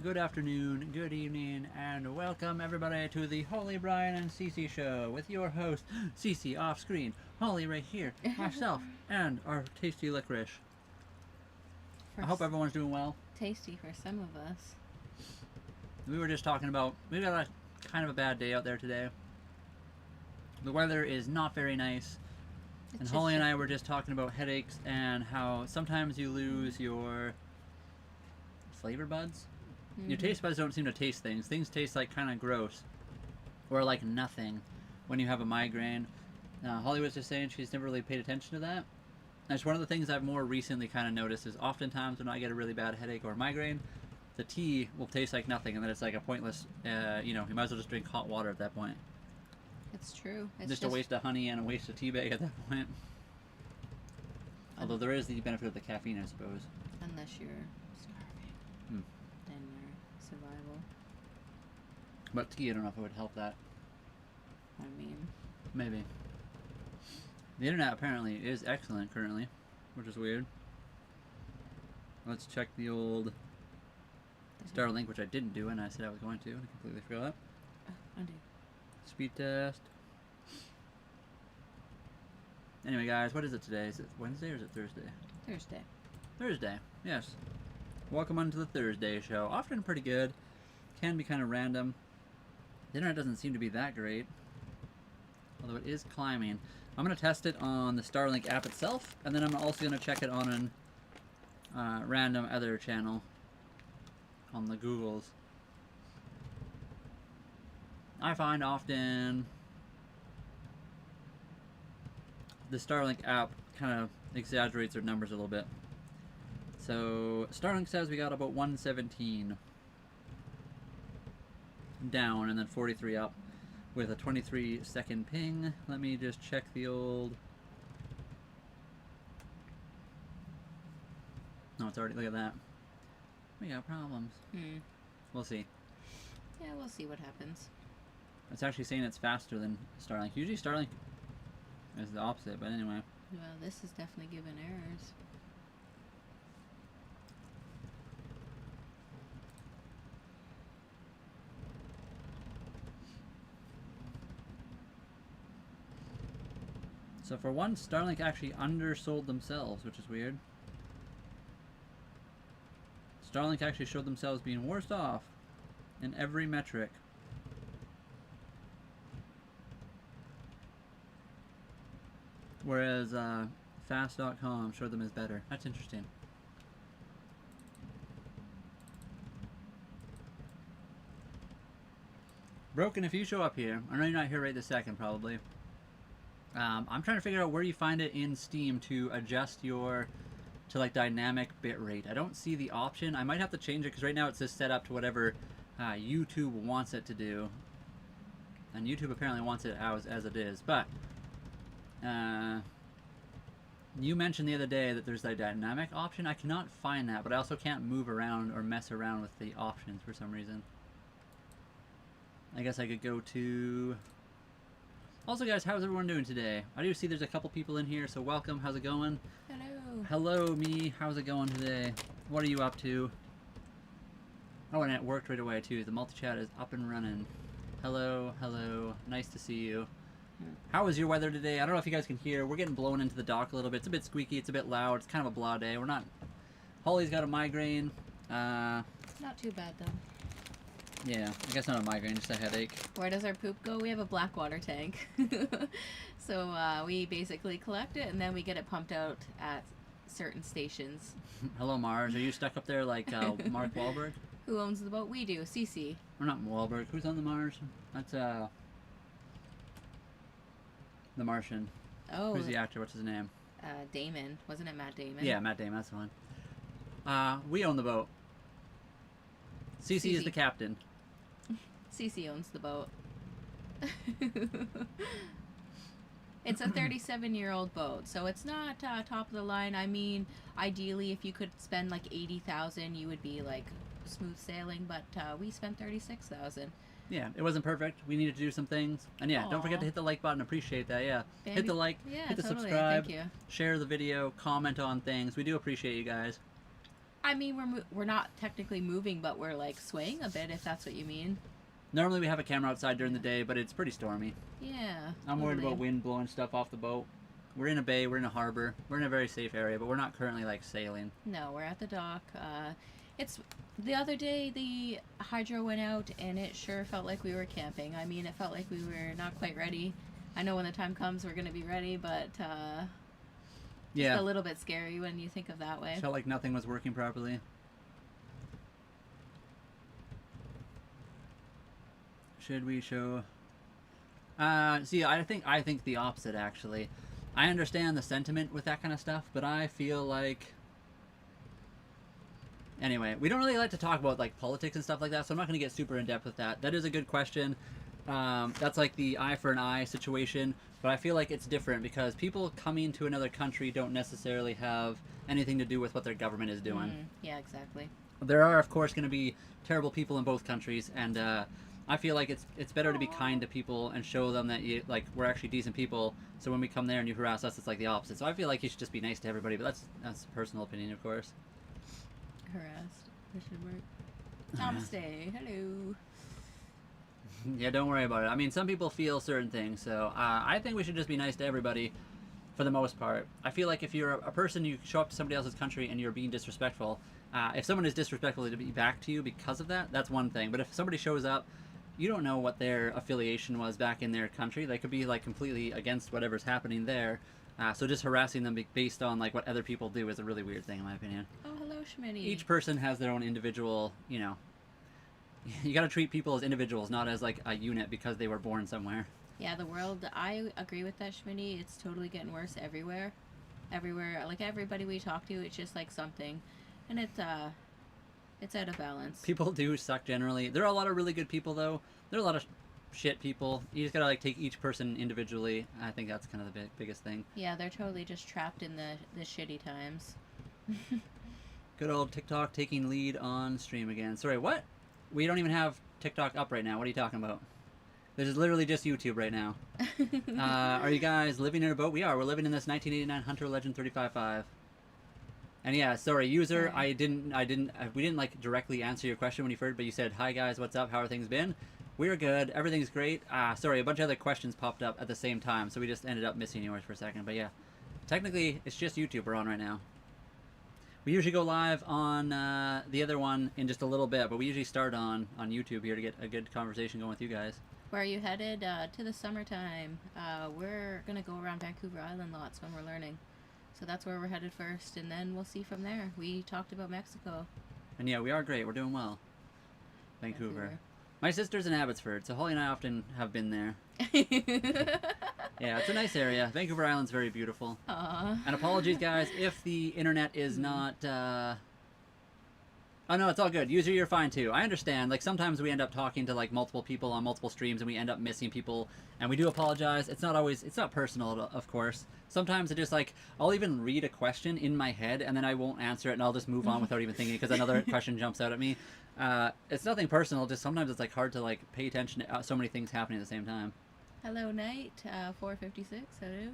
good afternoon, good evening, and welcome everybody to the Holly, Brian, and Cece show with your host, Cece off screen, Holly right here, myself, and our tasty licorice. I hope everyone's doing well. Tasty for some of us. We were just talking about, we got a kind of a bad day out there today. The weather is not very nice. And Holly and I were just talking about headaches and how sometimes you lose your flavor buds. Your taste buds don't seem to taste things. Things taste like kind of gross or like nothing when you have a migraine. Holly was just saying she's never really paid attention to that. That's one of the things I've more recently kind of noticed is oftentimes when I get a really bad headache or migraine, the tea will taste like nothing, and then it's like a pointless, you might as well just drink hot water at that point. It's true. It's just a waste of honey and a waste of tea bag at that point. Although there is the benefit of the caffeine, I suppose. Unless you're starving. Then your survival. But tea, I don't know if it would help that. I mean... Maybe. The internet apparently is excellent currently, which is weird. Let's check the old Starlink, which I didn't do, and I said I was going to, and I completely forgot. Undo. Speed test. Anyway, guys, what is it today? Is it Wednesday or is it Thursday? Thursday. Thursday, yes. Welcome on to the Thursday show. Often pretty good. Can be kind of random. The internet doesn't seem to be that great, although it is climbing. I'm going to test it on the Starlink app itself, and then I'm also going to check it on a random other channel on the Googles. I find often the Starlink app kind of exaggerates their numbers a little bit. So Starlink says we got about 117 down and then 43 up with a 23-second ping. Let me just check the old... No, it's already... Look at that. We got problems. We'll see. Yeah, we'll see what happens. It's actually saying it's faster than Starlink. Usually Starlink is the opposite, but anyway. Well, this is definitely giving errors. So for once, Starlink actually undersold themselves, which is weird. Starlink actually showed themselves being worse off in every metric. Whereas Fast.com showed them as better. That's interesting. Broken, if you show up here, I know you're not here right this second probably. I'm trying to figure out where you find it in Steam to adjust your like dynamic bitrate. I don't see the option. I might have to change it because right now it's just set up to whatever YouTube wants it to do. And YouTube apparently wants it as it is. But you mentioned the other day that there's a dynamic option. I cannot find that, but I also can't move around or mess around with the options for some reason. I guess I could go to... Also, guys, how's everyone doing today? I do see there's a couple people in here, so welcome. How's it going? Hello. Hello, me. How's it going today? What are you up to? Oh, and it worked right away, too. The multi-chat is up and running. Hello, hello. Nice to see you. How is your weather today? I don't know if you guys can hear. We're getting blown into the dock a little bit. It's a bit squeaky. It's a bit loud. It's kind of a blah day. We're not... Holly's got a migraine. Not too bad, though. Yeah, I guess not a migraine, just a headache. Where does our poop go? We have a black water tank. So we basically collect it, and then we get it pumped out at certain stations. Hello, Mars. Are you stuck up there like Mark Wahlberg? Who owns the boat? We do. Cece. Or not Wahlberg. Who's on the Mars? That's, The Martian. Oh. Who's the actor? What's his name? Damon. Wasn't it Matt Damon? Yeah, Matt Damon. That's the one. We own the boat. Cece is the captain. Cece owns the boat. It's a 37-year-old boat, so it's not top of the line. I mean, ideally, if you could spend like $80,000, you would be like smooth sailing. But we spent $36,000. Yeah, it wasn't perfect. We needed to do some things. And yeah, don't forget to hit the like button. Appreciate that. Yeah, hit the like, hit the subscribe, Thank you. share the video, comment on things. We do appreciate you guys. I mean, we're not technically moving, but we're like swaying a bit, if that's what you mean. Normally we have a camera outside during the day, but it's pretty stormy. Yeah. I'm worried about wind blowing stuff off the boat. We're in a bay, we're in a harbor, we're in a very safe area, but we're not currently like sailing. No, we're at the dock. It's the other day the hydro went out, and it sure felt like we were camping. I mean, it felt like we were not quite ready. I know when the time comes we're gonna be ready, but yeah, it's a little bit scary when you think of that way. It felt like nothing was working properly. Should we show? See, I think the opposite actually. I understand the sentiment with that kind of stuff, but I feel like. Anyway, we don't really like to talk about like politics and stuff like that, so I'm not going to get super in depth with that. That is a good question. That's like the eye for an eye situation, but I feel like it's different because people coming to another country don't necessarily have anything to do with what their government is doing. Yeah, exactly. There are, of course, going to be terrible people in both countries, and I feel like it's better to be kind to people and show them that we're actually decent people. So when we come there and you harass us, it's like the opposite. So I feel like you should just be nice to everybody, but that's a personal opinion, of course. Harassed. That should work. Namaste. Hello. Yeah, don't worry about it. I mean, some people feel certain things, so I think we should just be nice to everybody for the most part. I feel like if you're a person, you show up to somebody else's country and you're being disrespectful, if someone is disrespectful to be back to you because of that, that's one thing. But if somebody shows up, you don't know what their affiliation was back in their country. They could be like completely against whatever's happening there. So just harassing them based on like what other people do is a really weird thing in my opinion. Oh, hello, Schmitty. Each person has their own individual, you know. You got to treat people as individuals, not as like a unit because they were born somewhere. Yeah, the world, I agree with that, Schmitty. It's totally getting worse everywhere. Everywhere, like everybody we talk to, it's just like something. And it's out of balance. People do suck generally. There are a lot of really good people though. There are a lot of shit people. You just gotta like take each person individually. I think that's kind of the biggest thing. Yeah, they're totally just trapped in the shitty times. Good old TikTok taking lead on stream again. Sorry, what? We don't even have TikTok up right now. What are you talking about? This is literally just YouTube right now. Are you guys living in a boat? We are. We're living in this 1989 Hunter Legend 35.5. And yeah, sorry, user. We didn't like directly answer your question when you first, but you said, "Hi guys, what's up? How are things been?" We're good. Everything's great. Sorry, a bunch of other questions popped up at the same time, so we just ended up missing yours for a second. But yeah, technically, it's just YouTube we're on right now. We usually go live on the other one in just a little bit, but we usually start on YouTube here to get a good conversation going with you guys. Where are you headed? To the summertime. We're gonna go around Vancouver Island lots when we're learning. So that's where we're headed first, and then we'll see from there. We talked about Mexico. And yeah, we are great. We're doing well. Vancouver. My sister's in Abbotsford, so Holly and I often have been there. Yeah, it's a nice area. Vancouver Island's very beautiful. Aww. And apologies, guys, if the internet is not... Oh, no, it's all good. User, you're fine, too. I understand. Like, sometimes we end up talking to, like, multiple people on multiple streams, and we end up missing people. And we do apologize. It's not always... It's not personal, of course. Sometimes it just, like... I'll even read a question in my head, and then I won't answer it, and I'll just move on without even thinking, because another question jumps out at me. It's nothing personal. Just sometimes it's, like, hard to, like, pay attention to so many things happening at the same time. Hello, Night. 456. Hello.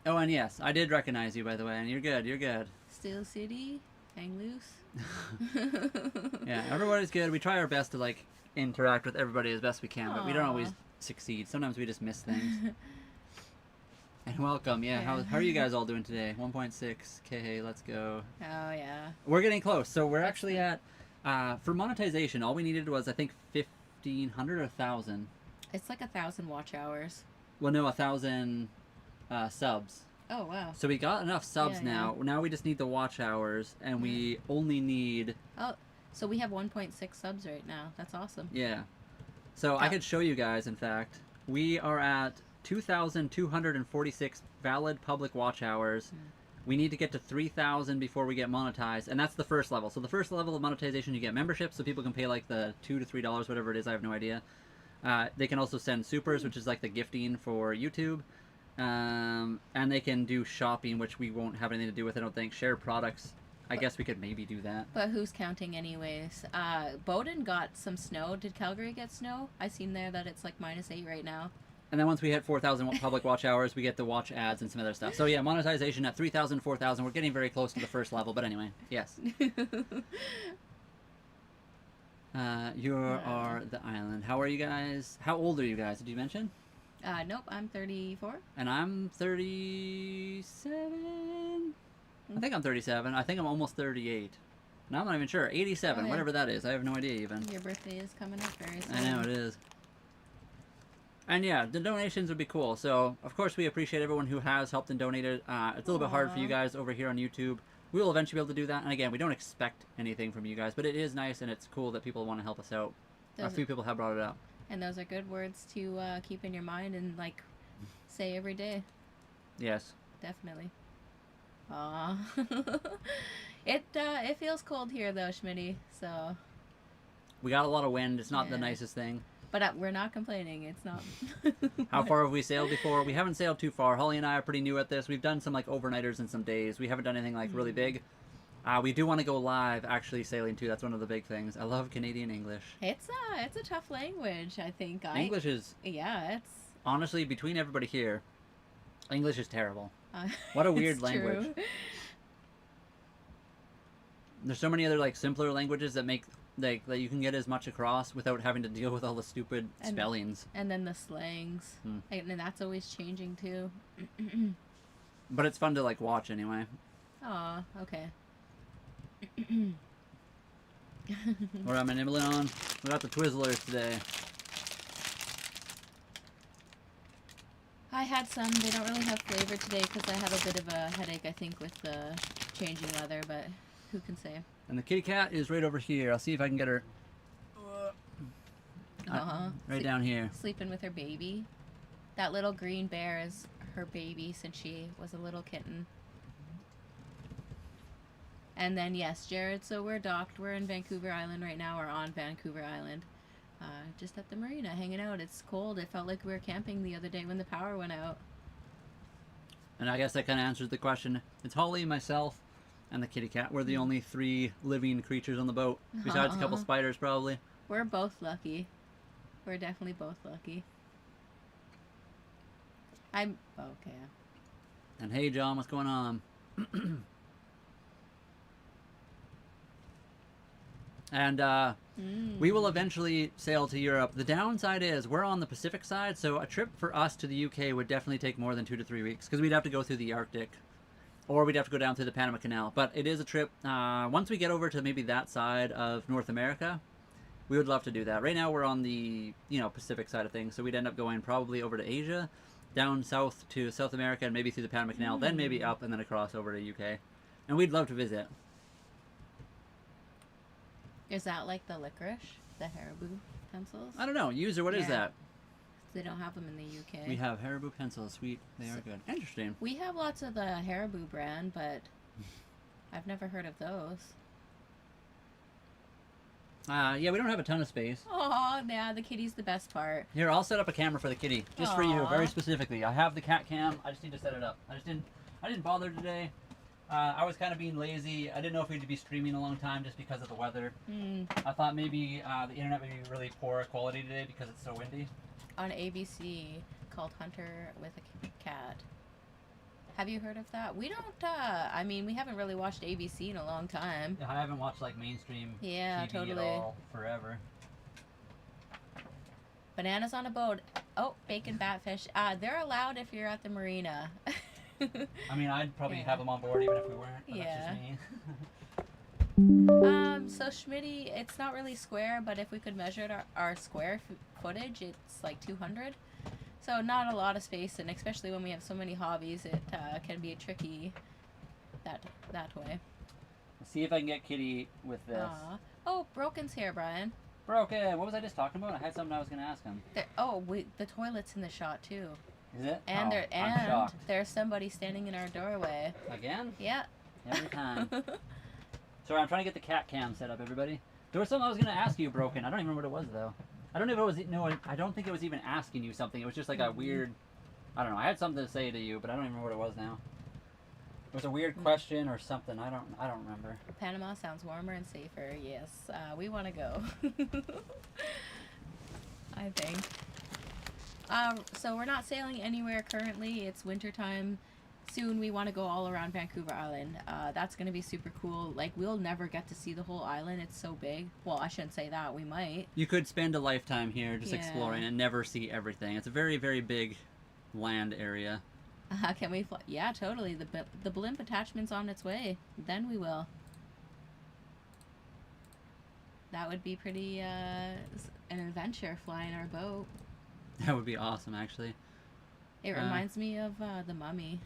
Oh, and yes, I did recognize you, by the way, and you're good. You're good. Steel City. Hang loose. Yeah, everybody's good. We try our best to like interact with everybody as best we can, but we don't always succeed. Sometimes we just miss things. And welcome. Yeah, how are you guys all doing today? 1.6K. Let's go. Oh yeah. We're getting close. So we're actually at for monetization. All we needed was I think 1,500 or 1,000. It's like 1,000 watch hours. Well, no, 1,000 subs. Oh wow. So we got enough subs now. Yeah. Now we just need the watch hours, and we only need... Oh, so we have 1.6 subs right now. That's awesome. Yeah. So I could show you guys, in fact. We are at 2,246 valid public watch hours. We need to get to 3,000 before we get monetized, and that's the first level. So the first level of monetization, you get membership, so people can pay like the $2 to $3, whatever it is, I have no idea. They can also send supers, which is like the gifting for YouTube. And they can do shopping, which we won't have anything to do with, I don't think. Share products. I guess we could maybe do that. But who's counting anyways? Bowden got some snow. Did Calgary get snow? I seen there that it's like -8 right now. And then once we hit 4,000 public watch hours, we get the watch ads and some other stuff. So yeah, monetization at 3,000, 4,000. We're getting very close to the first level. But anyway, yes. You are the island. How are you guys? How old are you guys? Did you mention? Nope, I'm 34. And I'm 37. I think I'm 37. I think I'm almost 38. No, I'm not even sure. 87, Okay. whatever that is. I have no idea even. Your birthday is coming up very soon. I know it is. And yeah, the donations would be cool. So, of course, we appreciate everyone who has helped and donated. It's a little bit hard for you guys over here on YouTube. We will eventually be able to do that. And again, we don't expect anything from you guys, but it is nice and it's cool that people want to help us out. A few people have brought it up. And those are good words to keep in your mind and, like, say every day. Yes. Definitely. Aw. It feels cold here, though, Schmitty, so... We got a lot of wind. It's not the nicest thing. But we're not complaining. It's not... How far have we sailed before? We haven't sailed too far. Holly and I are pretty new at this. We've done some, like, overnighters and some days. We haven't done anything, like, really big. We do want to go live, actually, sailing, too. That's one of the big things. I love Canadian English. It's a tough language, I think. English is... Yeah, it's... Honestly, between everybody here, English is terrible. What a weird language. True. There's so many other, like, simpler languages that make... Like, that you can get as much across without having to deal with all the stupid spellings. And then the slangs. And that's always changing, too. But it's fun to, like, watch anyway. Aw, okay. What am I nibbling on? We got the Twizzlers today. I had some. They don't really have flavor today because I have a bit of a headache, I think, with the changing weather, but who can say? And the kitty cat is right over here. I'll see if I can get her. Right down here. Sleeping with her baby. That little green bear is her baby since she was a little kitten. And then, yes, Jared, so we're docked. We're in Vancouver Island right now. We're on Vancouver Island. Just at the marina, hanging out. It's cold. It felt like we were camping the other day when the power went out. And I guess that kind of answers the question. It's Holly, myself, and the kitty cat. We're the only 3 living creatures on the boat. Besides a couple spiders, probably. We're both lucky. We're definitely both lucky. Okay. And hey, John, what's going on? And we will eventually sail to Europe. The downside is we're on the Pacific side, so a trip for us to the UK would definitely take more than 2 to 3 weeks because we'd have to go through the Arctic, or we'd have to go down through the Panama Canal. But it is a trip. Once we get over to maybe that side of North America, we would love to do that. Right now we're on the Pacific side of things, so we'd end up going probably over to Asia, down south to South America, and maybe through the Panama Canal, then maybe up and then across over to UK. And we'd love to visit. Is that like the licorice? The Haribo pencils? I don't know. User, what is that? They don't have them in the UK. We have Haribo pencils. Sweet. They are good. Interesting. We have lots of the Haribo brand, but I've never heard of those. Yeah, we don't have a ton of space. Oh, yeah, the kitty's the best part. Here, I'll set up a camera for the kitty. Just for you, very specifically. I have the cat cam. I just need to set it up. I didn't bother today. I was kind of being lazy. I didn't know if we'd be streaming a long time just because of the weather. I thought maybe the internet would be really poor quality today because it's so windy. On ABC, called Hunter with a Cat. Have you heard of that? We don't, I mean, we haven't really watched ABC in a long time. Yeah, I haven't watched, like, mainstream TV totally. At all forever. Bananas on a boat. Oh, bacon batfish. They're allowed if you're at the marina. I mean, I'd probably have them on board even if we weren't, but that's just me. So Schmitty, it's not really square, but if we could measure our square footage, it's like 200. So not a lot of space, and especially when we have so many hobbies, it can be tricky that way. Let's see if I can get Kitty with this. Oh, Broken's here, Brian. Broken, what was I just talking about? I had something I was going to ask him. The toilet's in the shot, too. Is it? And there's somebody standing in our doorway. Again? Yeah. Every time. Sorry, I'm trying to get the cat cam set up, everybody. There was something I was going to ask you, Broken. I don't even remember what it was, though. I don't know if it was... No, I don't think it was even asking you something. It was just like a weird... I don't know. I had something to say to you, but I don't even remember what it was now. It was a weird question or something. I don't remember. Panama sounds warmer and safer. Yes. We want to go. I think. So we're not sailing anywhere currently. It's wintertime. Soon we want to go all around Vancouver Island. That's going to be super cool. Like, we'll never get to see the whole island. It's so big. Well, I shouldn't say that. We might. You could spend a lifetime here just Yeah. exploring and never see everything. It's a very, very big land area. Can we fly? Yeah, totally. The blimp attachment's on its way. Then we will. That would be pretty, an adventure, flying our boat. That would be awesome, actually. It reminds me of, the Mummy.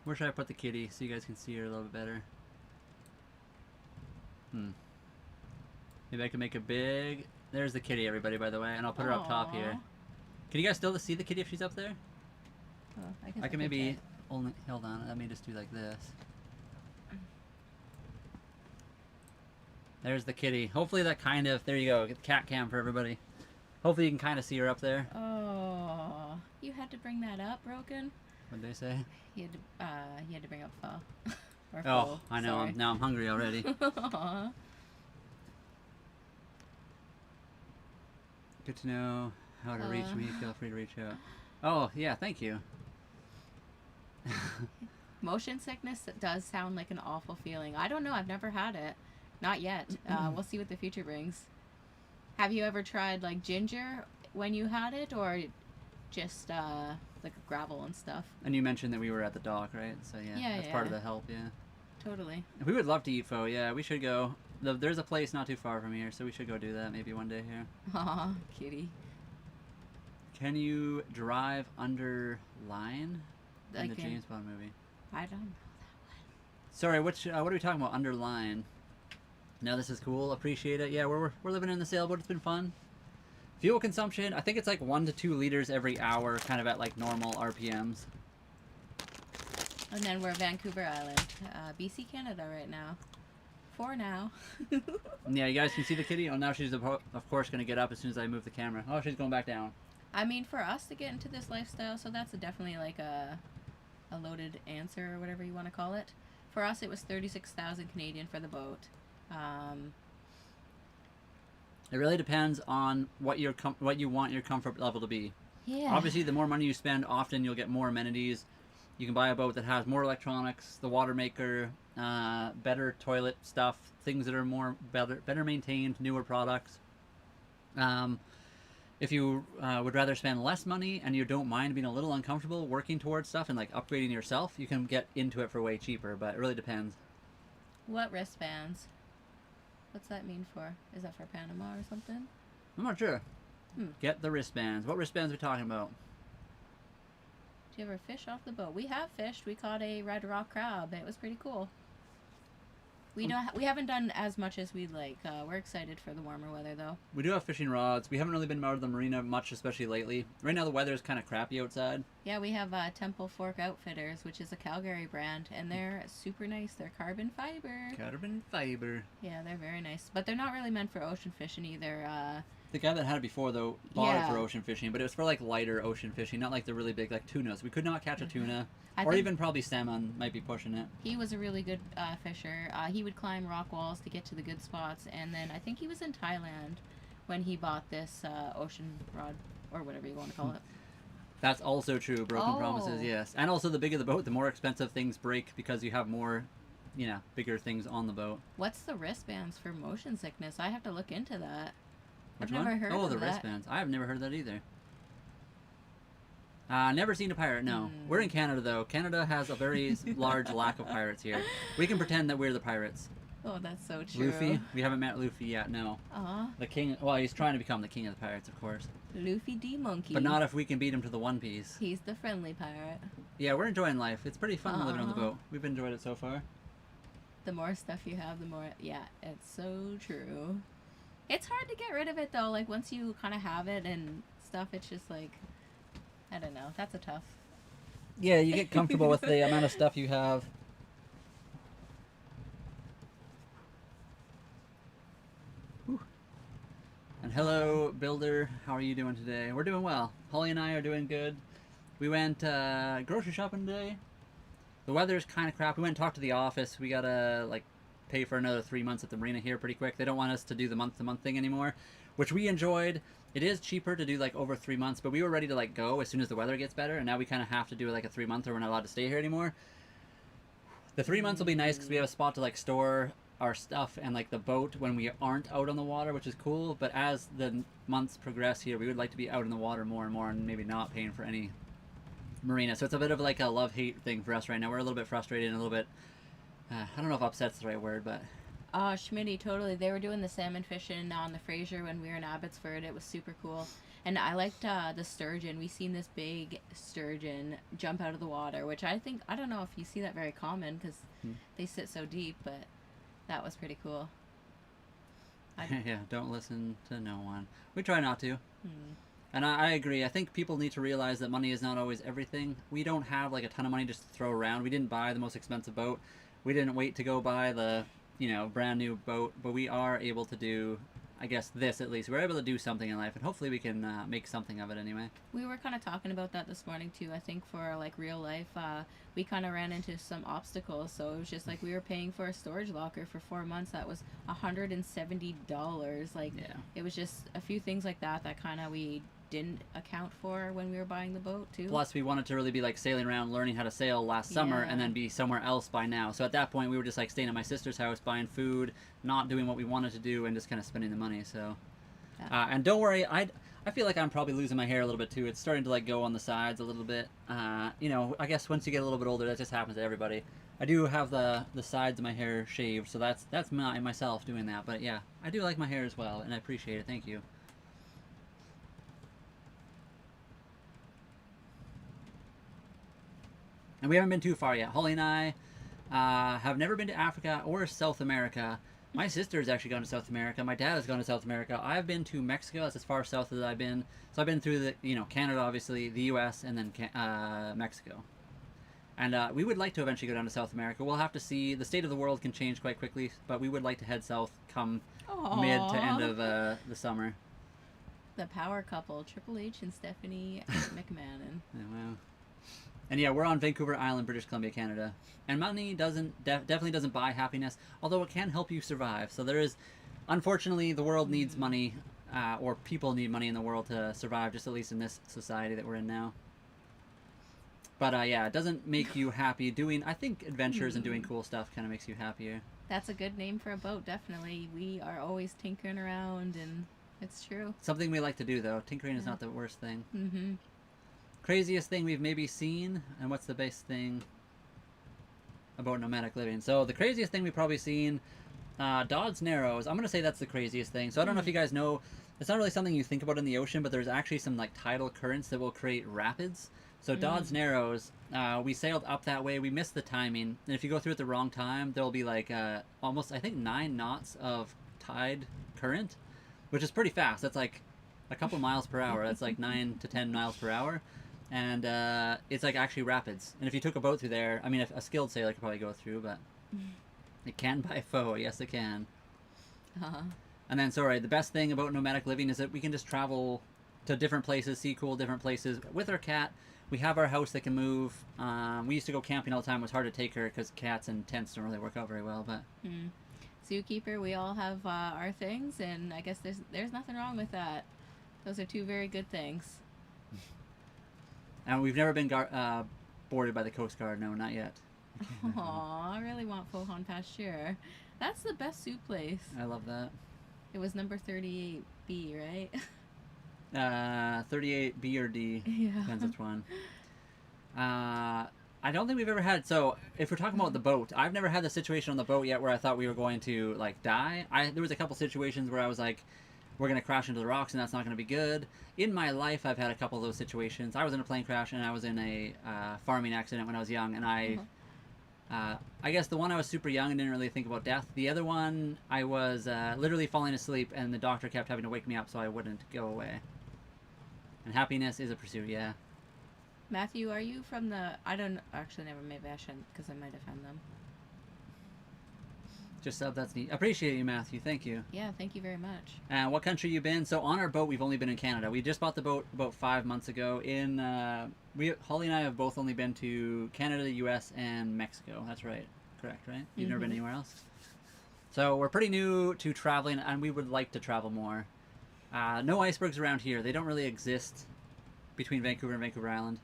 Where should I put the kitty so you guys can see her a little bit better? Maybe I can make a big... There's the kitty, everybody, by the way, and I'll put her up top here. Can you guys still see the kitty if she's up there? Oh, I can maybe only... Hold on, let me just do like this. There's the kitty. Hopefully that kind of... There you go, get the cat cam for everybody. Hopefully you can kind of see her up there. Oh, you had to bring that up, Broken? What'd they say? You had to bring up pho. Or Oh, pho, I know. sorry. Now I'm hungry already. Aw. Good to know how to reach me. Feel free to reach out. Oh, yeah, thank you. Motion sickness does sound like an awful feeling. I don't know. I've never had it. Not yet. We'll see what the future brings. Have you ever tried, like, ginger when you had it, or just, like, gravel and stuff? And you mentioned that we were at the dock, right? So, yeah, that's part of the help, yeah. Totally. We would love to eat pho, yeah. We should go. There's a place not too far from here, so we should go do that maybe one day here. Aw, kitty. Can you drive under line in the James Bond movie? I don't know that one. Sorry, what are we talking about? Under line. No, this is cool. Appreciate it. Yeah, we're living in the sailboat. It's been fun. Fuel consumption, I think it's like 1 to 2 liters every hour, kind of at like normal RPMs. And then we're Vancouver Island, BC, Canada right now. For now. Yeah, you guys can see the kitty. Oh, now she's of course going to get up as soon as I move the camera. Oh, she's going back down. I mean, for us to get into this lifestyle, so that's definitely like a loaded answer or whatever you want to call it. For us, it was 36,000 Canadian for the boat. It really depends on what you want your comfort level to be. Yeah. Obviously, the more money you spend, often you'll get more amenities. You can buy a boat that has more electronics, the water maker, better toilet stuff, things that are better maintained, newer products. If you would rather spend less money and you don't mind being a little uncomfortable working towards stuff and like upgrading yourself, you can get into it for way cheaper, but it really depends. What wristbands? What's that mean for? Is that for Panama or something? I'm not sure. Get the wristbands. What wristbands are we talking about? Do you ever fish off the boat? We have fished. We caught a red rock crab. It was pretty cool. We haven't done as much as we'd like. We're excited for the warmer weather, though. We do have fishing rods. We haven't really been out of the marina much, especially lately. Right now, the weather is kind of crappy outside. Yeah, we have Temple Fork Outfitters, which is a Calgary brand, and they're super nice. They're carbon fiber. Carbon fiber. Yeah, they're very nice. But they're not really meant for ocean fishing either. The guy that had it before, though, bought it for ocean fishing, but it was for, like, lighter ocean fishing, not like the really big, like, tunas. We could not catch a tuna. Or even probably salmon might be pushing it. He was a really good fisher. He would climb rock walls to get to the good spots, and then I think he was in Thailand when he bought this ocean rod, or whatever you want to call it. That's also true. Broken promises, yes. And also, the bigger the boat, the more expensive things break because you have more, bigger things on the boat. What's the wristbands for motion sickness? I have to look into that. Which I've never heard of that. Oh, the wristbands. I have never heard of that either. Never seen a pirate, no. We're in Canada, though. Canada has a very large lack of pirates here. We can pretend that we're the pirates. Oh, that's so true. Luffy? We haven't met Luffy yet, no. Aw. The king, well, he's trying to become the king of the pirates, of course. Luffy D. Monkey. But not if we can beat him to the One Piece. He's the friendly pirate. Yeah, we're enjoying life. It's pretty fun living on the boat. We've enjoyed it so far. The more stuff you have, the more... Yeah, it's so true. It's hard to get rid of it, though. Like, once you kind of have it and stuff, it's just like... I don't know. That's a tough... Yeah, you get comfortable with the amount of stuff you have. Whew. And hello, Builder. How are you doing today? We're doing well. Holly and I are doing good. We went grocery shopping today. The weather's kind of crap. We went and talked to the office. We gotta, like, pay for another 3 months at the marina here pretty quick. They don't want us to do the month-to-month thing anymore, which we enjoyed. It is cheaper to do like over 3 months, but we were ready to like go as soon as the weather gets better, and now we kind of have to do like a 3 month or we're not allowed to stay here anymore. The 3 months will be nice because we have a spot to like store our stuff and like the boat when we aren't out on the water, which is cool. But as the months progress here, we would like to be out in the water more and more, and maybe not paying for any marina. So it's a bit of like a love-hate thing for us right now. We're a little bit frustrated and a little bit, I don't know if upset's the right word, but Schmitty, totally. They were doing the salmon fishing on the Fraser when we were in Abbotsford. It was super cool. And I liked the sturgeon. We seen this big sturgeon jump out of the water, which I don't know if you see that very common because they sit so deep, but that was pretty cool. yeah, don't listen to no one. We try not to. Hmm. And I agree. I think people need to realize that money is not always everything. We don't have like a ton of money just to throw around. We didn't buy the most expensive boat. We didn't wait to go buy the, brand new boat, but we are able to do, I guess, this at least. We're able to do something in life, and hopefully we can make something of it anyway. We were kind of talking about that this morning too. I think for like real life, we kind of ran into some obstacles. So it was just like we were paying for a storage locker for 4 months. That was $170. Like, Yeah. it was just a few things like that kind of we didn't account for when we were buying the boat too. Plus, we wanted to really be like sailing around, learning how to sail last summer, and then be somewhere else by now. So at that point, we were just like staying at my sister's house, buying food, not doing what we wanted to do, and just kind of spending the money. So, and don't worry, I feel like I'm probably losing my hair a little bit too. It's starting to like go on the sides a little bit. I guess once you get a little bit older, that just happens to everybody. I do have the sides of my hair shaved, so that's myself doing that. But yeah, I do like my hair as well, and I appreciate it. Thank you. And we haven't been too far yet. Holly and I have never been to Africa or South America. My sister has actually gone to South America. My dad has gone to South America. I've been to Mexico. That's as far south as I've been. So I've been through Canada, obviously, the U.S., and then Mexico. And we would like to eventually go down to South America. We'll have to see. The state of the world can change quite quickly, but we would like to head south come mid to end of the summer. The power couple, Triple H and Stephanie McMahon. Yeah, wow. And yeah, we're on Vancouver Island, British Columbia, Canada. And money definitely doesn't buy happiness, although it can help you survive. So there is, unfortunately, the world needs money, or people need money in the world to survive, just at least in this society that we're in now. But yeah, it doesn't make you happy. I think adventures and doing cool stuff kind of makes you happier. That's a good name for a boat, definitely. We are always tinkering around, and it's true. Something we like to do, though. Tinkering is not the worst thing. Mm-hmm. Craziest thing we've maybe seen, and what's the best thing about nomadic living? So the craziest thing we've probably seen, Dodds Narrows. I'm going to say that's the craziest thing. So I don't know if you guys know, it's not really something you think about in the ocean, but there's actually some like tidal currents that will create rapids. So Dodds Narrows, we sailed up that way. We missed the timing. And if you go through at the wrong time, there'll be like almost, I think, 9 knots of tide current, which is pretty fast. That's like a couple miles per hour. That's like 9 to 10 miles per hour. And it's like actually rapids. And if you took a boat through there, I mean, if a skilled sailor could probably go through, but it can by foe. Yes, it can. And then, sorry, the best thing about nomadic living is that we can just travel to different places, see cool different places with our cat. We have our house that can move. We used to go camping all the time. It was hard to take her because cats and tents don't really work out very well. But Zookeeper, we all have our things, and I guess there's nothing wrong with that. Those are 2 very good things. And we've never been boarded by the Coast Guard. No, not yet. Aw, I really want Fohan Pasture. That's the best soup place. I love that. It was number 38B, right? 38B or D. Yeah. Depends which one. I don't think we've ever had. So if we're talking about the boat, I've never had the situation on the boat yet where I thought we were going to like die. There was a couple situations where I was like, we're going to crash into the rocks and that's not going to be good. In my life, I've had a couple of those situations. I was in a plane crash and I was in a farming accident when I was young. And I guess the one I was super young and didn't really think about death. The other one, I was literally falling asleep and the doctor kept having to wake me up so I wouldn't go away. And happiness is a pursuit, yeah. Matthew, are you from the... I don't... Actually, never. Maybe I shouldn't because I might offend them. Just sub, that's neat. Appreciate you, Matthew. Thank you. Yeah, thank you very much. And what country you been? So on our boat, we've only been in Canada. We just bought the boat about 5 months ago. Holly and I have both only been to Canada, the U.S., and Mexico. That's right. Correct, right? You've never been anywhere else? So we're pretty new to traveling, and we would like to travel more. No icebergs around here. They don't really exist between Vancouver and Vancouver Island.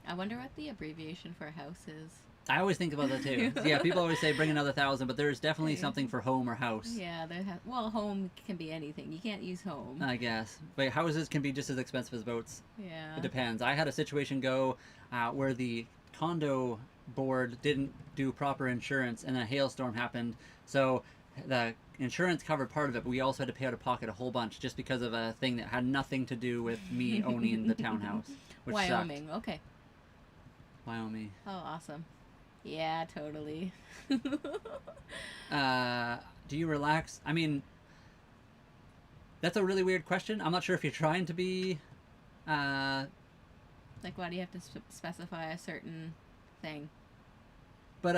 I wonder what the abbreviation for house is. I always think about that too. Yeah, people always say bring another 1,000, but there's definitely something for home or house. Yeah, well, home can be anything. You can't use home. I guess. But houses can be just as expensive as boats. Yeah. It depends. I had a situation go where the condo board didn't do proper insurance and a hailstorm happened. So the insurance covered part of it, but we also had to pay out of pocket a whole bunch just because of a thing that had nothing to do with me owning the townhouse. Which Wyoming, sucked. okay. Wyoming. Oh, awesome. Yeah, totally. Do you relax? I mean, that's a really weird question. I'm not sure if you're trying to be... Like, why do you have to specify a certain thing? But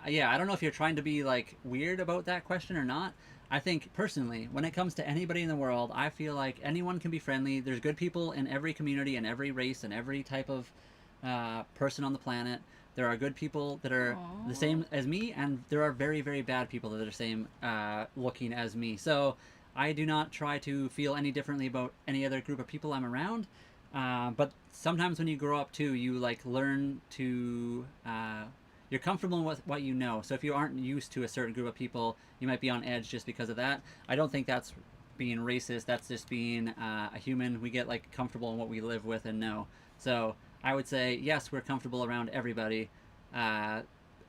yeah, I don't know if you're trying to be like weird about that question or not. I think personally, when it comes to anybody in the world, I feel like anyone can be friendly. There's good people in every community and every race and every type of person on the planet. There are good people that are the same as me, and there are very, very bad people that are the same looking as me. So I do not try to feel any differently about any other group of people I'm around. But sometimes when you grow up too, you like learn to you're comfortable with what you know. So if you aren't used to a certain group of people, you might be on edge just because of that. I don't think that's being racist. That's just being a human. We get like comfortable in what we live with and know. So I would say yes, we're comfortable around everybody.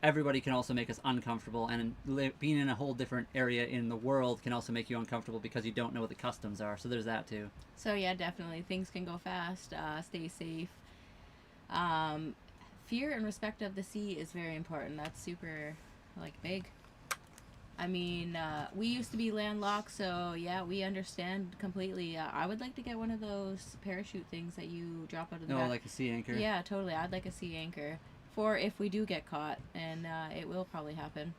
Everybody can also make us uncomfortable, and being in a whole different area in the world can also make you uncomfortable because you don't know what the customs are. So there's that too. So yeah, definitely things can go fast. Stay safe. Fear and respect of the sea is very important. That's super like big. I mean, we used to be landlocked, so yeah, we understand completely. I would like to get one of those parachute things that you drop out of the back. Like a sea anchor. Yeah, totally. I'd like a sea anchor for if we do get caught, and it will probably happen.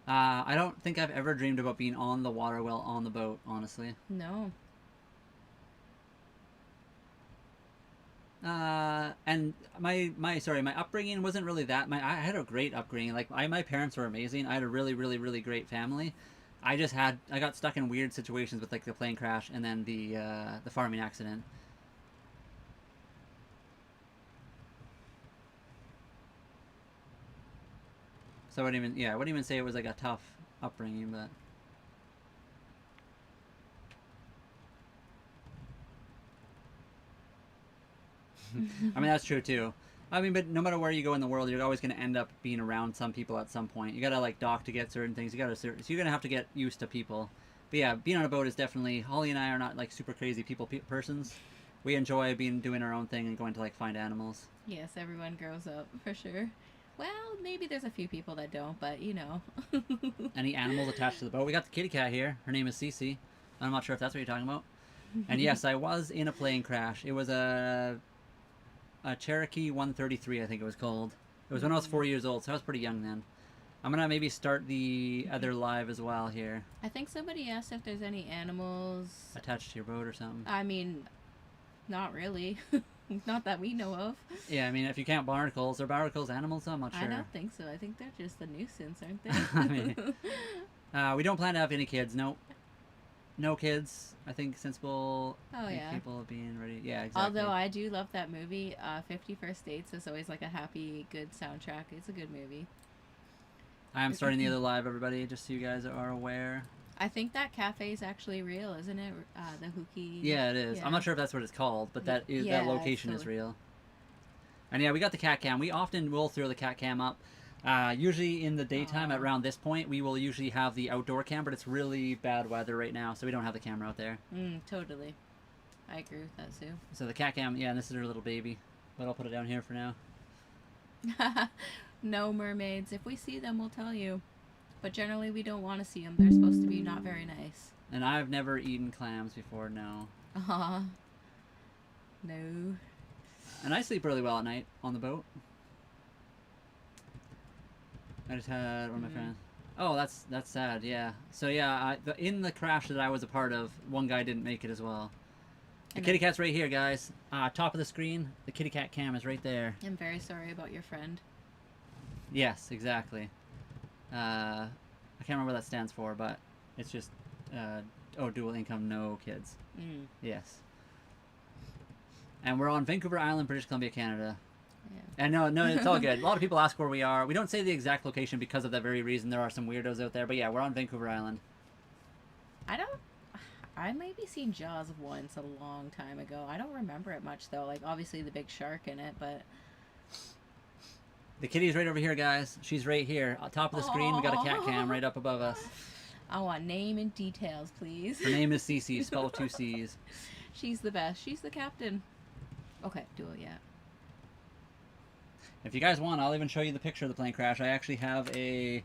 I don't think I've ever dreamed about being on the water while on the boat, honestly. No. And my upbringing wasn't really that. I had a great upbringing. Like my parents were amazing. I had a really, really, really great family. I got stuck in weird situations with like the plane crash and then the farming accident. So I wouldn't even say it was like a tough upbringing, but. I mean, that's true too. I mean, but no matter where you go in the world, you're always going to end up being around some people at some point. You got to like dock to get certain things. So you're going to have to get used to people. But yeah, being on a boat is definitely, Holly and I are not like super crazy persons. We enjoy doing our own thing and going to like find animals. Yes, everyone grows up for sure. Well, maybe there's a few people that don't, but you know. Any animals attached to the boat? We got the kitty cat here. Her name is Cece. I'm not sure if that's what you're talking about. And yes, I was in a plane crash. It was a Cherokee 133, I think it was called. It was when I was 4 years old, so I was pretty young then. I'm gonna maybe start the other live as well here. I think somebody asked if there's any animals attached to your boat or something. I mean, not really. Not that we know of. Yeah, I mean, if you count barnacles, are barnacles animals? I'm not sure. I don't think so. I think they're just a nuisance, aren't they? I mean, we don't plan to have any kids. No kids. I think sensible people being ready. Yeah, exactly. Although I do love that movie, 50 First Dates is always like a happy, good soundtrack. It's a good movie. I am starting the other live, everybody, just so you guys are aware. I think that cafe is actually real, isn't it? The Hookie. Yeah, it is. Yeah. I'm not sure if that's what it's called, but that location is real. And yeah, we got the cat cam. We often will throw the cat cam up. Usually in the daytime, around this point, we will usually have the outdoor cam, but it's really bad weather right now, so we don't have the camera out there. Totally. I agree with that, Sue. So the cat cam, yeah, and this is her little baby. But I'll put it down here for now. No mermaids. If we see them, we'll tell you. But generally, we don't want to see them. They're supposed to be not very nice. And I've never eaten clams before, no. No. And I sleep really well at night on the boat. I just had one of my friends. Oh, that's sad, yeah. So yeah, in the crash that I was a part of, one guy didn't make it as well. The kitty cat's right here, guys. Top of the screen, the kitty cat cam is right there. I'm very sorry about your friend. Yes, exactly. I can't remember what that stands for, but it's just dual income, no kids. Mm. Yes. And we're on Vancouver Island, British Columbia, Canada. Yeah. And no, it's all good. A lot of people ask where we are. We don't say the exact location because of that very reason. There are some weirdos out there, but yeah, we're on Vancouver Island. I maybe seen Jaws once a long time ago. I don't remember it much though. Like obviously the big shark in it, but The kitty's right over here, guys. She's right here. On top of the screen, we got a cat cam right up above us. I want name and details, please. Her name is Cece, spelled with 2 C's. She's the best. She's the captain. Okay, do it, yeah. If you guys want, I'll even show you the picture of the plane crash. I actually have a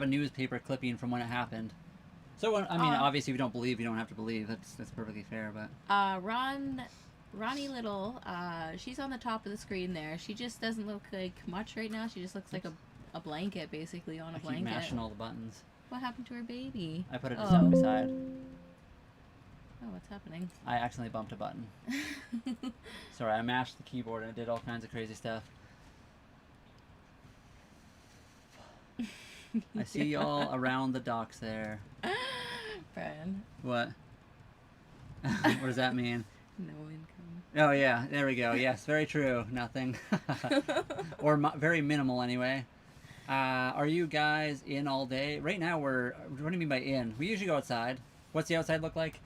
newspaper clipping from when it happened. So, I mean, obviously, if you don't believe, you don't have to believe. That's perfectly fair, but... Ronnie Little, she's on the top of the screen there. She just doesn't look like much right now. She just looks like a blanket, basically, on a blanket. I keep mashing all the buttons. What happened to her baby? I put it just out beside. Oh, what's happening? I accidentally bumped a button. Sorry, I mashed the keyboard and it did all kinds of crazy stuff. I see y'all around the docks there. Brian. What? What does that mean? No income. Oh yeah, there we go. Yes, very true. Nothing. Or very minimal anyway. Are you guys in all day? Right now what do you mean by in? We usually go outside. What's the outside look like?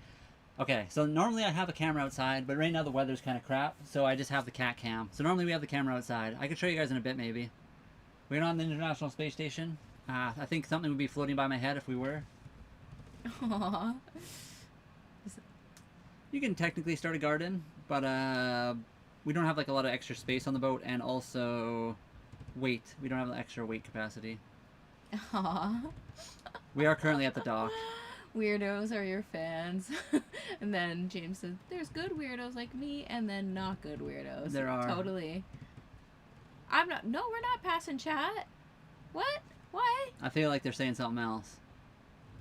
Okay, so normally I have a camera outside, but right now the weather's kind of crap, so I just have the cat cam. So normally we have the camera outside. I could show you guys in a bit maybe. We're on the International Space Station. I think something would be floating by my head if we were. Aww. You can technically start a garden, but we don't have like a lot of extra space on the boat, and also weight. We don't have the extra weight capacity. Aww. We are currently at the dock. Weirdos are your fans. And then James said, there's good weirdos like me, and then not good weirdos. There are. Totally. No, we're not passing chat. What? Why? I feel like they're saying something else.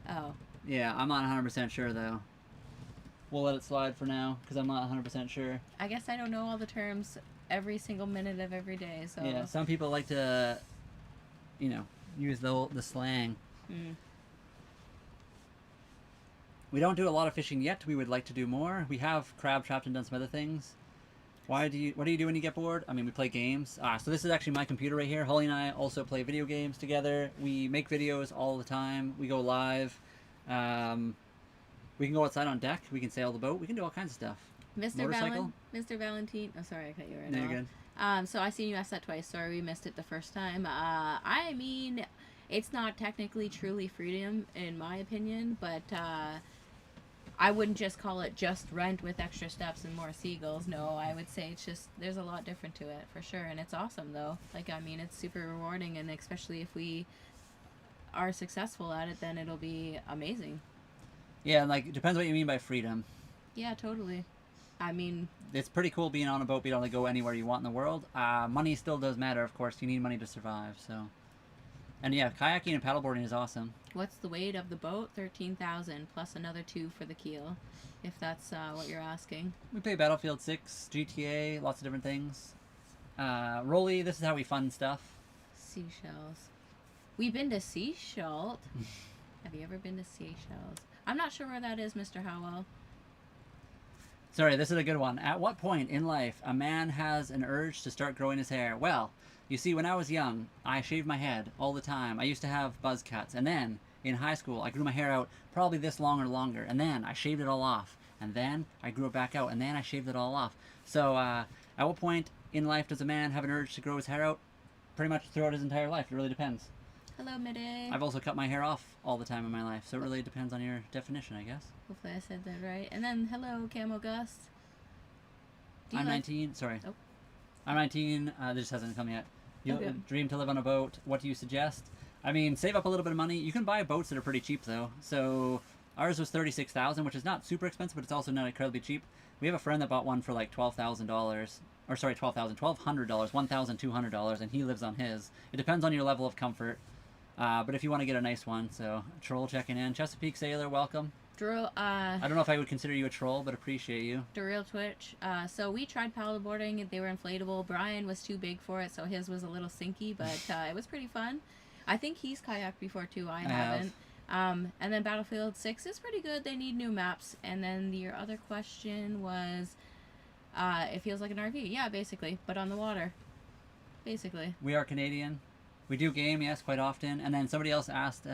Oh. Yeah, I'm not 100% sure though. We'll let it slide for now, because I'm not 100% sure. I guess I don't know all the terms every single minute of every day, so... Yeah, some people like to, use the slang. Mm. We don't do a lot of fishing yet. We would like to do more. We have crab trapped and done some other things. What do you do when you get bored? I mean, we play games. So this is actually my computer right here. Holly and I also play video games together. We make videos all the time. We go live. We can go outside on deck. We can sail the boat. We can do all kinds of stuff. Mr. Valentine. Oh, sorry, I cut you right No, now. you're good. So I seen you ask that twice. Sorry, we missed it the first time. I mean, it's not technically truly freedom, in my opinion, but I wouldn't just call it just rent with extra steps and more seagulls. No, I would say it's just, there's a lot different to it, for sure. And it's awesome, though. Like, I mean, it's super rewarding, and especially if we are successful at it, then it'll be amazing. Yeah, like, it depends what you mean by freedom. Yeah, totally. I mean... It's pretty cool being on a boat, being able to go anywhere you want in the world. Money still does matter, of course. You need money to survive, so... And yeah, kayaking and paddleboarding is awesome. What's the weight of the boat? 13,000 plus another 2 for the keel, if that's what you're asking. We play Battlefield 6, GTA, lots of different things. Rolly, this is how we fund stuff. Seashells. We've been to Seychelles. Have you ever been to Seychelles? I'm not sure where that is, Mr. Howell. Sorry, this is a good one. At what point in life a man has an urge to start growing his hair? Well, you see, when I was young, I shaved my head all the time. I used to have buzz cuts. And then, in high school, I grew my hair out probably this long or longer. And then I shaved it all off. And then I grew it back out. And then I shaved it all off. So, at what point in life does a man have an urge to grow his hair out? Pretty much throughout his entire life. It really depends. Hello, Midday. I've also cut my hair off all the time in my life. So it really depends on your definition, I guess. Hopefully I said that right. And then, hello, Camo Gust. I'm 19. Sorry. Oh. I'm 19. This hasn't come yet. You Okay. dream to live on a boat. What do you suggest? I mean, save up a little bit of money. You can buy boats that are pretty cheap, though. So ours was $36,000, which is not super expensive, but it's also not incredibly cheap. We have a friend that bought one for like $12,000. Or sorry, $1,200, $1,200, and he lives on his. It depends on your level of comfort. But if you want to get a nice one, so troll checking in. Chesapeake Sailor, welcome. I don't know if I would consider you a troll, but appreciate you. Real Twitch. So we tried paddleboarding. They were inflatable. Brian was too big for it, so his was a little sinky, but it was pretty fun. I think he's kayaked before too. I have. haven't. And then Battlefield 6 is pretty good. They need new maps. And then your other question was, it feels like an RV. Yeah, basically, but on the water. Basically. We are Canadian. We do game, yes, quite often. And then somebody else asked, do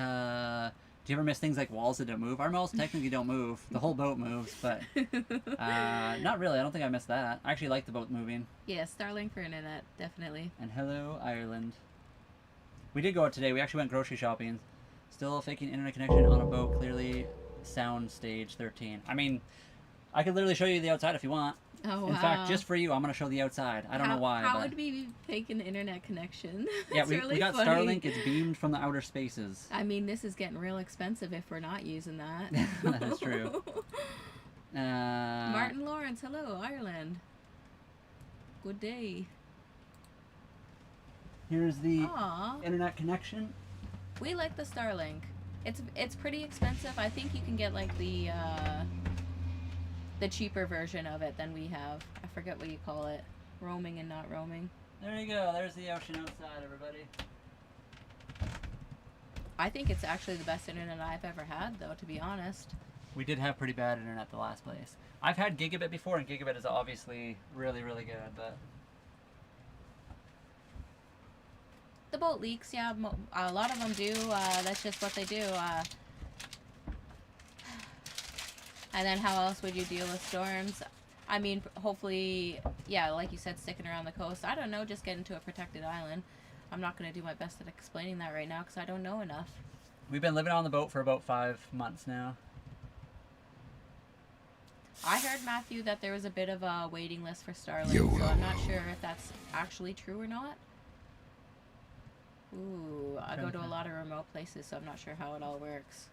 you ever miss things like walls that don't move? Our walls technically don't move. The whole boat moves, but not really. I don't think I missed that. I actually like the boat moving. Yeah, Starlink for internet, definitely. And hello, Ireland. We did go out today. We actually went grocery shopping. Still faking internet connection on a boat. Clearly, sound stage 13. I mean, I could literally show you the outside if you want. Oh, wow. In fact, just for you, I'm going to show the outside. I don't know why. How but... would we fake an internet connection? Yeah, That's really we got funny. Starlink. It's beamed from the outer spaces. I mean, this is getting real expensive if we're not using that. That is true. Martin Lawrence, hello, Ireland. Good day. Here's the Aww. internet connection. We like the Starlink. It's pretty expensive. I think you can get like the cheaper version of it than we have. I forget what you call it. Roaming and not roaming. There you go. There's the ocean outside, everybody. I think it's actually the best internet I've ever had, though, to be honest. We did have pretty bad internet the last place. I've had gigabit before, and gigabit is obviously really, really good, but... The boat leaks, yeah, a lot of them do. That's just what they do. And then how else would you deal with storms? I mean, hopefully, yeah, like you said, sticking around the coast. I don't know, just getting to a protected island. I'm not going to do my best at explaining that right now because I don't know enough. We've been living on the boat for about 5 months now. I heard, Matthew, that there was a bit of a waiting list for Starlink, so I'm not sure if that's actually true or not. Ooh, I go to a lot of remote places, so I'm not sure how it all works.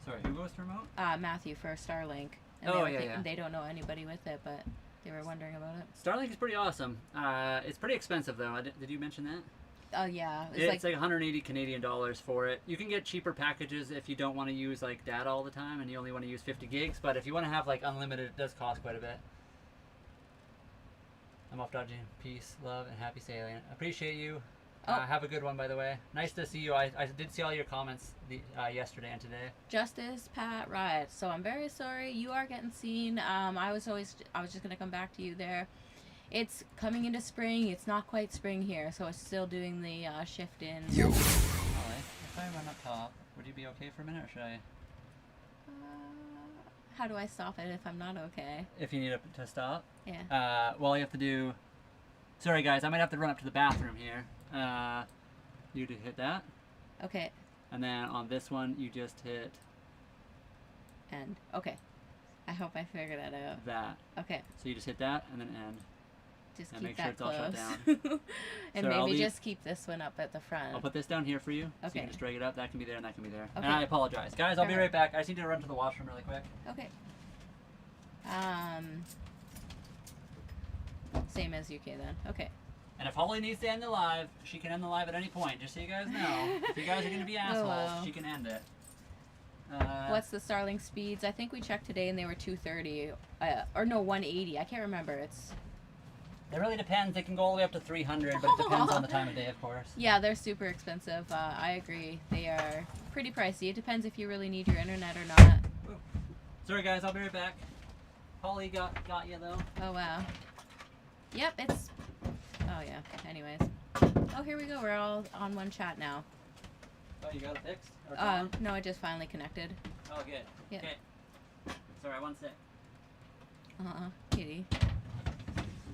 Sorry, who goes to remote? Matthew for Starlink. And they don't know anybody with it, but they were wondering about it. Starlink is pretty awesome. It's pretty expensive, though. Did you mention that? Oh, yeah. It's like 180 Canadian dollars for it. You can get cheaper packages if you don't want to use like data all the time and you only want to use 50 gigs. But if you want to have like unlimited, it does cost quite a bit. I'm off dodging. Peace, love, and happy sailing. Appreciate you. Have a good one, by the way. Nice to see you. I did see all your comments yesterday and today. Justice Pat Riot. So I'm very sorry. You are getting seen. I was just gonna come back to you there. It's coming into spring. It's not quite spring here, so it's still doing the shift in. Ollie, if I run up top, would you be okay for a minute, or should I? How do I stop it if I'm not okay? If you need to stop? Yeah. Well, you have to do... Sorry, guys. I might have to run up to the bathroom here. You to hit that. Okay. And then on this one, you just hit... End. Okay. I hope I figured that out. That. Okay. So you just hit that, and then end. Just and keep make that sure it's close. all shut down. And So maybe just keep this one up at the front. I'll put this down here for you, so you Okay. can just drag it up. That can be there, and that can be there. Okay. And I apologize. Guys, I'll be Alright. right back. I just need to run to the washroom really quick. Okay. Same as UK then. Okay. And if Holly needs to end the live, she can end the live at any point, just so you guys know. If you guys are going to be assholes, wow. she can end it. What's the Starlink speeds? I think we checked today and they were 230. Or no, 180. I can't remember. It really depends. They can go all the way up to 300, but it depends on the time of day, of course. Yeah, they're super expensive. I agree. They are pretty pricey. It depends if you really need your internet or not. Ooh. Sorry, guys. I'll be right back. Holly got you, though. Oh, wow. Yep, it's... Oh, yeah. Anyways. Oh, here we go. We're all on one chat now. Oh, you got it fixed? Or No, I just finally connected. Oh, good. Yeah. Okay. Sorry, 1 sec. Kitty.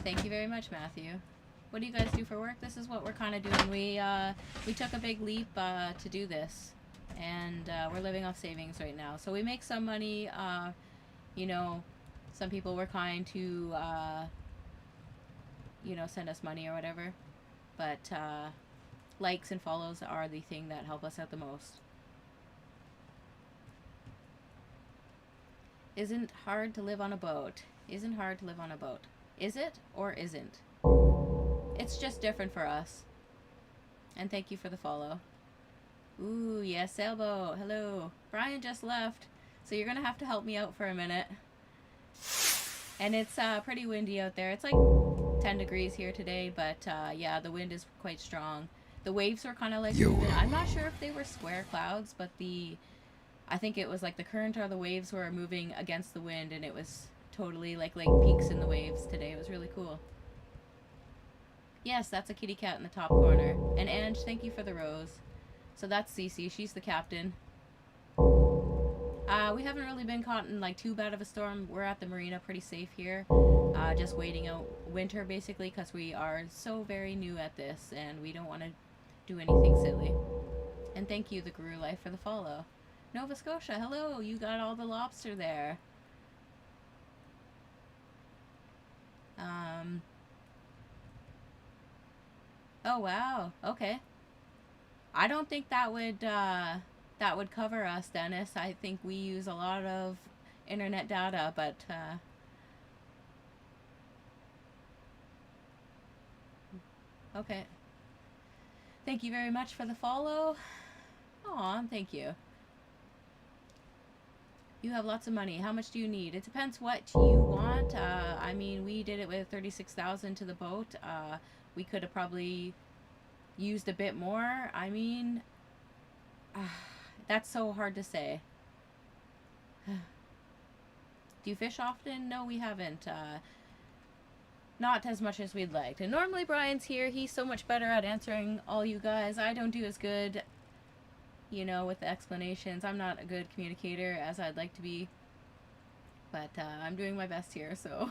Thank you very much, Matthew. What do you guys do for work? This is what we're kind of doing. We took a big leap to do this, and we're living off savings right now. So we make some money. You know, some people were kind to, you know, send us money or whatever. But likes and follows are the thing that help us out the most. Isn't hard to live on a boat. Isn't hard to live on a boat. Is it or isn't? It's just different for us. And thank you for the follow. Ooh, yes, sailboat. Hello. Brian just left, so you're gonna have to help me out for a minute. And it's pretty windy out there. It's like 10 degrees here today, but yeah, the wind is quite strong. The waves were kind of like moving. I'm not sure if they were square clouds, but I think it was like the current or the waves were moving against the wind, and it was totally like peaks in the waves today. It was really cool. Yes, that's a kitty cat in the top corner. And Ange, thank you for the rose. So that's Cece. She's the captain. We haven't really been caught in like too bad of a storm. We're at the marina, pretty safe here. Just waiting out winter basically because we are so very new at this and we don't want to do anything silly. And thank you, the Guru Life, for the follow. Nova Scotia, hello. You got all the lobster there. Oh wow. Okay. I don't think that would cover us, Dennis. I think we use a lot of internet data, but okay. Thank you very much for the follow. Aw, thank you. You have lots of money. How much do you need? It depends what you want. I mean, we did it with 36,000 to the boat. We could have probably used a bit more. I mean, that's so hard to say. Do you fish often? No, we haven't. Not as much as we'd like. And normally Brian's here. He's so much better at answering all you guys. I don't do as good, you know, with the explanations. I'm not a good communicator as I'd like to be. But I'm doing my best here, so.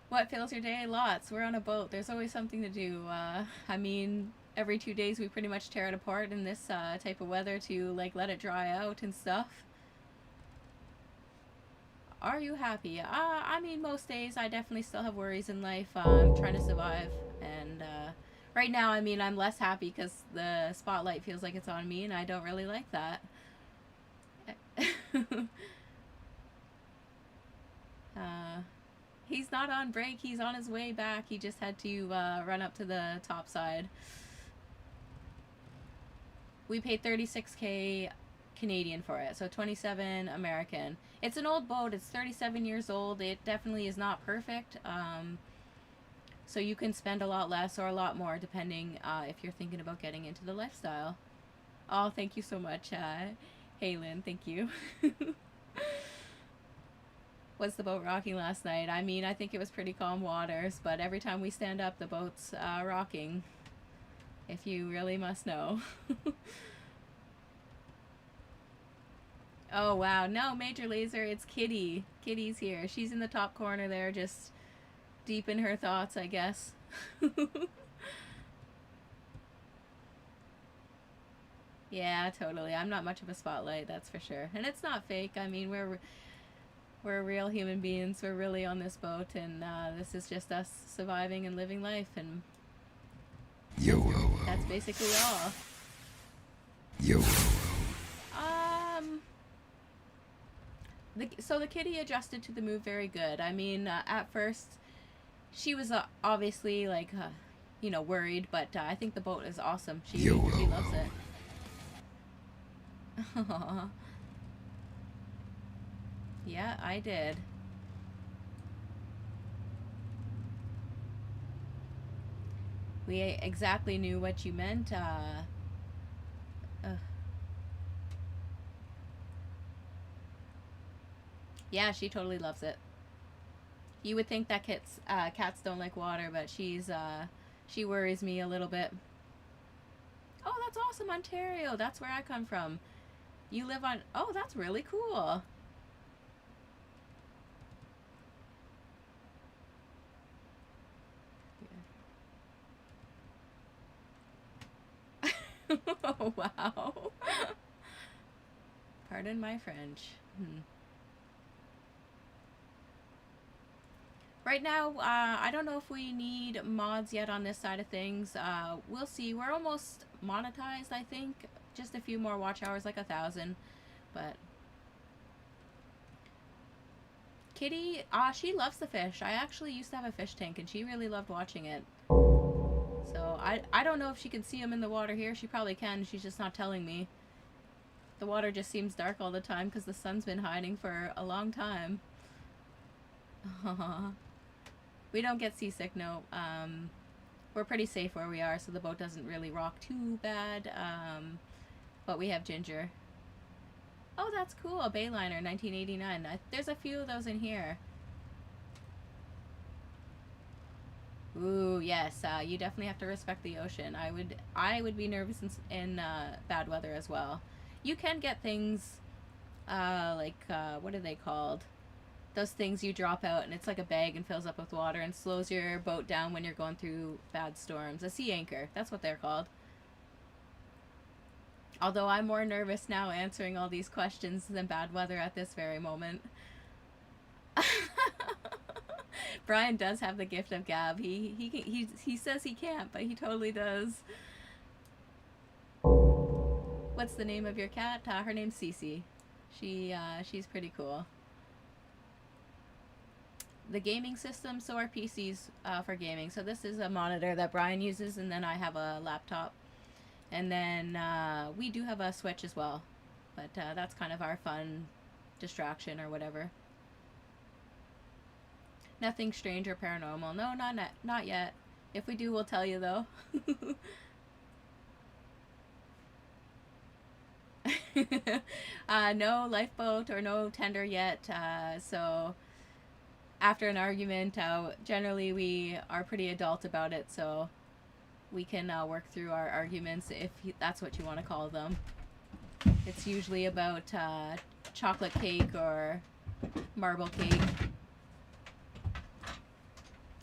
What fills your day? Lots. We're on a boat. There's always something to do. I mean, every 2 days we pretty much tear it apart in this type of weather to, like, let it dry out and stuff. Are you happy? I mean, most days I definitely still have worries in life. I'm trying to survive. And right now, I mean, I'm less happy because the spotlight feels like it's on me, and I don't really like that. He's not on break. He's on his way back. He just had to run up to the top side. We paid 36K Canadian for it, so 27 American. It's an old boat. It's 37 years old. It definitely is not perfect. So you can spend a lot less or a lot more depending if you're thinking about getting into the lifestyle. Oh, thank you so much, Haylin. Thank you. Was the boat rocking last night? I mean, I think it was pretty calm waters, but every time we stand up, the boat's rocking. If you really must know. Oh, wow. No, Major Laser, it's Kitty. Kitty's here. She's in the top corner there, just deep in her thoughts, I guess. Yeah, totally. I'm not much of a spotlight, that's for sure. And it's not fake. I mean, we're real human beings. We're really on this boat, and this is just us surviving and living life, and that's basically all. So the kitty adjusted to the move very good. I mean, at first, she was obviously like, you know, worried, but I think the boat is awesome. She loves it. Aww. Yeah, I did. We exactly knew what you meant. Yeah, she totally loves it. You would think that cats don't like water, but she worries me a little bit. Oh, that's awesome, Ontario. That's where I come from. You live on... Oh, that's really cool. Oh, wow. Pardon my French. Right now, I don't know if we need mods yet on this side of things. We'll see. We're almost monetized, I think. Just a few more watch hours, like 1,000. But Kitty, she loves the fish. I actually used to have a fish tank, and she really loved watching it. So I don't know if she can see them in the water here. She probably can. She's just not telling me. The water just seems dark all the time because the sun's been hiding for a long time. We don't get seasick, no. we're pretty safe where we are, so the boat doesn't really rock too bad. But we have Ginger. Oh, that's cool. A Bayliner, 1989. There's a few of those in here. Ooh, yes. You definitely have to respect the ocean. I would be nervous in bad weather as well. You can get things what are they called? Those things you drop out and it's like a bag and fills up with water and slows your boat down when you're going through bad storms. A sea anchor. That's what they're called. Although I'm more nervous now answering all these questions than bad weather at this very moment. Brian does have the gift of gab. He says he can't, but he totally does. What's the name of your cat? Her name's Cece. She's pretty cool. The gaming system, so our PCs for gaming. So this is a monitor that Brian uses, and then I have a laptop. And then we do have a Switch as well. But that's kind of our fun distraction or whatever. Nothing strange or paranormal. No, not yet. If we do, we'll tell you, though. No lifeboat or no tender yet. So after an argument, generally we are pretty adult about it, so we can work through our arguments if that's what you want to call them. It's usually about chocolate cake or marble cake.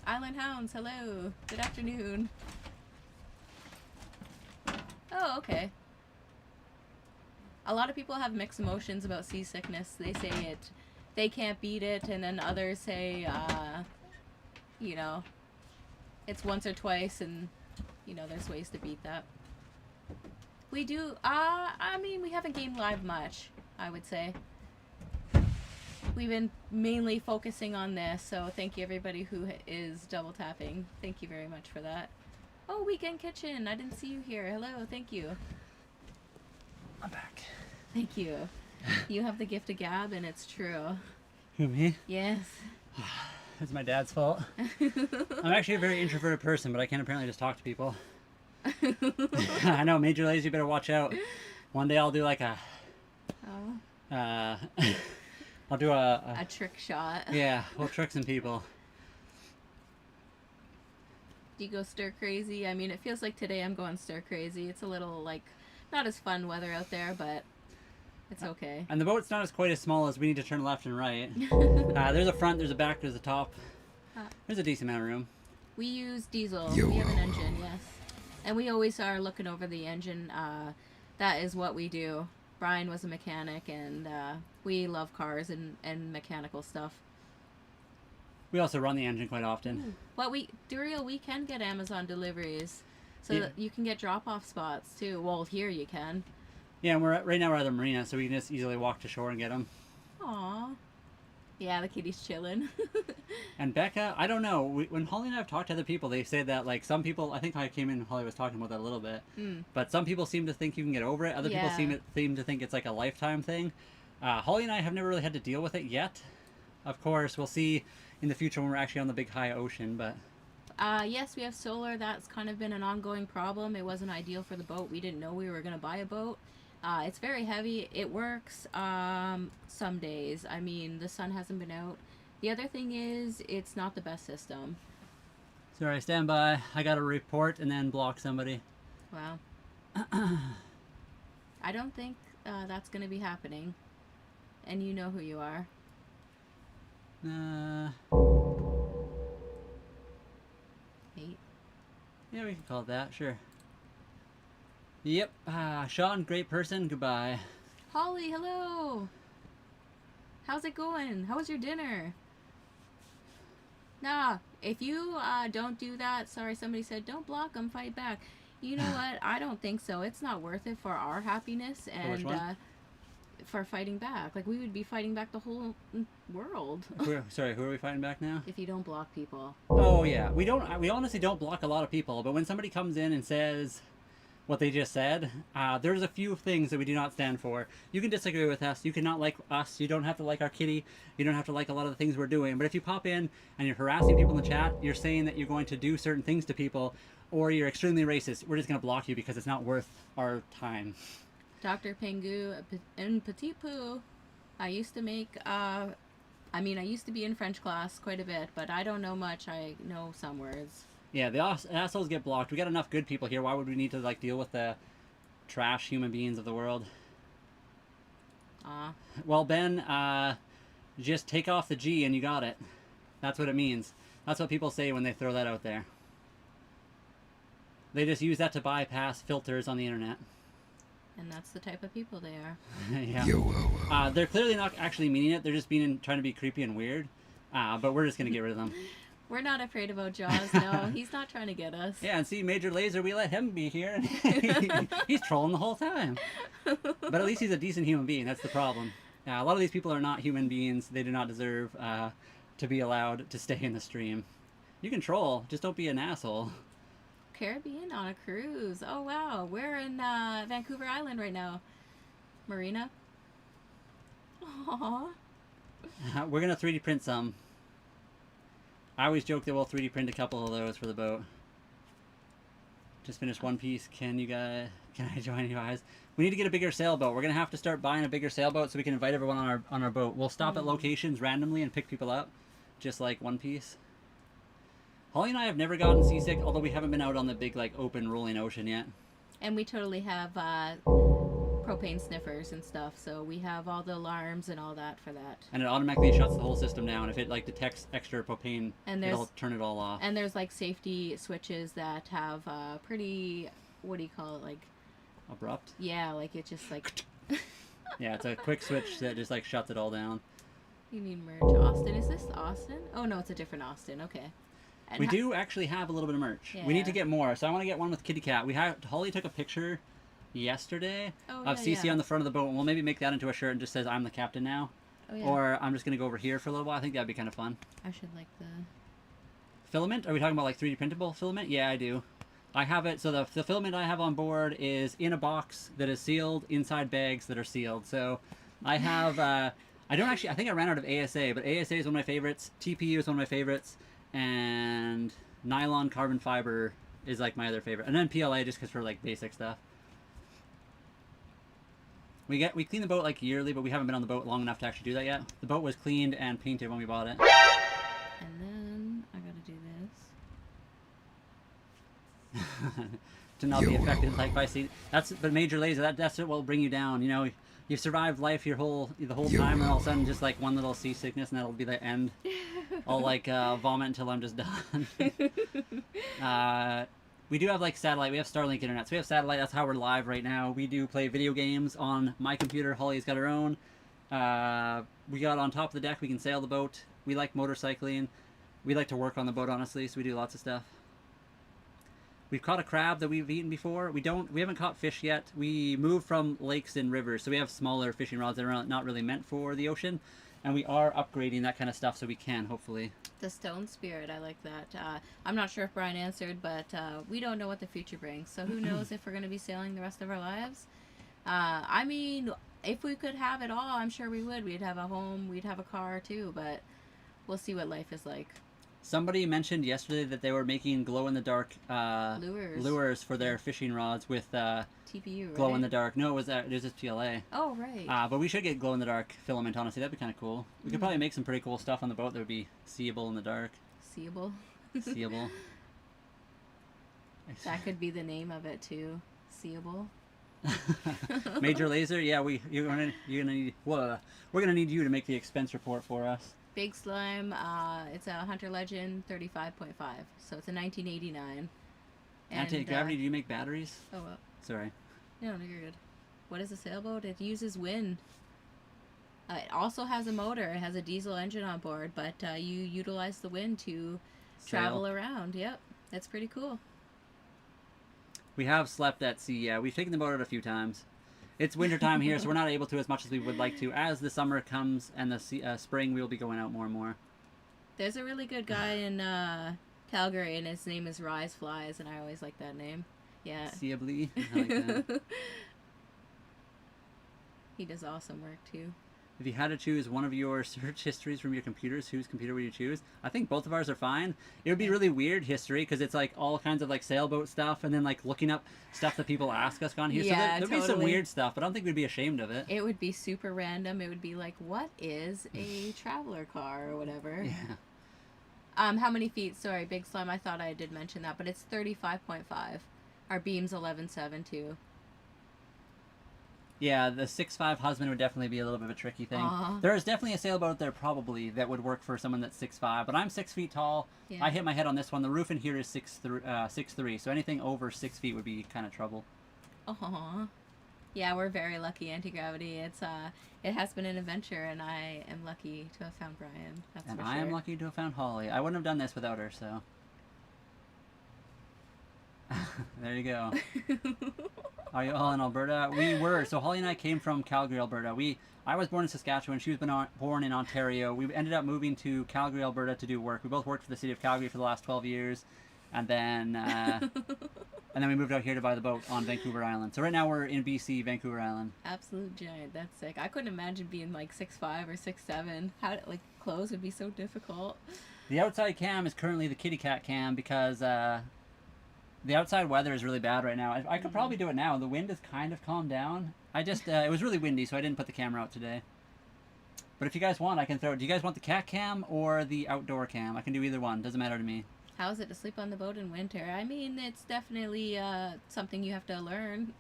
Island Hounds, hello. Good afternoon. Oh, okay. A lot of people have mixed emotions about seasickness. They say they can't beat it, and then others say, you know, it's once or twice, and, you know, there's ways to beat that. We do, I mean, we haven't gamed live much, I would say. We've been mainly focusing on this, so thank you everybody who is double tapping. Thank you very much for that. Oh, Weekend Kitchen, I didn't see you here. Hello, thank you. I'm back. Thank you. You have the gift of gab, and it's true. Who, me? Yes. It's my dad's fault. I'm actually a very introverted person, but I can apparently just talk to people. I know, Major Lazy, you better watch out. One day I'll do like a... Oh. I'll do a trick shot. Yeah, we'll trick some people. Do you go stir crazy? I mean, it feels like today I'm going stir crazy. It's a little, like, not as fun weather out there, but it's okay. And the boat's not quite as small as we need to turn left and right. There's a front, there's a back, there's a top. There's a decent amount of room. We use diesel. We have an engine, yes. And we always are looking over the engine. That is what we do. Brian was a mechanic, and we love cars and mechanical stuff. We also run the engine quite often. Well, Duriel, we can get Amazon deliveries, so that you can get drop-off spots too. Well, here you can. Yeah, and right now we're at the marina, so we can just easily walk to shore and get them. Aww. Yeah, the kitty's chilling. And Becca, I don't know. When Holly and I have talked to other people, they say that, like, some people, I think I came in and Holly was talking about that a little bit, but some people seem to think you can get over it. Other people seem to think it's like a lifetime thing. Holly and I have never really had to deal with it yet. Of course, we'll see in the future when we're actually on the big high ocean, but... Yes, we have solar. That's kind of been an ongoing problem. It wasn't ideal for the boat. We didn't know we were going to buy a boat. It's very heavy. It works some days. I mean, the sun hasn't been out. The other thing is, it's not the best system. Sorry, stand by. I got to report and then block somebody. Wow. I don't think that's going to be happening. And you know who you are. Eight. Yeah, we can call it that, sure. Yep. Sean, great person. Goodbye. Holly, hello. How's it going? How was your dinner? Nah, if you don't do that, sorry, somebody said, don't block them, fight back. You know what? I don't think so. It's not worth it for our happiness and for fighting back. Like, we would be fighting back the whole world. Sorry, who are we fighting back now? If you don't block people. Oh, yeah. We honestly don't block a lot of people, but when somebody comes in and says, what they just said. There's a few things that we do not stand for. You can disagree with us. You cannot like us. You don't have to like our kitty. You don't have to like a lot of the things we're doing. But if you pop in and you're harassing people in the chat, you're saying that you're going to do certain things to people, or you're extremely racist, we're just going to block you because it's not worth our time. Dr. Pengu and Petit Poo. I used to make, I used to be in French class quite a bit, but I don't know much. I know some words. Yeah, the assholes get blocked. We got enough good people here. Why would we need to like deal with the trash human beings of the world? Well, Ben, just take off the G and you got it. That's what it means. That's what people say when they throw that out there. They just use that to bypass filters on the internet. And that's the type of people they are. Yeah. They're clearly not actually meaning it. They're just trying to be creepy and weird. But we're just going to get rid of them. We're not afraid about Jaws, no. He's not trying to get us. Yeah, and see, Major Laser, we let him be here. He's trolling the whole time. But at least he's a decent human being. That's the problem. A lot of these people are not human beings. They do not deserve to be allowed to stay in the stream. You can troll. Just don't be an asshole. Caribbean on a cruise. Oh, wow. We're in Vancouver Island right now. Marina. Aww. We're going to 3D print some. I always joke that we'll 3D print a couple of those for the boat. Just finished one piece. Can I join you guys? We need to get a bigger sailboat. We're going to have to start buying a bigger sailboat so we can invite everyone on our boat. We'll stop at locations randomly and pick people up. Just like One Piece. Holly and I have never gotten seasick, although we haven't been out on the big, like, open, rolling ocean yet. And we totally have propane sniffers and stuff, so we have all the alarms and all that for that. And it automatically shuts the whole system down. If it, like, detects extra propane, it'll turn it all off. And there's, like, safety switches that have pretty, what do you call it, like... Abrupt? Yeah, like, it just, like... Yeah, it's a quick switch that just, like, shuts it all down. You need merch. Austin. Is this Austin? Oh, no, it's a different Austin. Okay. And we do actually have a little bit of merch. Yeah. We need to get more, so I want to get one with Kitty Cat. Holly took a picture yesterday of Cece on the front of the boat, and we'll maybe make that into a shirt and just says, I'm the captain now. Oh, yeah. Or I'm just going to go over here for a little while. I think that'd be kind of fun. I should like the... Filament? Are we talking about, like, 3D printable filament? Yeah, I do. I have it, so the filament I have on board is in a box that is sealed inside bags that are sealed. So I have... I think I ran out of ASA, but ASA is one of my favorites. TPU is one of my favorites. And nylon carbon fiber is like my other favorite, and then PLA just because for like basic stuff. We clean the boat like yearly, but we haven't been on the boat long enough to actually do that yet. The boat was cleaned and painted when we bought it. And then I gotta do this to not be affected like by sea. But Major Laser, that's what will bring you down. You know, you've survived life the whole time, and all of a sudden just like one little seasickness, and that'll be the end. I'll like vomit until I'm just done. We do have like satellite. We have Starlink internet, so we have satellite. That's how we're live right now. We do play video games on my computer. Holly's got her own. We got on top of the deck. We can sail the boat. We like motorcycling. We like to work on the boat, honestly. So we do lots of stuff. We've caught a crab that we've eaten before. We haven't caught fish yet. We move from lakes and rivers, so we have smaller fishing rods that are not really meant for the ocean. And we are upgrading that kind of stuff so we can, hopefully. The Stone Spirit, I like that. I'm not sure if Brian answered, but we don't know what the future brings. So who knows if we're going to be sailing the rest of our lives. I mean, if we could have it all, I'm sure we would. We'd have a home, we'd have a car too, but we'll see what life is like. Somebody mentioned yesterday that they were making glow-in-the-dark lures for their fishing rods with TPU, right? Glow-in-the-dark. No, it was just PLA. Oh, right. But we should get glow-in-the-dark filament, honestly. That'd be kind of cool. We could probably make some pretty cool stuff on the boat that would be seeable in the dark. Seeable? Seeable. That could be the name of it, too. Seeable. Major Laser? Yeah, we're gonna need you to make the expense report for us. Big Slime, it's a Hunter Legend 35.5, so it's a 1989. Anti-gravity, do you make batteries? Oh, well. Sorry. No, you're good. What is a sailboat? It uses wind. It also has a motor. It has a diesel engine on board, but you utilize the wind to travel around. Yep, that's pretty cool. We have slept at sea, yeah. We've taken the boat out a few times. It's wintertime here, so we're not able to as much as we would like to. As the summer comes and the spring, we'll be going out more and more. There's a really good guy in Calgary, and his name is Rise Flies, and I always like that name. Yeah. Siably. I like that. He does awesome work too. If you had to choose one of your search histories from your computers, whose computer would you choose? I think both of ours are fine. It would be really weird history because it's like all kinds of like sailboat stuff and then like looking up stuff that people ask us on here. Yeah, so there'd be some totally. weird stuff, but I don't think we'd be ashamed of it. It would be super random. It would be like, what is a traveler car or whatever? Yeah. How many feet? Sorry, Big Slime. I thought I did mention that, but it's 35.5. Our beam's 11.7 too. Yeah, the 6'5" husband would definitely be a little bit of a tricky thing. There is definitely a sailboat out there probably that would work for someone that's 6'5", but I'm 6 feet tall. Yeah. I hit my head on this one. The roof in here is 6'3", so anything over 6 feet would be kind of trouble. Yeah, we're very lucky, anti-gravity. It has been an adventure, and I am lucky to have found Brian. That's And for I am sure. lucky to have found Holly. I wouldn't have done this without her, so. There you go. Are you all in Alberta? We were. So Holly and I came from Calgary, Alberta. I was born in Saskatchewan. She was born in Ontario. We ended up moving to Calgary, Alberta to do work. We both worked for the city of Calgary for the last 12 years. And then we moved out here to buy the boat on Vancouver Island. So right now we're in BC, Vancouver Island. Absolute giant. That's sick. I couldn't imagine being like 6'5" or 6'7". How like clothes would be so difficult. The outside cam is currently the kitty cat cam because the outside weather is really bad right now. I could probably do it now. The wind has kind of calmed down. It was really windy, so I didn't put the camera out today. But if you guys want, I can throw it. Do you guys want the cat cam or the outdoor cam? I can do either one. Doesn't matter to me. How is it to sleep on the boat in winter? I mean, it's definitely something you have to learn.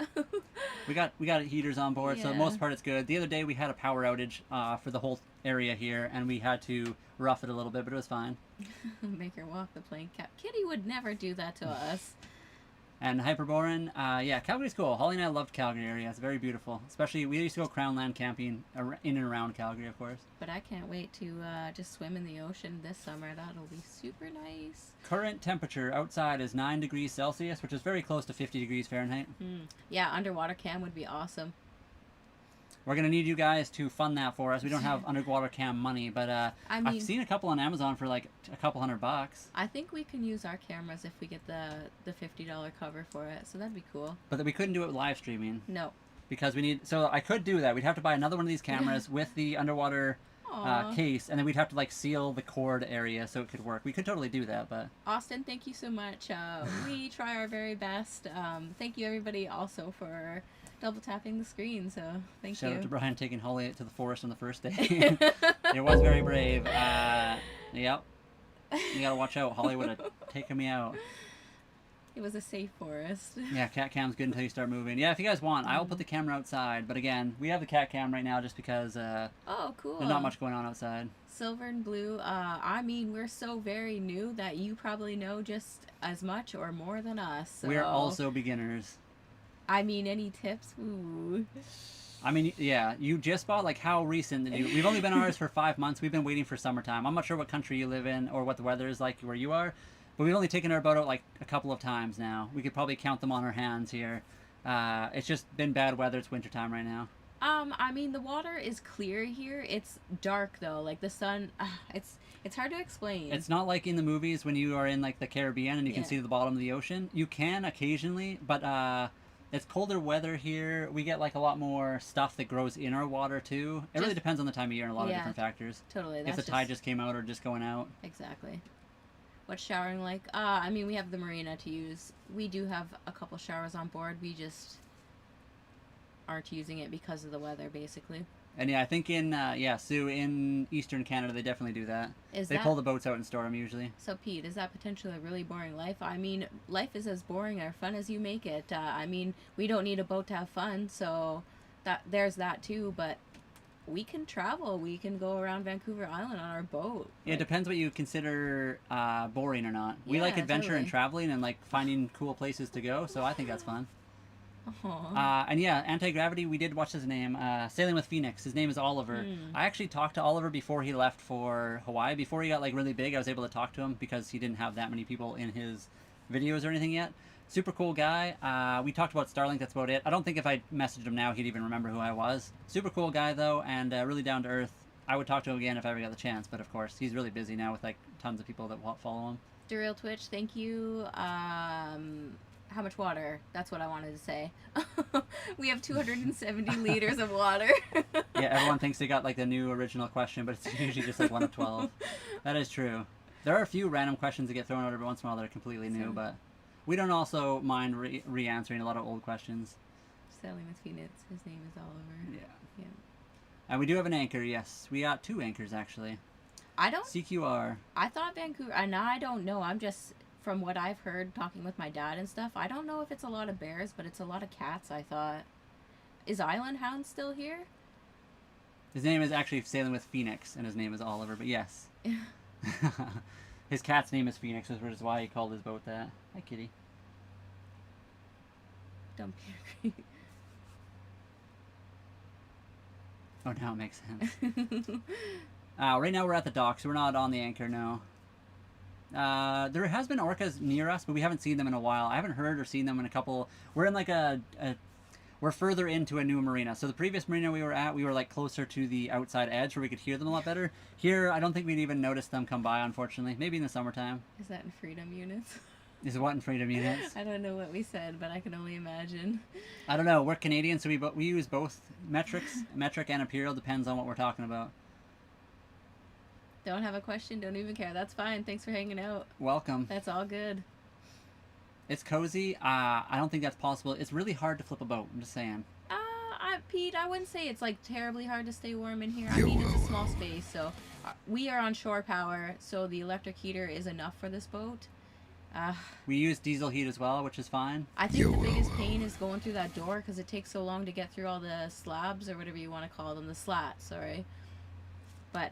We got heaters on board, so for the Yeah. most part it's good. The other day we had a power outage for the whole area here, and we had to rough it a little bit, but it was fine. Make her walk the plank cap. Kitty would never do that to us. And Hyperborean, yeah, Calgary's cool. Holly and I loved Calgary area. It's very beautiful. Especially, we used to go Crown Land camping in and around Calgary, of course. But I can't wait to just swim in the ocean this summer. That'll be super nice. Current temperature outside is 9 degrees Celsius, which is very close to 50 degrees Fahrenheit. Yeah, underwater cam would be awesome. We're going to need you guys to fund that for us. We don't have underwater cam money, but I mean, I've seen a couple on Amazon for like a couple $100. I think we can use our cameras if we get the $50 cover for it, so that'd be cool. But we couldn't do it live streaming. No. Because so I could do that. We'd have to buy another one of these cameras with the underwater case, and then we'd have to like seal the cord area so it could work. We could totally do that, but Austin, thank you so much. We try our very best. Thank you everybody also for double tapping the screen, so thank you. Shout out to Brian taking Holly to the forest on the first day. It was very brave. Yep. You gotta watch out. Holly would have taken me out. It was a safe forest. Yeah, cat cam's good until you start moving. Yeah, if you guys want, I'll put the camera outside. But again, we have the cat cam right now just because oh, cool. there's not much going on outside. Silver and blue. I mean, we're so very new that you probably know just as much or more than us. So. We're also beginners. I mean, any tips? Ooh. I mean, yeah, you just bought, like, how recent did you... We've only been on ours for 5 months. We've been waiting for summertime. I'm not sure what country you live in or what the weather is like where you are, but we've only taken our boat out, like, a couple of times now. We could probably count them on our hands here. It's just been bad weather. It's wintertime right now. I mean, the water is clear here. It's dark, though. Like, the sun... It's hard to explain. It's not like in the movies when you are in, like, the Caribbean and you can see the bottom of the ocean. You can occasionally, but... It's colder weather here. We get like a lot more stuff that grows in our water too. It really depends on the time of year and a lot of different factors. Totally. If the tide just came out or just going out. Exactly. What's showering like? I mean, we have the marina to use. We do have a couple showers on board. We just aren't using it because of the weather, basically. And yeah, I think Sue, in Eastern Canada, they definitely do that. They pull the boats out and store them usually. So, Pete, is that potentially a really boring life? I mean, life is as boring or fun as you make it. I mean, we don't need a boat to have fun, so there's that too, but we can travel. We can go around Vancouver Island on our boat. Yeah, it depends what you consider boring or not. We like adventure and traveling and like finding cool places to go, so I think that's fun. And yeah, anti-gravity, we did, what's his name? Sailing with Phoenix. His name is Oliver. I actually talked to Oliver before he left for Hawaii. Before he got like really big, I was able to talk to him because he didn't have that many people in his videos or anything yet. Super cool guy. We talked about Starlink, that's about it. I don't think if I messaged him now, he'd even remember who I was. Super cool guy though, and really down to earth. I would talk to him again if I ever got the chance, but of course, he's really busy now with like tons of people that follow him. Derail Twitch, thank you. how much water? That's what I wanted to say. We have 270 liters of water. Yeah, everyone thinks they got like the new original question, but it's usually just like 1 of 12. That is true. There are a few random questions that get thrown out every once in a while that are completely new, but we don't also mind re-answering a lot of old questions. Sailing with Phoenix. His name is Oliver. Yeah. Yeah. And we do have an anchor, yes. We got 2 anchors, actually. I don't... CQR. I thought Vancouver... And I don't know. I'm just... From what I've heard talking with my dad and stuff, I don't know if it's a lot of bears, but it's a lot of cats, I thought. Is Island Hound still here? His name is actually Sailing with Phoenix, and his name is Oliver, but yes. His cat's name is Phoenix, which is why he called his boat that. Hi, kitty. Don't be angry. Oh, now it makes sense. Right now we're at the dock, so we're not on the anchor, no. There has been orcas near us, but we haven't seen them in a while. I haven't heard or seen them in a couple... We're in like we're further into a new marina. So the previous marina we were at, we were like closer to the outside edge where we could hear them a lot better. Here, I don't think we'd even notice them come by, unfortunately. Maybe in the summertime. Is that in Freedom units? Is it what in Freedom units? I don't know what we said, but I can only imagine. I don't know. We're Canadian, so we use both metric and imperial. Depends on what we're talking about. Don't have a question, don't even care. That's fine. Thanks for hanging out. Welcome. That's all good. It's cozy. I don't think that's possible. It's really hard to flip a boat. I'm just saying. Pete, I wouldn't say it's like terribly hard to stay warm in here. I mean, it's a small space, so we are on shore power, so the electric heater is enough for this boat. We use diesel heat as well, which is fine. I think the biggest pain is going through that door because it takes so long to get through all the slabs or whatever you want to call them, the slats. Sorry. But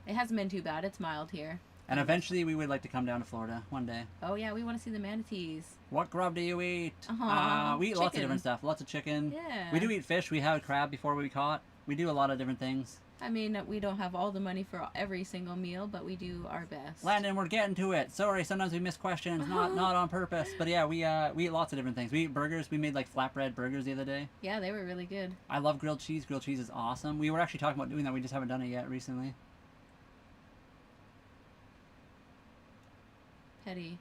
it hasn't been too bad. It's mild here. And eventually we would like to come down to Florida one day. Oh, yeah. We want to see the manatees. What grub do you eat? We eat lots of different stuff. Lots of chicken. Yeah. We do eat fish. We have crab before we caught. We do a lot of different things. I mean, we don't have all the money for every single meal, but we do our best. Landon, we're getting to it. Sorry, sometimes we miss questions. Not on purpose. But yeah, we eat lots of different things. We eat burgers. We made like flatbread burgers the other day. Yeah, they were really good. I love grilled cheese. Grilled cheese is awesome. We were actually talking about doing that. We just haven't done it yet recently. Petty.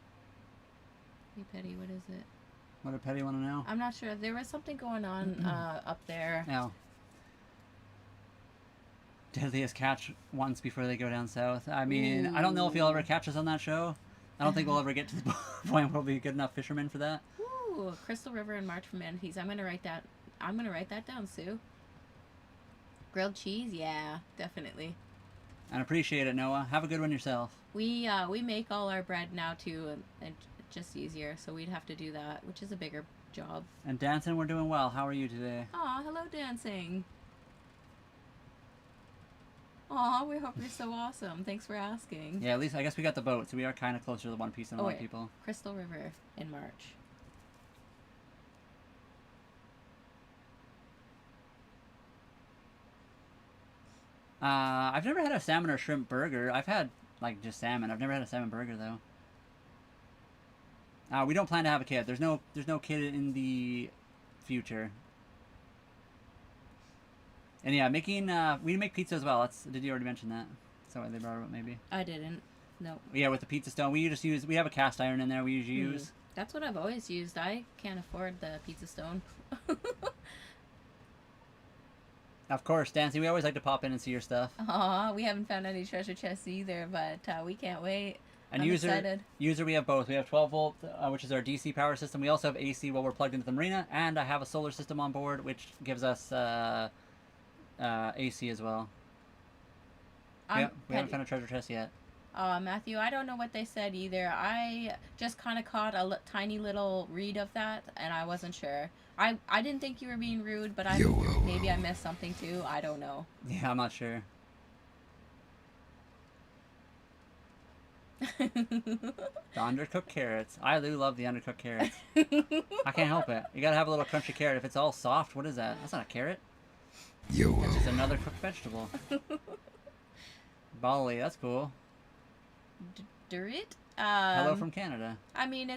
Hey, Petty, what is it? What did Petty want to know? I'm not sure. There was something going on up there. No. Deadliest catch once before they go down south. I mean, I don't know if you'll ever catch us on that show. I don't think we'll ever get to the point where we'll be good enough fishermen for that. Ooh, Crystal River and March for Manatees. I'm gonna write that down, Sue. Grilled cheese, yeah, definitely. And appreciate it, Noah. Have a good one yourself. We make all our bread now too, and it's just easier. So we'd have to do that, which is a bigger job. And dancing, we're doing well. How are you today? Aw, hello, dancing. Aw, we hope you're so awesome. Thanks for asking. Yeah, at least I guess we got the boat, so we are kind of closer to the One Piece than a lot of people. Crystal River in March. I've never had a salmon or shrimp burger. I've had like just salmon. I've never had a salmon burger though. We don't plan to have a kid. There's no kid in the future. And yeah, we make pizza as well. Did you already mention that? Is that why they brought it up maybe? I didn't. No. Yeah, with the pizza stone, we have a cast iron in there. We usually use. That's what I've always used. I can't afford the pizza stone. Of course, Dancy, we always like to pop in and see your stuff. Aw, we haven't found any treasure chests either, but we can't wait. And I'm excited. User, we have both. We have 12 volt, which is our DC power system. We also have AC while we're plugged into the marina, and I have a solar system on board, which gives us AC as well. We haven't found a treasure chest yet. Matthew, I don't know what they said either. I just kind of caught a tiny little read of that, and I wasn't sure. I didn't think you were being rude, but maybe I missed something too. I don't know. Yeah, I'm not sure. The undercooked carrots. I do love the undercooked carrots. I can't help it. You gotta have a little crunchy carrot. If it's all soft, what is that? That's not a carrot. It's just another cooked vegetable. Bali, that's cool. Dirt? Hello from Canada. I mean,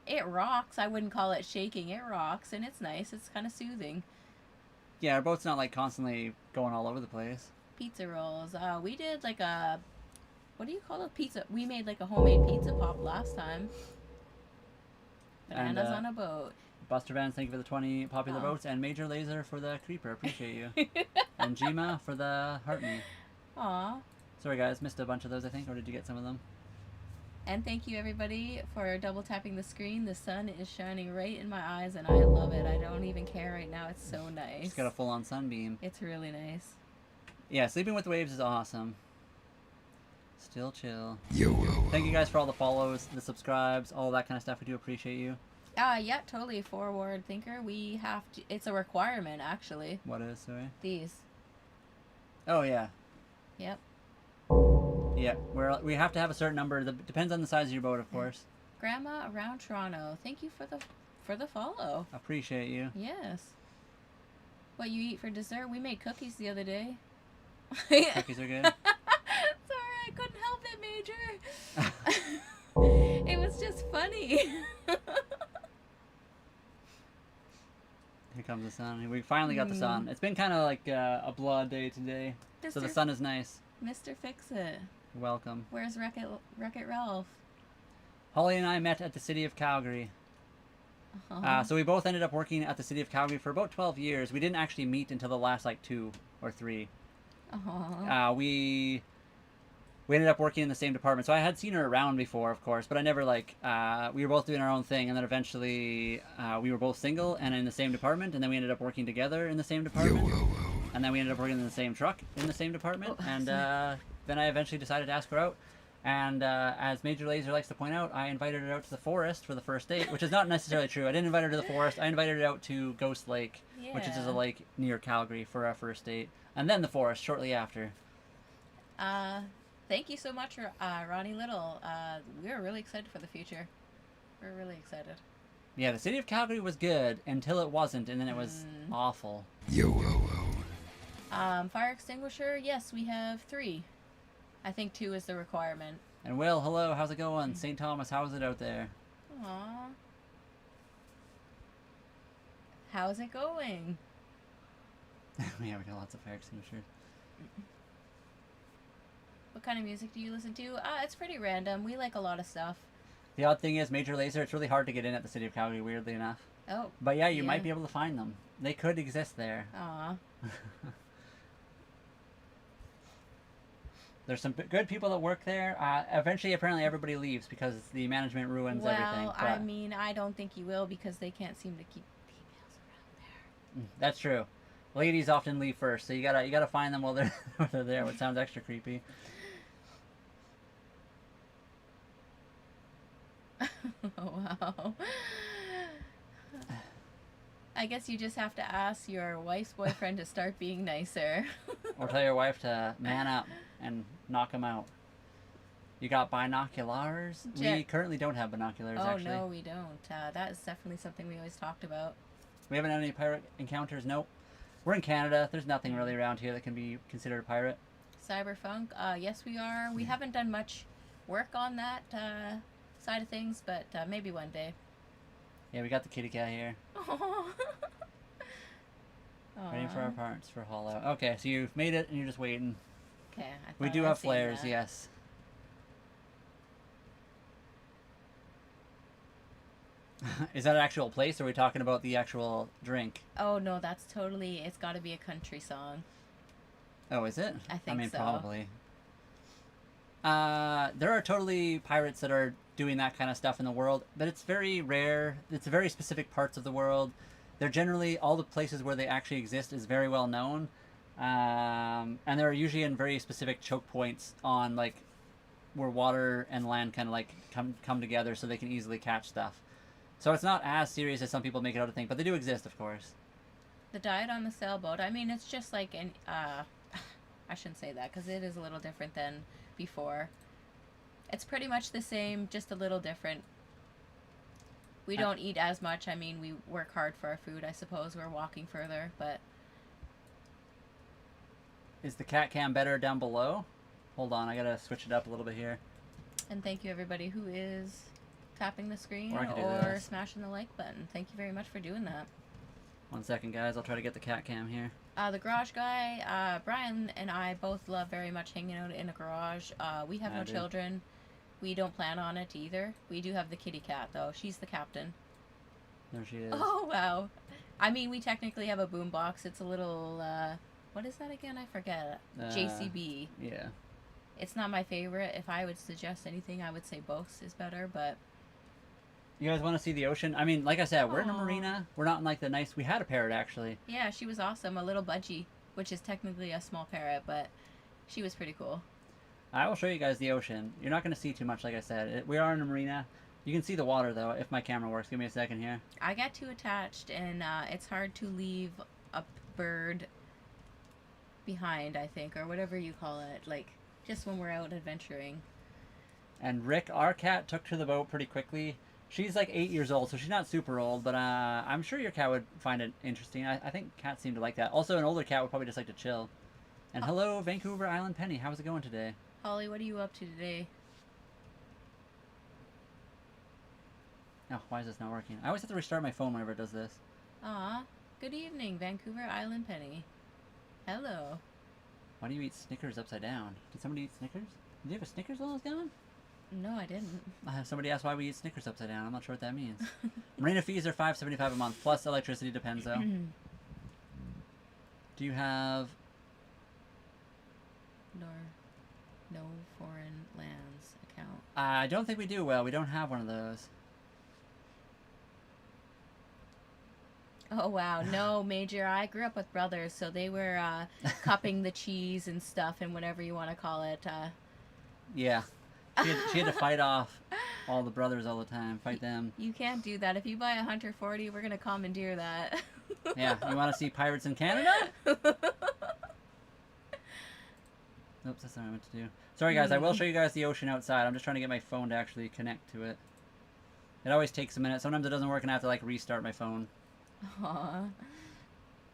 it rocks. I wouldn't call it shaking. It rocks, and it's nice. It's kind of soothing. Yeah, our boat's not like constantly going all over the place. Pizza rolls. We did like a, what do you call it? Pizza. We made like a homemade pizza pop last time. And Anna's on a boat. Buster Vans, thank you for the 20 popular votes, and Major Laser for the creeper. Appreciate you. And Jima for the heart me. Aw. Sorry guys, missed a bunch of those I think, or did you get some of them? And thank you everybody for double tapping the screen. The sun is shining right in my eyes and I love it. I don't even care right now. It's so nice. Just got a full on sunbeam. It's really nice. Yeah, sleeping with the waves is awesome. Still chill. Yo. Thank you guys for all the follows, the subscribes, all that kind of stuff. We do appreciate you. Yeah, totally. Forward thinker. We have to. It's a requirement, actually. What is, sorry? These. Oh, yeah. Yep. Yeah, we have to have a certain number. Depends on the size of your boat, of course. Grandma around Toronto. Thank you for the follow. Appreciate you. Yes. What you eat for dessert? We made cookies the other day. Cookies are good. Sorry, I couldn't help it, Major. It was just funny. Here comes the sun. We finally got the sun. It's been kind of like a blood day today. So the sun is nice. Mr. Fix-It. You're welcome. Where's Wreck-It Ralph? Holly and I met at the city of Calgary. So we both ended up working at the city of Calgary for about 12 years. We didn't actually meet until the last like 2 or 3. We ended up working in the same department. So I had seen her around before, of course, but I never like, we were both doing our own thing. And then eventually we were both single and in the same department. And then we ended up working together in the same department. And then we ended up working in the same truck in the same department. And then I eventually decided to ask her out. And as Major Laser likes to point out, I invited her out to the forest for the first date, which is not necessarily true. I didn't invite her to the forest. I invited her out to Ghost Lake, which is a lake near Calgary, for our first date. And then the forest shortly after. Thank you so much, Ronnie Little. We're really excited for the future. We're really excited. Yeah, the city of Calgary was good until it wasn't, and then it was awful. Fire extinguisher, yes, we have 3. I think 2 is the requirement. And Will, hello, how's it going? St. Thomas, how's it out there? Aww. How's it going? Yeah, we got lots of fire extinguishers. What kind of music do you listen to? It's pretty random. We like a lot of stuff. The odd thing is, Major Laser, it's really hard to get in at the city of Calgary, weirdly enough. Oh. But yeah, you might be able to find them. They could exist there. Aw. There's some good people that work there. Eventually, apparently, everybody leaves because the management ruins everything. Well, I mean, I don't think you will because they can't seem to keep females around there. That's true. Ladies often leave first, so you gotta find them while they're there, which sounds extra creepy. Oh, wow. I guess you just have to ask your wife's boyfriend to start being nicer. Or tell your wife to man up and knock him out. You got binoculars? We currently don't have binoculars, actually. Oh, no, we don't. That is definitely something we always talked about. We haven't had any pirate encounters? Nope. We're in Canada. There's nothing really around here that can be considered a pirate. Cyberfunk? Yes, we are. We haven't done much work on that side of things, but maybe one day. Yeah, we got the kitty cat here. Aww. Waiting for our parts for Hollow. Okay, so you've made it and you're just waiting. Okay, We do have flares, yes. Is that an actual place, or are we talking about the actual drink? Oh, no, that's totally... It's got to be a country song. Oh, is it? I think so. I mean, probably. There are totally pirates that are doing that kind of stuff in the world, but it's very rare. It's very specific parts of the world. They're generally, all the places where they actually exist is very well known. And they're usually in very specific choke points on, like, where water and land kind of, like, come together so they can easily catch stuff. So it's not as serious as some people make it out to think, but they do exist, of course. The diet on the sailboat, I mean, it's just like an... I shouldn't say that, because it is a little different than before. It's pretty much the same, just a little different. We don't eat as much. I mean, we work hard for our food, I suppose. We're walking further, but... Is the cat cam better down below? Hold on, I gotta switch it up a little bit here. And thank you, everybody who is tapping the screen or smashing the like button. Thank you very much for doing that. 1 second, guys. I'll try to get the cat cam here. The garage guy, Brian and I both love very much hanging out in a garage. We have no children. We don't plan on it either. We do have the kitty cat, though. She's the captain. There she is. Oh, wow. I mean, we technically have a boombox. It's a little, what is that again? I forget. JCB. Yeah. It's not my favorite. If I would suggest anything, I would say Bose is better, but... You guys want to see the ocean? I mean, like I said, we're in a Aw. marina. We're not in like the nice... We had a parrot, actually. Yeah, she was awesome. A little budgie, which is technically a small parrot, but she was pretty cool. I will show you guys the ocean. You're not going to see too much, like I said. We are in a marina. You can see the water, though, if my camera works. Give me a second here. I got too attached, and it's hard to leave a bird behind, I think, or whatever you call it. Like, just when we're out adventuring. And Rick, our cat, took to the boat pretty quickly. She's like 8 years old, so she's not super old, but I'm sure your cat would find it interesting. I think cats seem to like that. Also, an older cat would probably just like to chill. And hello, Vancouver Island Penny. How's it going today? Holly, what are you up to today? Oh, why is this not working? I always have to restart my phone whenever it does this. Aw, good evening, Vancouver Island Penny. Hello. Why do you eat Snickers upside down? Did somebody eat Snickers? Did you have a Snickers while I was gone? No, I didn't. Somebody asked why we eat Snickers upside down. I'm not sure what that means. Marina fees are $5.75 a month, plus electricity depends, though. Do you have... No foreign lands account. I don't think we do. Well, we don't have one of those. Oh, wow. No, Major. I grew up with brothers, so they were cupping the cheese and stuff and whatever you want to call it. Yeah. She had to fight off all the brothers all the time. Fight them. You can't do that. If you buy a Hunter 40, we're going to commandeer that. Yeah. You want to see pirates in Canada? Oops, that's not what I meant to do. Sorry, guys. I will show you guys the ocean outside. I'm just trying to get my phone to actually connect to it. It always takes a minute. Sometimes it doesn't work and I have to, like, restart my phone. Aw.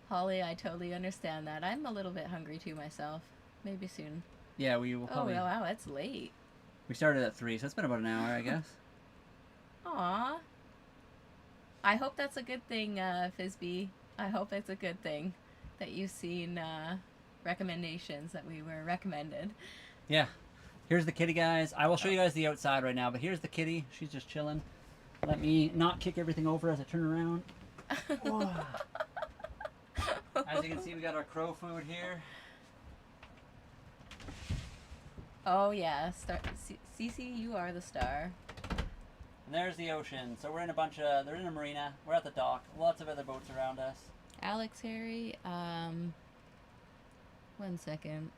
Holly, I totally understand that. I'm a little bit hungry, too, myself. Maybe soon. Yeah, we will probably... Oh, wow. It's late. We started at 3, so it's been about an hour, I guess. Aw. I hope that's a good thing, Fizby. I hope it's a good thing that you've seen recommendations that we were recommended. Yeah. Here's the kitty, guys. I will show you guys the outside right now, but here's the kitty. She's just chilling. Let me not kick everything over as I turn around. As you can see, we got our crow food here. Oh, yeah. Cece, you are the star. And there's the ocean. So we're in they're in a marina. We're at the dock. Lots of other boats around us. Alex, Harry, 1 second.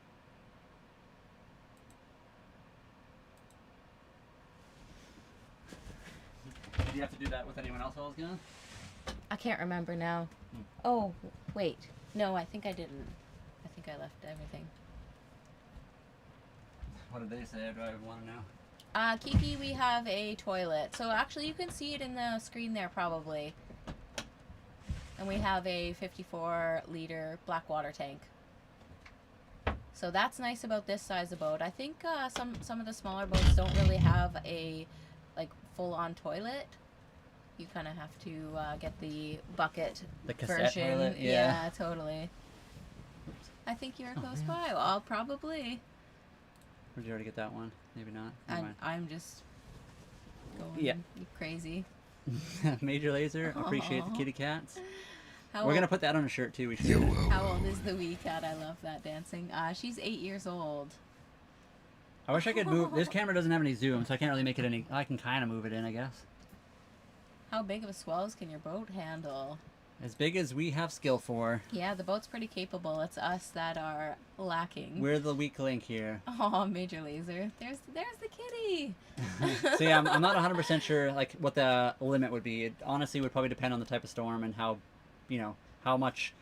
Did you have to do that with anyone else while I was gone? I can't remember now. Oh, wait. No, I think I didn't. I think I left everything. What did they say? Do I want to know? Kiki, we have a toilet. So actually you can see it in the screen there probably. And we have a 54-liter black water tank. So that's nice about this size of boat. I think some of the smaller boats don't really have a like full-on toilet. You kind of have to get the bucket The cassette version. toilet? Yeah. Totally. I think you're close by. Well, I'll probably. Or did you already get that one? Maybe not. Never mind. I'm just going crazy. Major Laser. Appreciate the Aw. kitty cats. How We're old, gonna put that on a shirt too. We should. How old is the wee cat? I love that dancing. She's 8 years old. I wish I could move. This camera doesn't have any zoom, so I can't really make it any. I can kind of move it in, I guess. How big of swells can your boat handle? As big as we have skill for. Yeah, the boat's pretty capable. It's us that are lacking. We're the weak link here. Oh, Major Laser. There's the kitty. See, I'm not 100% sure like what the limit would be. It honestly would probably depend on the type of storm and how, how much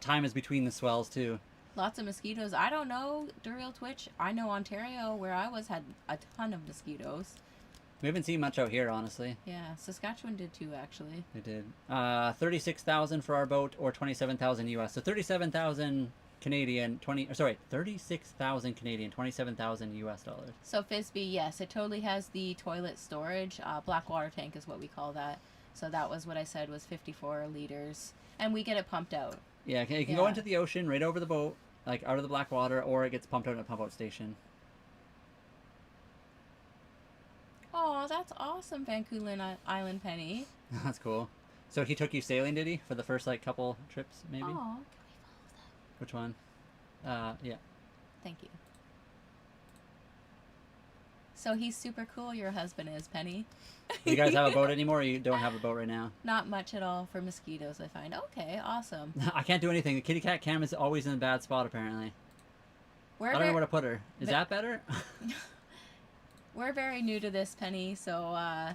time is between the swells too. Lots of mosquitoes. I don't know, Duriel Twitch. I know Ontario, where I was, had a ton of mosquitoes. We haven't seen much out here, honestly. Yeah, Saskatchewan did too, actually. They did. 36,000 for our boat, or 27,000 US. So 37,000 Canadian, 36,000 Canadian, 27,000 US dollars. So Fizby, yes, it totally has the toilet storage. Black water tank is what we call that. So that was what I said was 54 liters, and we get it pumped out. Yeah, it can go into the ocean right over the boat, like out of the black water, or it gets pumped out at a pump out station. Oh, that's awesome, Vancouver Island Penny. That's cool. So he took you sailing, did he, for the first like couple trips, maybe? Aw, can we follow Which one? Yeah. that? Thank you. So he's super cool, your husband is, Penny. Do you guys have a boat anymore, or you don't have a boat right now? Not much at all for mosquitoes, I find. Okay, awesome. I can't do anything. The kitty cat cam is always in a bad spot, apparently. We're I don't know where to put her. Is that better? We're very new to this, Penny, so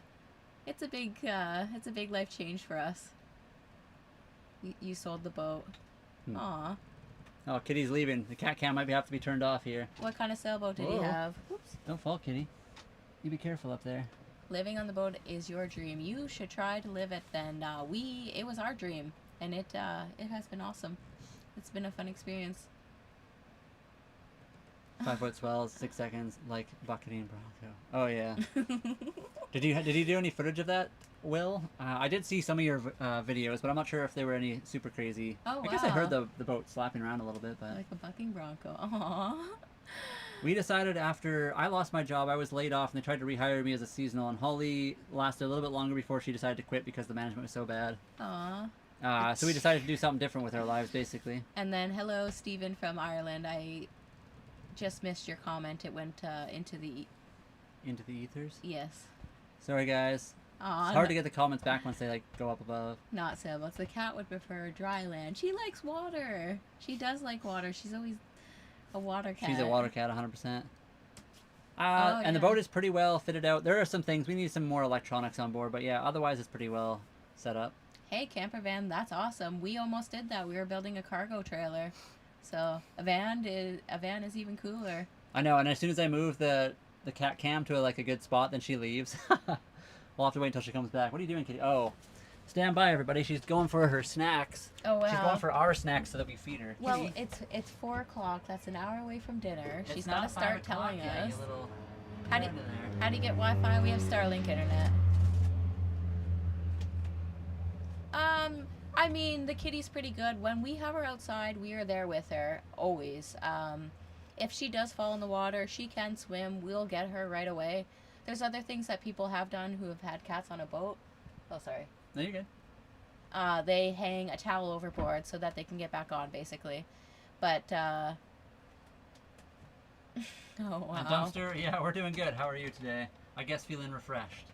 it's a big life change for us. You sold the boat. Aw. Oh, Kitty's leaving. The cat cam might have to be turned off here. What kind of sailboat did he Whoa. have? Whoops. Don't fall, Kitty. You be careful up there. Living on the boat is your dream. You should try to live it then. It was our dream, and it has been awesome. It's been a fun experience. 5 foot swells, 6 seconds, like bucketing Bronco. Oh yeah. Did you do any footage of that, Will? I did see some of your videos, but I'm not sure if they were any super crazy. Oh, I guess I wow. heard the boat slapping around a little bit, but Like a bucking bronco. Aww. we decided after I lost my job, I was laid off, and they tried to rehire me as a seasonal, and Holly lasted a little bit longer before she decided to quit because the management was so bad. Aw. So we decided to do something different with our lives, basically. And then, hello, Stephen from Ireland. I just missed your comment. It went into the... Into the ethers. Yes. Sorry, guys. Aw, It's hard to get the comments back once they like go up above. Not sailboats. The cat would prefer dry land. She likes water. She does like water. She's always a water cat. She's a water cat, 100%. Oh, And the yeah. boat is pretty well fitted out. There are some things we need some more electronics on board, but yeah, otherwise it's pretty well set up. Hey, camper van, that's awesome. We almost did that. We were building a cargo trailer. So a van is even cooler. I know, and as soon as I move the cat cam to a good spot, then she leaves. We'll have to wait until she comes back. What are you doing, Kitty? Oh, stand by, everybody. She's going for her snacks. Oh wow. She's going for our snacks so that we feed her. Well, Kitty, it's 4 o'clock. That's an hour away from dinner. it's She's not got to 5 start o'clock telling yet, us. you little How do friend in there. how do you get Wi-Fi? We have Starlink internet. I mean, the kitty's pretty good. When we have her outside, we are there with her, always. If she does fall in the water, she can swim. We'll get her right away. There's other things that people have done who have had cats on a boat. Oh, sorry. No, you're good. They hang a towel overboard so that they can get back on, basically. But, oh, wow. A dumpster? Yeah, we're doing good. How are you today? I guess feeling refreshed.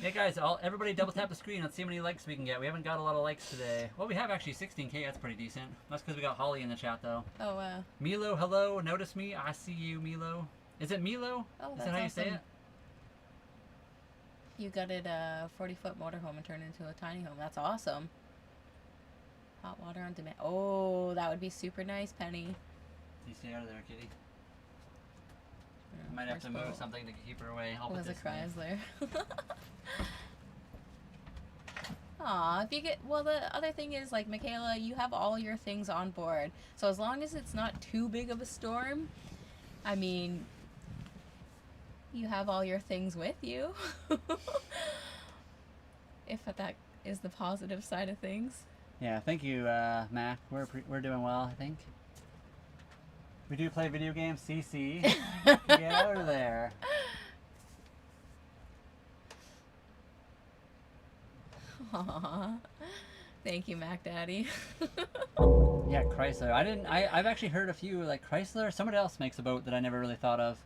Yeah, guys, everybody double tap the screen. Let's see how many likes we can get. We haven't got a lot of likes today. Well, we have actually 16K. That's pretty decent. That's because we got Holly in the chat, though. Oh, wow. Milo, hello. Notice me. I see you, Milo. Is it Milo? Oh, Is that's that how you awesome. say it? You gutted a 40-foot motorhome and turned it into a tiny home. That's awesome. Hot water on demand. Oh, that would be super nice, Penny. You stay out of there, kitty. Yeah, I might have to first move boat something to keep her away. I'll put was a this away. Chrysler. Aw, if you get... Well, the other thing is, like, Michaela, you have all your things on board. So as long as it's not too big of a storm, I mean... You have all your things with you. If that is the positive side of things. Yeah, thank you, Mac. We're doing well, I think. We do play video games. CC. Get out of there. Aww. Thank you, Mac Daddy. Yeah, Chrysler. I've actually heard a few, like Chrysler. Somebody else makes a boat that I never really thought of.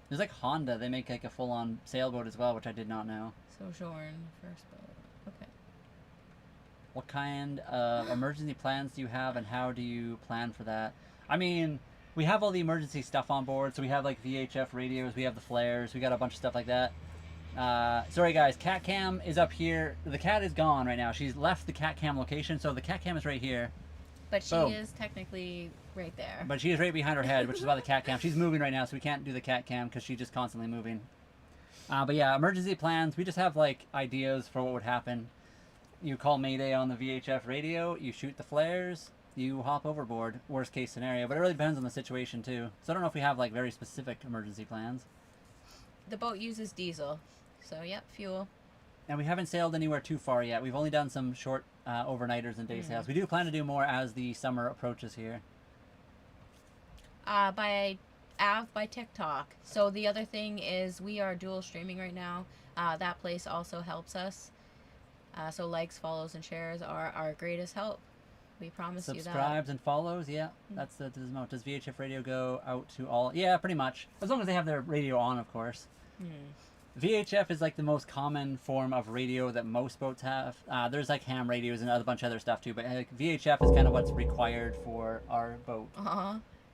There's like Honda. They make like a full-on sailboat as well, which I did not know. Sojourn, first boat. Okay. What kind of emergency plans do you have, and how do you plan for that? I mean, we have all the emergency stuff on board, so we have like VHF radios, we have the flares, we got a bunch of stuff like that. Sorry guys, cat cam is up here. The cat is gone right now. She's left the cat cam location, so the cat cam is right here. But she Boom. is technically right there. But she is right behind her head, which is why the cat cam. She's moving right now, so we can't do the cat cam because she's just constantly moving. But yeah, emergency plans. We just have like ideas for what would happen. You call Mayday on the VHF radio, you shoot the flares, you hop overboard. Worst case scenario, but it really depends on the situation too. So I don't know if we have like very specific emergency plans. The boat uses diesel. So, yep, fuel. And we haven't sailed anywhere too far yet. We've only done some short overnighters and day sails. We do plan to do more as the summer approaches here. By TikTok. So the other thing is we are dual streaming right now. That place also helps us. So likes, follows, and shares are our greatest help. We promise you that. Subscribes and follows, yeah. That's the amount. Does VHF radio go out to all? Yeah, pretty much. As long as they have their radio on, of course. VHF is like the most common form of radio that most boats have. There's like ham radios and a bunch of other stuff too, but VHF is kind of what's required for our boat.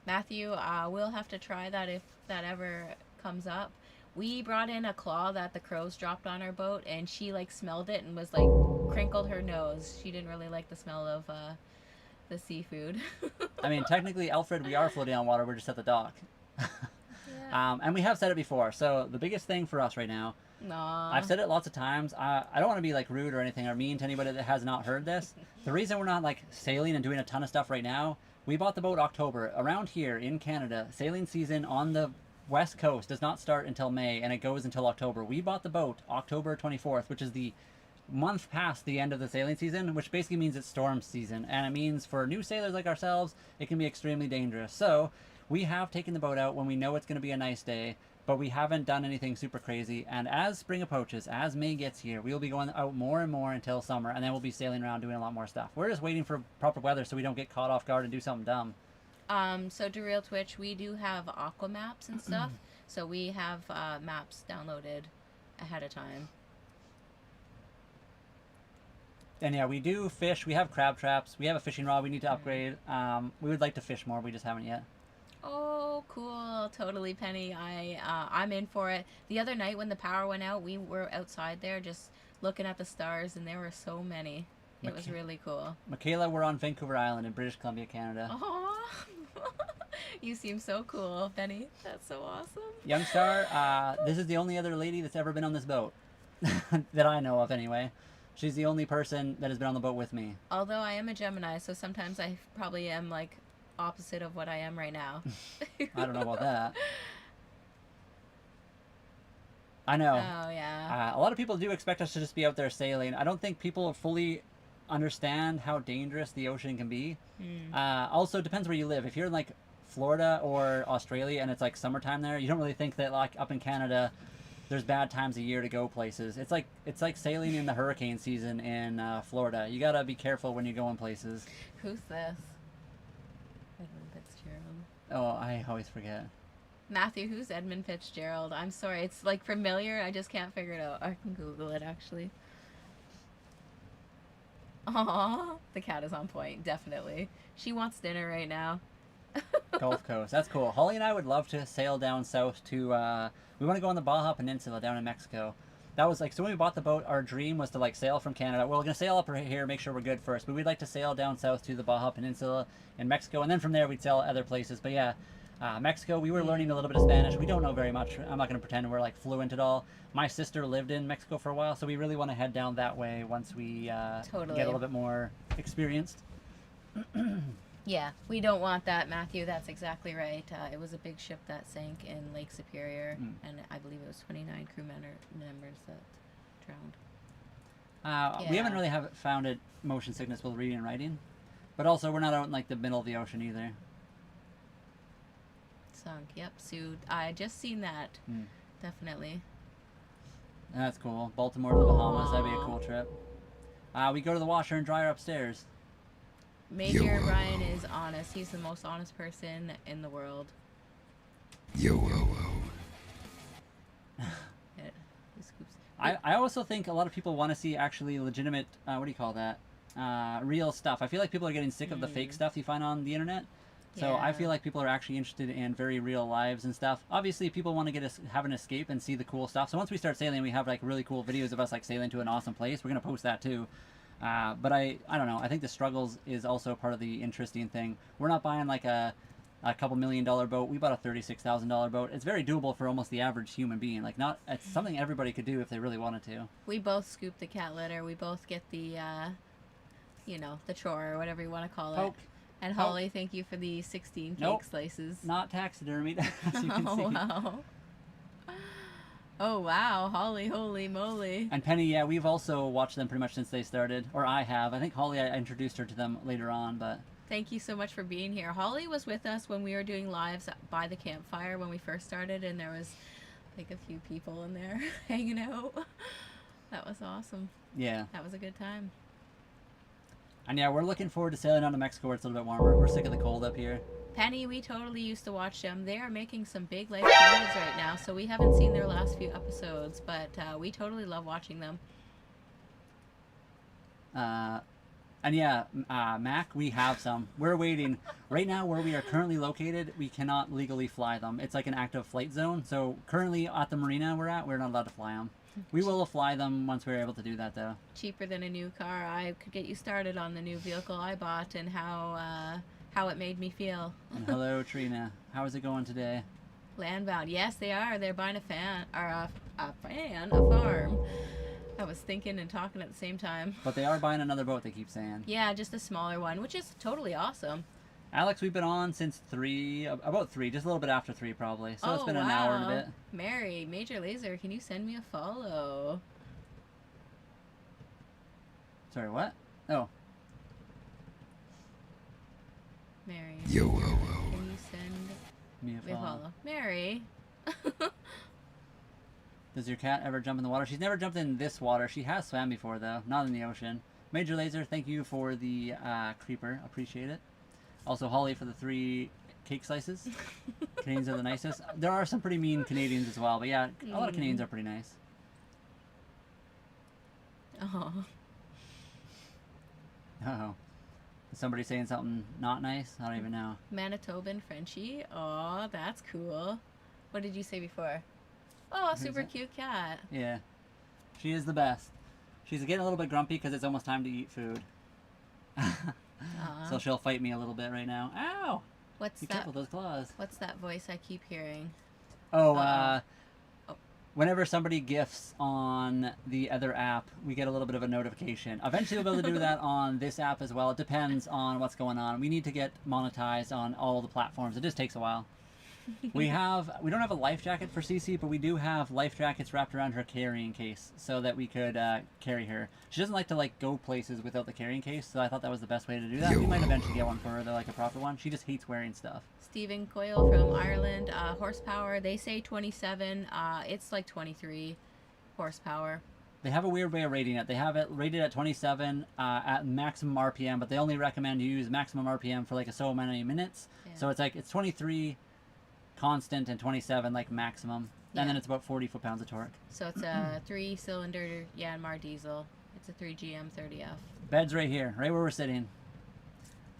Matthew, we'll have to try that if that ever comes up. We brought in a claw that the crows dropped on our boat, and she like smelled it and was like crinkled her nose. She didn't really like the smell of the seafood. I mean, technically, Alfred, we are floating on water. We're just at the dock. And we have said it before. So the biggest thing for us right now, I've said it lots of times. I don't want to be like rude or anything or mean to anybody that has not heard this. The reason we're not like sailing and doing a ton of stuff right now, we bought the boat October. Around here in Canada, sailing season on the West Coast does not start until May, and it goes until October. We bought the boat October 24th, which is the month past the end of the sailing season, which basically means it's storm season, and it means for new sailors like ourselves, it can be extremely dangerous. So we have taken the boat out when we know it's going to be a nice day, but we haven't done anything super crazy. And as spring approaches, as May gets here, we'll be going out more and more until summer, and then we'll be sailing around doing a lot more stuff. We're just waiting for proper weather so we don't get caught off guard and do something dumb. So Derail Twitch, we do have aqua maps and stuff, so we have maps downloaded ahead of time. And yeah, we do fish. We have crab traps. We have a fishing rod we need to upgrade. We would like to fish more. We just haven't yet. Oh, cool. Totally, Penny. I'm in for it. The other night when the power went out, we were outside there just looking at the stars, and there were so many. It was really cool. Michaela, we're on Vancouver Island in British Columbia, Canada. Aww. You seem so cool, Penny. That's so awesome. Youngstar, this is the only other lady that's ever been on this boat. That I know of, anyway. She's the only person that has been on the boat with me. Although I am a Gemini, so sometimes I probably am, like, opposite of what I am right now. I don't know about that. I know. Oh, yeah. A lot of people do expect us to just be out there sailing. I don't think people fully understand how dangerous the ocean can be. Also, it depends where you live. If you're in, like, Florida or Australia and it's, like, summertime there, you don't really think that, like, up in Canada there's bad times a year to go places. It's like sailing in the hurricane season in Florida. You gotta be careful when you're going places. Who's this? Edmund Fitzgerald. Oh, I always forget. Matthew, who's Edmund Fitzgerald? I'm sorry, it's like familiar. I just can't figure it out. I can Google it actually. Aww, the cat is on point, definitely. She wants dinner right now. Gulf Coast, that's cool. Holly and I would love to sail down south to. We want to go on the Baja Peninsula down in Mexico. That was like, so when we bought the boat, our dream was to like sail from Canada. We're gonna sail up right here, make sure we're good first, but we'd like to sail down south to the Baja Peninsula in Mexico, and then from there we'd sail other places. But yeah, Mexico, we were learning a little bit of Spanish. We don't know very much. I'm not gonna pretend we're like fluent at all. My sister lived in Mexico for a while, so we really want to head down that way once we Totally. get a little bit more experienced. Yeah, we don't want that, Matthew. That's exactly right. It was a big ship that sank in Lake Superior, and I believe it was 29 crew members that drowned. We haven't really found it motion sickness with reading and writing, but also we're not out in like the middle of the ocean either. Sunk. Yep. Sued. I just seen that. Definitely. That's cool. Baltimore to the Bahamas. That'd be a cool trip. We go to the washer and dryer upstairs. Major Brian is honest. He's the most honest person in the world. I also think a lot of people want to see actually legitimate, what do you call that? Real stuff. I feel like people are getting sick of the fake stuff you find on the internet. So I feel like people are actually interested in very real lives and stuff. Obviously, people want to have an escape and see the cool stuff. So once we start sailing, we have like really cool videos of us like sailing to an awesome place. We're gonna post that too. But I don't know. I think the struggles is also part of the interesting thing. We're not buying like a couple $1 million boat. We bought a $36,000 boat. It's very doable for almost the average human being. Like it's something everybody could do if they really wanted to. We both scoop the cat litter. We both get the, the chore or whatever you want to call it. Poke. And Holly, thank you for the 16 cake slices. Not taxidermied, as you can see. Wow. Oh, wow. Holly, holy moly. And Penny, yeah, we've also watched them pretty much since they started. Or I have. I think Holly, I introduced her to them later on, but... Thank you so much for being here. Holly was with us when we were doing lives by the campfire when we first started, and there was like a few people in there hanging out. That was awesome. Yeah. That was a good time. And yeah, we're looking forward to sailing out to Mexico where it's a little bit warmer. We're sick of the cold up here. Penny, we totally used to watch them. They are making some big life changes right now, so we haven't seen their last few episodes, but we totally love watching them. And yeah, Mac, we have some. We're waiting. Right now, where we are currently located, we cannot legally fly them. It's like an active flight zone. So currently at the marina we're at, we're not allowed to fly them. We will fly them once we're able to do that, though. Cheaper than a new car. I could get you started on the new vehicle I bought and how it made me feel. And hello, Trina. How is it going today? Landbound. Yes, they are. They're buying a farm. I was thinking and talking at the same time. But they are buying another boat, they keep saying. Yeah, just a smaller one, which is totally awesome. Alex, we've been on since about 3, just a little bit after 3 probably. So it's been an hour and a bit. Mary, Major Laser, can you send me a follow? Sorry, what? Oh. Mary. Yo, Can you send Me a follow. Mary. Does your cat ever jump in the water? She's never jumped in this water. She has swam before, though. Not in the ocean. Major Laser, thank you for the creeper. Appreciate it. Also, Holly for the 3 cake slices. Canadians are the nicest. There are some pretty mean Canadians as well, but yeah, a lot of Canadians are pretty nice. Oh. Uh-oh. Is somebody saying something not nice? I don't even know. Manitoban Frenchie. Oh, that's cool. What did you say before? Oh, Who's super that? cute cat. Yeah. She is the best. She's getting a little bit grumpy because it's almost time to eat food. So she'll fight me a little bit right now. Ow! What's Be that? careful with those claws. What's that voice I keep hearing? Oh, Oh. whenever somebody gifts on the other app, we get a little bit of a notification. Eventually we'll be able to do that on this app as well. It depends on what's going on. We need to get monetized on all the platforms. It just takes a while. We don't have a life jacket for Cece, but we do have life jackets wrapped around her carrying case so that we could carry her. She doesn't like to go places without the carrying case, so I thought that was the best way to do that. We might eventually get one for her, though, like a proper one. She just hates wearing stuff. Stephen Coyle from Ireland. Horsepower, they say 27. It's like 23 horsepower. They have a weird way of rating it. They have it rated at 27 at maximum RPM, but they only recommend you use maximum RPM for like so many minutes. Yeah. So it's 23 constant and 27 like maximum, and then Yeah. it's about 40 foot-pounds of torque. So it's a 3-cylinder Yanmar diesel. It's a 3GM 30F. Bed's right here, right where we're sitting.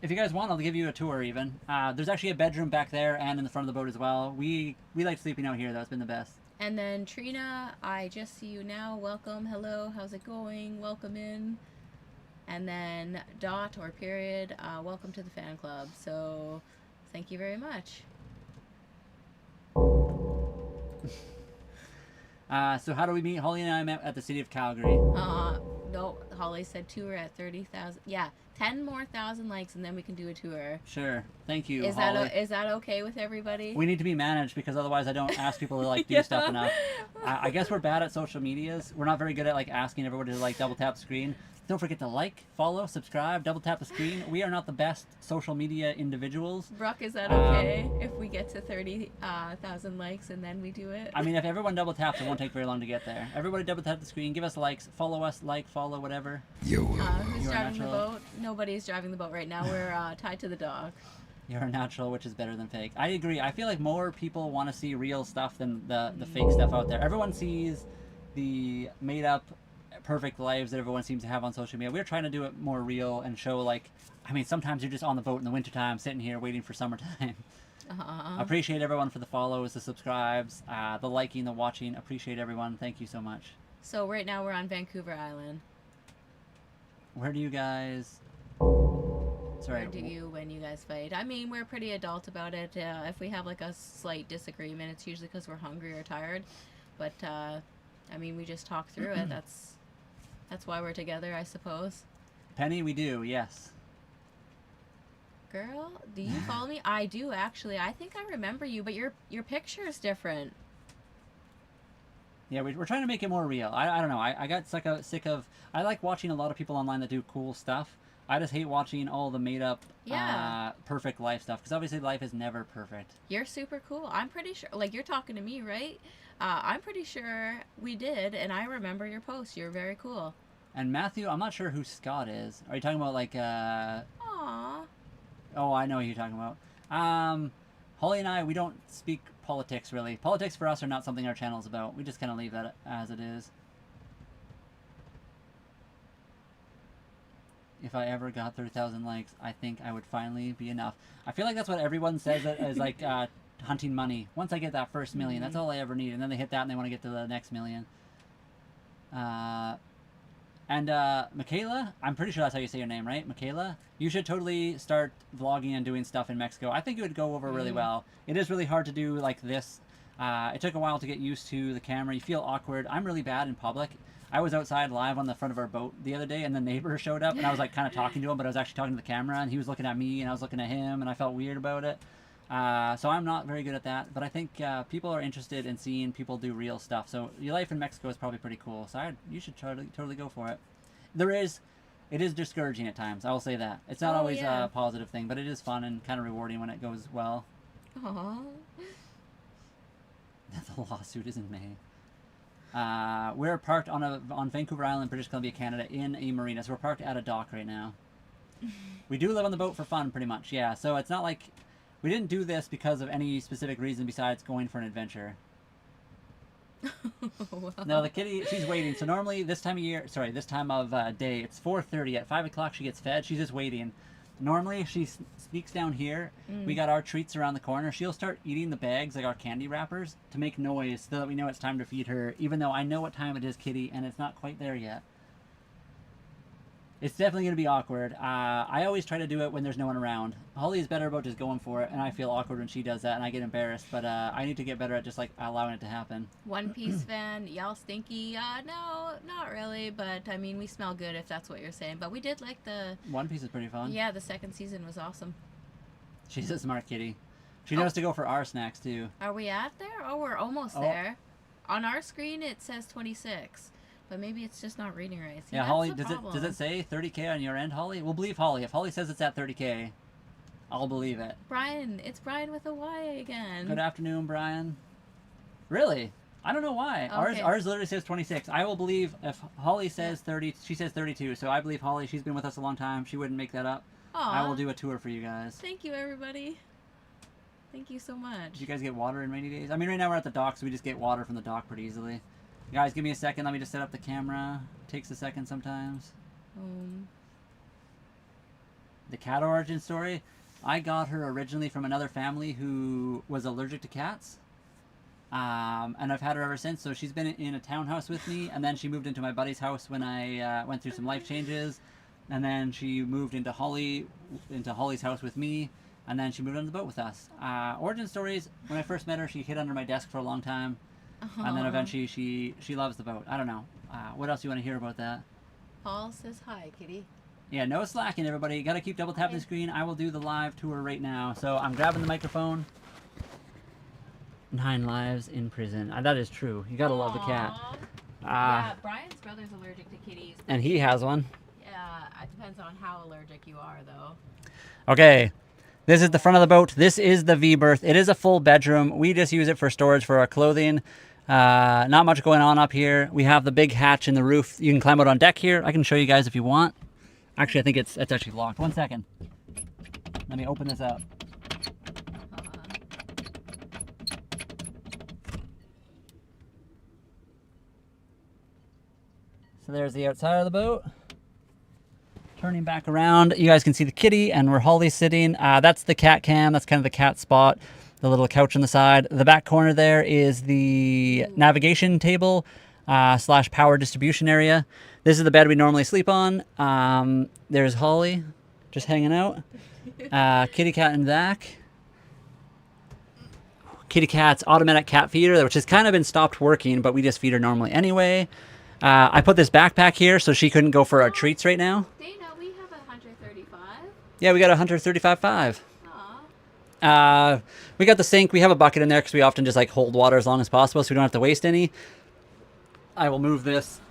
If you guys want, I'll give you a tour even. There's actually a bedroom back there and in the front of the boat as well. We like sleeping out here, though. It's been the best. And then Trina, I just see you now. Welcome. Hello. How's it going? Welcome in. And then Dot or Period, welcome to the fan club. So thank you very much. So how do we meet? Holly and I met at the city of Calgary. No, Holly said tour at 30,000. Yeah, 10 more thousand likes and then we can do a tour. Sure. Thank you, Is Holly. that okay with everybody? We need to be managed because otherwise I don't ask people to do stuff enough. I guess we're bad at social medias. We're not very good at asking everybody to double tap the screen. Don't forget to follow, subscribe, double tap the screen. We are not the best social media individuals. Brock, is that okay if we get to 30,000 likes and then we do it? I mean, if everyone double taps, it won't take very long to get there. Everybody double tap the screen, give us likes, follow us, follow, whatever. Who's You're driving the natural. boat? Nobody's driving the boat right now. We're tied to the dock. You're a natural, which is better than fake. I agree. I feel like more people want to see real stuff than the fake stuff out there. Everyone sees the made-up perfect lives that everyone seems to have on social media. We're trying to do it more real and show sometimes you're just on the boat in the wintertime sitting here waiting for summertime. Appreciate everyone for the follows, the subscribes, the liking, the watching. Appreciate everyone. Thank you so much. So right now we're on Vancouver Island. Where do you guys... Sorry. Where do you when you guys fight? I mean, we're pretty adult about it. If we have a slight disagreement, it's usually because we're hungry or tired. But I mean, we just talk through it. That's why we're together, I suppose. Penny, we do, yes. Girl, do you follow me? I do, actually. I think I remember you, but your picture is different. Yeah, we're trying to make it more real. I don't know. I got sick of... I like watching a lot of people online that do cool stuff. I just hate watching all the made-up, perfect life stuff. Because obviously life is never perfect. You're super cool. I'm pretty sure... you're talking to me, right? I'm pretty sure we did, and I remember your post. You're very cool. And Matthew, I'm not sure who Scott is. Are you talking about like Aww. Oh, I know who you're talking about. Holly and I, we don't speak politics really. Politics for us are not something our channel's about. We just kind of leave that as it is. If I ever got 30,000 likes, I think I would finally be enough. I feel like that's what everyone says is like hunting money. Once I get that first million, that's all I ever need. And then they hit that and they want to get to the next million. And Michaela, I'm pretty sure that's how you say your name, right? Michaela, you should totally start vlogging and doing stuff in Mexico. I think it would go over really well. It is really hard to do like this. It took a while to get used to the camera. You feel awkward. I'm really bad in public. I was outside live on the front of our boat the other day, and the neighbor showed up, and I was like kind of talking to him, but I was actually talking to the camera, and he was looking at me, and I was looking at him, and I felt weird about it. So I'm not very good at that, but I think people are interested in seeing people do real stuff. So your life in Mexico is probably pretty cool. So you should totally go for it. It is discouraging at times. I will say that. It's not always a positive thing, but it is fun and kind of rewarding when it goes well. Aww. The lawsuit is in May. We're parked on Vancouver Island, British Columbia, Canada, in a marina. So we're parked at a dock right now. We do live on the boat for fun, pretty much. Yeah. So it's not like we didn't do this because of any specific reason besides going for an adventure. Wow. No, the kitty, she's waiting. So normally this time of day, it's 4:30. At 5 o'clock she gets fed. She's just waiting. Normally she sneaks down here. We got our treats around the corner. She'll start eating the bags, like our candy wrappers, to make noise so that we know it's time to feed her, even though I know what time it is, kitty, and it's not quite there yet. It's definitely going to be awkward. I always try to do it when there's no one around. Holly is better about just going for it, and I feel awkward when she does that, and I get embarrassed. But I need to get better at just like allowing it to happen. One Piece fan, y'all stinky? No, not really. But I mean, we smell good if that's what you're saying. But we did like the One Piece is pretty fun. Yeah, the second season was awesome. She's a smart kitty. She knows to go for our snacks too. Are we at there? Oh, we're almost there. On our screen, it says 26. But maybe it's just not reading right. See, yeah, Holly, does it say 30K on your end, Holly? We'll believe Holly. If Holly says it's at 30K, I'll believe it. Brian, it's Brian with a Y again. Good afternoon, Brian. Really? I don't know why. Okay. Ours literally says 26. I will believe if Holly says 30, she says 32. So I believe Holly, she's been with us a long time. She wouldn't make that up. Aww. I will do a tour for you guys. Thank you, everybody. Thank you so much. Did you guys get water in rainy days? I mean, right now we're at the dock, so we just get water from the dock pretty easily. Guys, give me a second. Let me just set up the camera. Takes a second sometimes. The cat origin story. I got her originally from another family who was allergic to cats. And I've had her ever since. So she's been in a townhouse with me, and then she moved into my buddy's house when I went through some life changes. And then she moved into Holly's house with me, and then she moved on the boat with us. Origin stories, when I first met her, she hid under my desk for a long time. And then eventually she loves the boat. I don't know. What else do you want to hear about that? Paul says hi, kitty. Yeah, no slacking, everybody. You got to keep double tapping the screen. I will do the live tour right now. So I'm grabbing the microphone. 9 lives in prison. That is true. You got to love the cat. Yeah, Brian's brother's allergic to kitties. And he has one. Yeah, it depends on how allergic you are, though. Okay. This is the front of the boat. This is the V-berth. It is a full bedroom. We just use it for storage for our clothing. Not much going on up here. We have the big hatch in the roof. You can climb out on deck here. I can show you guys if you want. Actually, I think it's actually locked. 1 second. Let me open this up. So there's the outside of the boat. Turning back around, you guys can see the kitty and where Holly's sitting. That's the cat cam. That's kind of the cat spot. The little couch on the side. The back corner there is the navigation table / power distribution area. This is the bed we normally sleep on. There's Holly just hanging out. Kitty cat in the back. Kitty cat's automatic cat feeder, which has kind of been stopped working, but we just feed her normally anyway. I put this backpack here so she couldn't go for our treats right now. Dana, we have a Hunter 35. Yeah, we got a Hunter 35.5. We got the sink. We have a bucket in there because we often just like hold water as long as possible so we don't have to waste any. I will move this.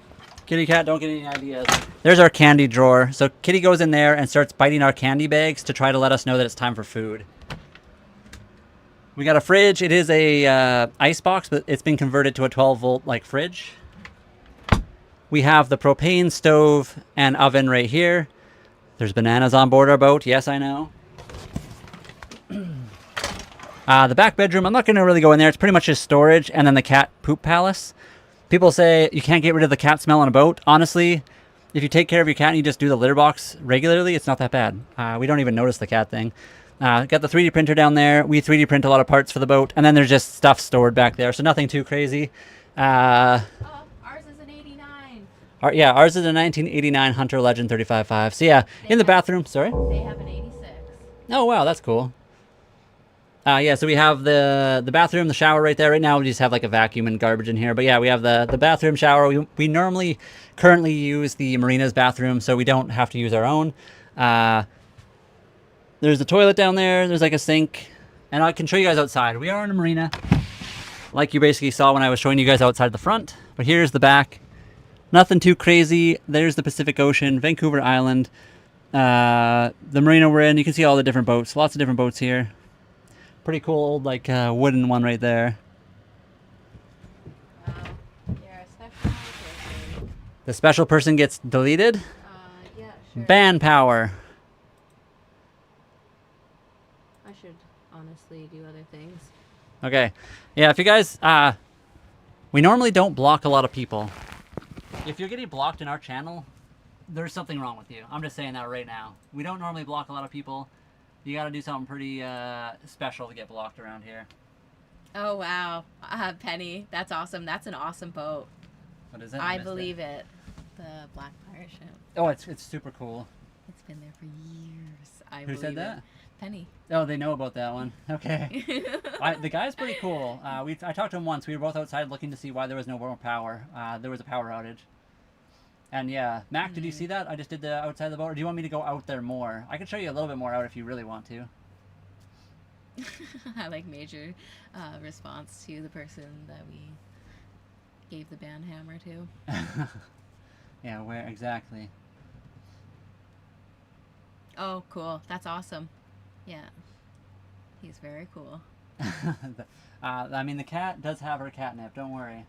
Kitty cat, don't get any ideas. There's our candy drawer. So Kitty goes in there and starts biting our candy bags to try to let us know that it's time for food. We got a fridge. It is a ice box, but it's been converted to a 12-volt like fridge. We have the propane stove and oven right here. There's bananas on board our boat. Yes, I know. The back bedroom, I'm not going to really go in there. It's pretty much just storage, and then the cat poop palace. People say you can't get rid of the cat smell on a boat. Honestly, if you take care of your cat and you just do the litter box regularly, it's not that bad. We don't even notice the cat thing. Got the 3D printer down there. We 3D print a lot of parts for the boat, and then there's just stuff stored back there, so nothing too crazy. Ours is an 89. Yeah, ours is a 1989 Hunter Legend 35.5. So yeah, in the bathroom, sorry? They have an 86. Oh, wow, that's cool. Yeah, so we have the bathroom, the shower right there. Right now we just have like a vacuum and garbage in here. But yeah, we have the bathroom, shower. We normally currently use the marina's bathroom, so we don't have to use our own. There's a toilet down there. There's like a sink. And I can show you guys outside. We are in a marina, like you basically saw when I was showing you guys outside the front. But here's the back. Nothing too crazy. There's the Pacific Ocean, Vancouver Island. The marina we're in, you can see all the different boats. Lots of different boats here. Pretty cool old like wooden one right there. Wow. You're a special person. The special person gets deleted. Yeah, sure. Ban power. I should honestly do other things. Okay. Yeah, if you guys, we normally don't block a lot of people. If you're getting blocked in our channel, there's something wrong with you. I'm just saying that right now. We don't normally block a lot of people. You gotta do something pretty special to get blocked around here. Oh, wow. Penny, that's awesome. That's an awesome boat. What is it? I believe it. The Black Pirate ship. Oh, it's super cool. It's been there for years. Who said that? Penny. Oh, they know about that one. Okay. The guy's pretty cool. I talked to him once. We were both outside looking to see why there was no more power. There was a power outage. And yeah, Mac, did you see that? I just did the outside of the boat. Or do you want me to go out there more? I can show you a little bit more out if you really want to. I like major response to the person that we gave the ban hammer to. Yeah, where exactly? Oh, cool. That's awesome. Yeah. He's very cool. I mean, the cat does have her catnip. Don't worry.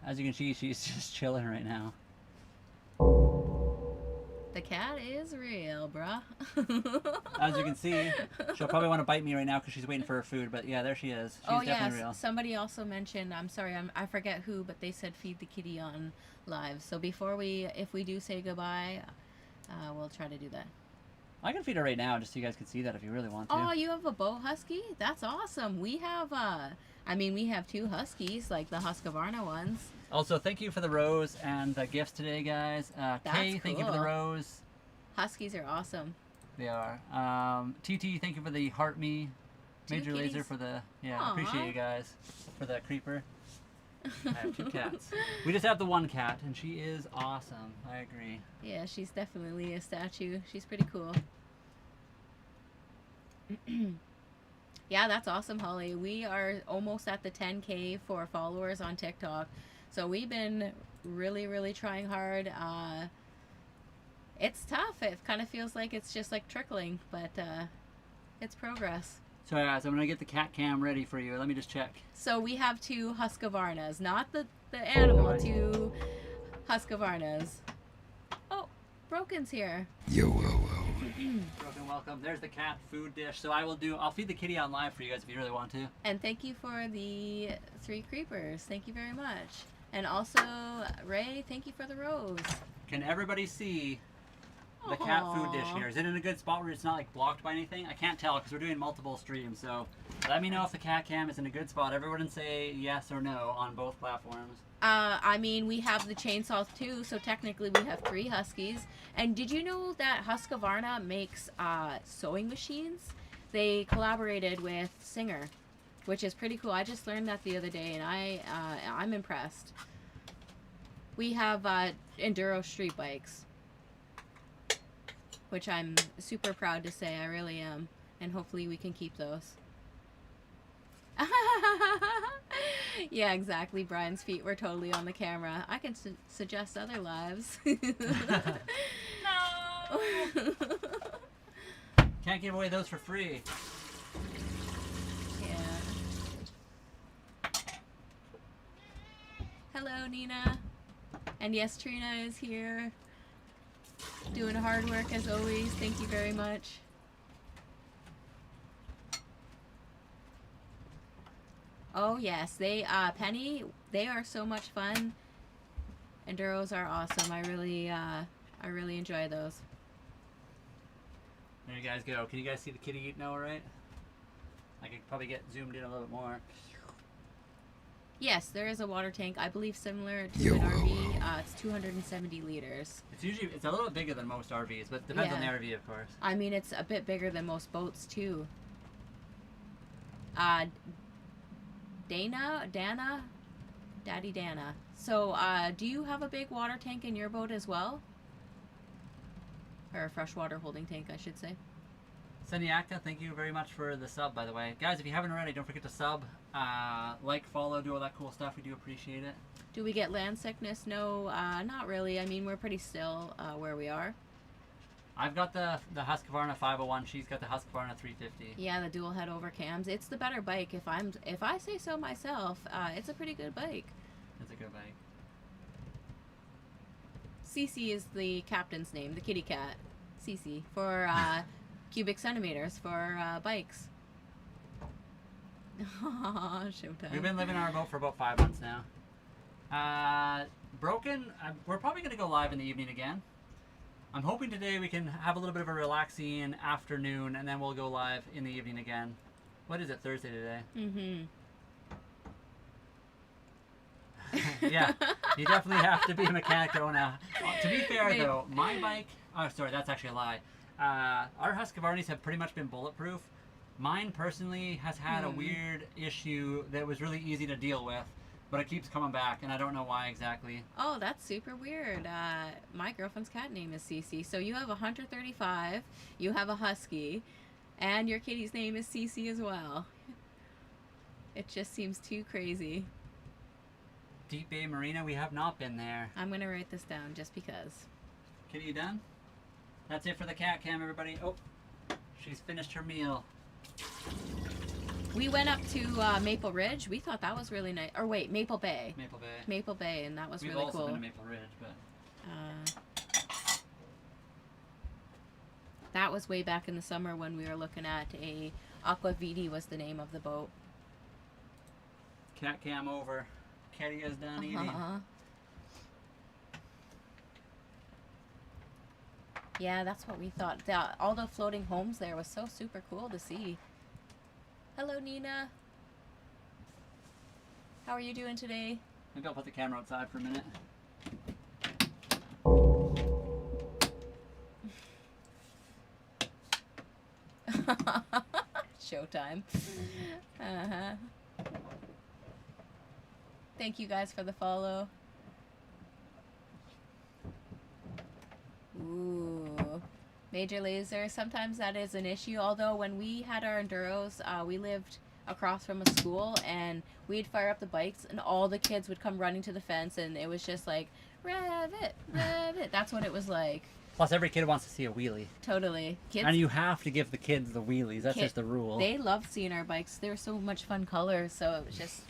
As you can see, she's just chilling right now. The cat is real, bruh. As you can see, she'll probably want to bite me right now because she's waiting for her food. But yeah, there she is. She's definitely real. Somebody also mentioned, I'm sorry, I forget who, but they said feed the kitty on live. So if we do say goodbye, we'll try to do that. I can feed her right now just so you guys can see that if you really want to. Oh, you have a boat husky? That's awesome. We have, we have 2 huskies, like the Husqvarna ones. Also, thank you for the rose and the gifts today, guys. Kay, cool. thank you for the rose. Huskies are awesome. They are. TT, thank you for the heart me. 2 Major kitties. Laser for the, Aww. appreciate you guys for the creeper. I have 2 cats. We just have the 1 cat, and she is awesome. I agree. Yeah, she's definitely a statue. She's pretty cool. Yeah, that's awesome, Holly. We are almost at the 10K for followers on TikTok. So we've been really, really trying hard. It's tough. It kind of feels like it's just like trickling, but it's progress. So guys, I'm going to get the cat cam ready for you. Let me just check. So we have 2 Husqvarnas, not the animal, 2 Husqvarnas. Oh, Broken's here. Yo, whoa. Broken, welcome. There's the cat food dish. So I'll feed the kitty on live for you guys if you really want to. And thank you for the 3 creepers. Thank you very much. And also, Ray, thank you for the rose. Can everybody see the cat food dish here? Is it in a good spot where it's not like blocked by anything? I can't tell because we're doing multiple streams. So let me know if the cat cam is in a good spot. Everyone say yes or no on both platforms. We have the chainsaw too, so technically we have 3 huskies. And did you know that Husqvarna makes sewing machines? They collaborated with Singer, which is pretty cool. I just learned that the other day, and I'm impressed. We have enduro street bikes, which I'm super proud to say. I really am, and hopefully we can keep those. Yeah, exactly. Brian's feet were totally on the camera. I can suggest other lives. No! Can't give away those for free. Yeah. Hello, Nina. And yes, Trina is here. Doing hard work as always. Thank you very much. Oh yes, they Penny, they are so much fun. Enduros are awesome. I really enjoy those. There you guys go. Can you guys see the kitty eating all right? I could probably get zoomed in a little bit more. Yes, there is a water tank. I believe similar to an RV. It's 270 liters. It's a little bit bigger than most RVs, but depends on the RV, of course. I mean, it's a bit bigger than most boats too. Daddy Dana. So, do you have a big water tank in your boat as well? Or a freshwater holding tank, I should say. Seniacta, thank you very much for the sub, by the way. Guys, if you haven't already, don't forget to sub, like, follow, do all that cool stuff. We do appreciate it. Do we get land sickness? No, not really. I mean, we're pretty still where we are. I've got the Husqvarna 501. She's got the Husqvarna 350. Yeah, the dual head over cams. It's the better bike. If I say so myself, it's a pretty good bike. It's a good bike. Cece is the captain's name, the kitty cat. Cece for cubic centimeters for bikes. Showtime. We've been living in our boat for about 5 months now. Broken. We're probably going to go live in the evening again. I'm hoping today we can have a little bit of a relaxing afternoon, and then we'll go live in the evening again. What is it, Thursday today? Mm-hmm. Yeah, you definitely have to be a mechanic to own a... To be fair, though, my bike... Oh, sorry, that's actually a lie. Our Husqvarnas have pretty much been bulletproof. Mine, personally, has had a weird issue that was really easy to deal with, but it keeps coming back, and I don't know why exactly. Oh, that's super weird. My girlfriend's cat name is Cece. So you have a Hunter 35, you have a Husky, and your kitty's name is Cece as well. It just seems too crazy. Deep Bay Marina, we have not been there. I'm going to write this down just because. Kitty, you done? That's it for the cat cam, everybody. Oh, she's finished her meal. We went up to Maple Ridge. We thought that was really nice. Or wait, Maple Bay. Maple Bay. Maple Bay, and that was We've really also cool. been to Maple Ridge, but... That was way back in the summer when we were looking at a Aqua Viti was the name of the boat. Cat cam over. Kitty is done eating. Yeah, that's what we thought. All the floating homes there was so super cool to see. Hello, Nina. How are you doing today? Maybe I'll put the camera outside for a minute. Showtime. Thank you guys for the follow. Ooh. Major laser. Sometimes that is an issue. Although when we had our Enduros, we lived across from a school, and we'd fire up the bikes, and all the kids would come running to the fence, and it was just like, rev it, rev it. That's what it was like. Plus, every kid wants to see a wheelie. Totally. Kids, and you have to give the kids the wheelies. That's just the rule. They loved seeing our bikes. They were so much fun colors, so it was just,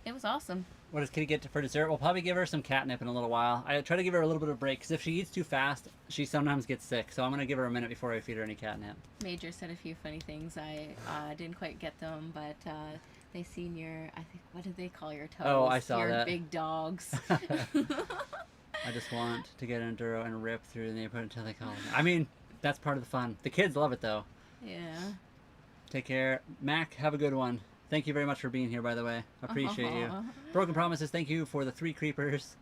it was awesome. What does Kitty get for dessert? We'll probably give her some catnip in a little while. I try to give her a little bit of a break, because if she eats too fast, she sometimes gets sick. So I'm going to give her a minute before I feed her any catnip. Major said a few funny things. I didn't quite get them, but they seen your, I think, what did they call your toes? Oh, I saw your that. Big dogs. I just want to get an Enduro and rip through the neighborhood until they call me. I mean, that's part of the fun. The kids love it, though. Yeah. Take care. Mac, have a good one. Thank you very much for being here, by the way. Appreciate you. Broken Promises, thank you for the 3 creepers.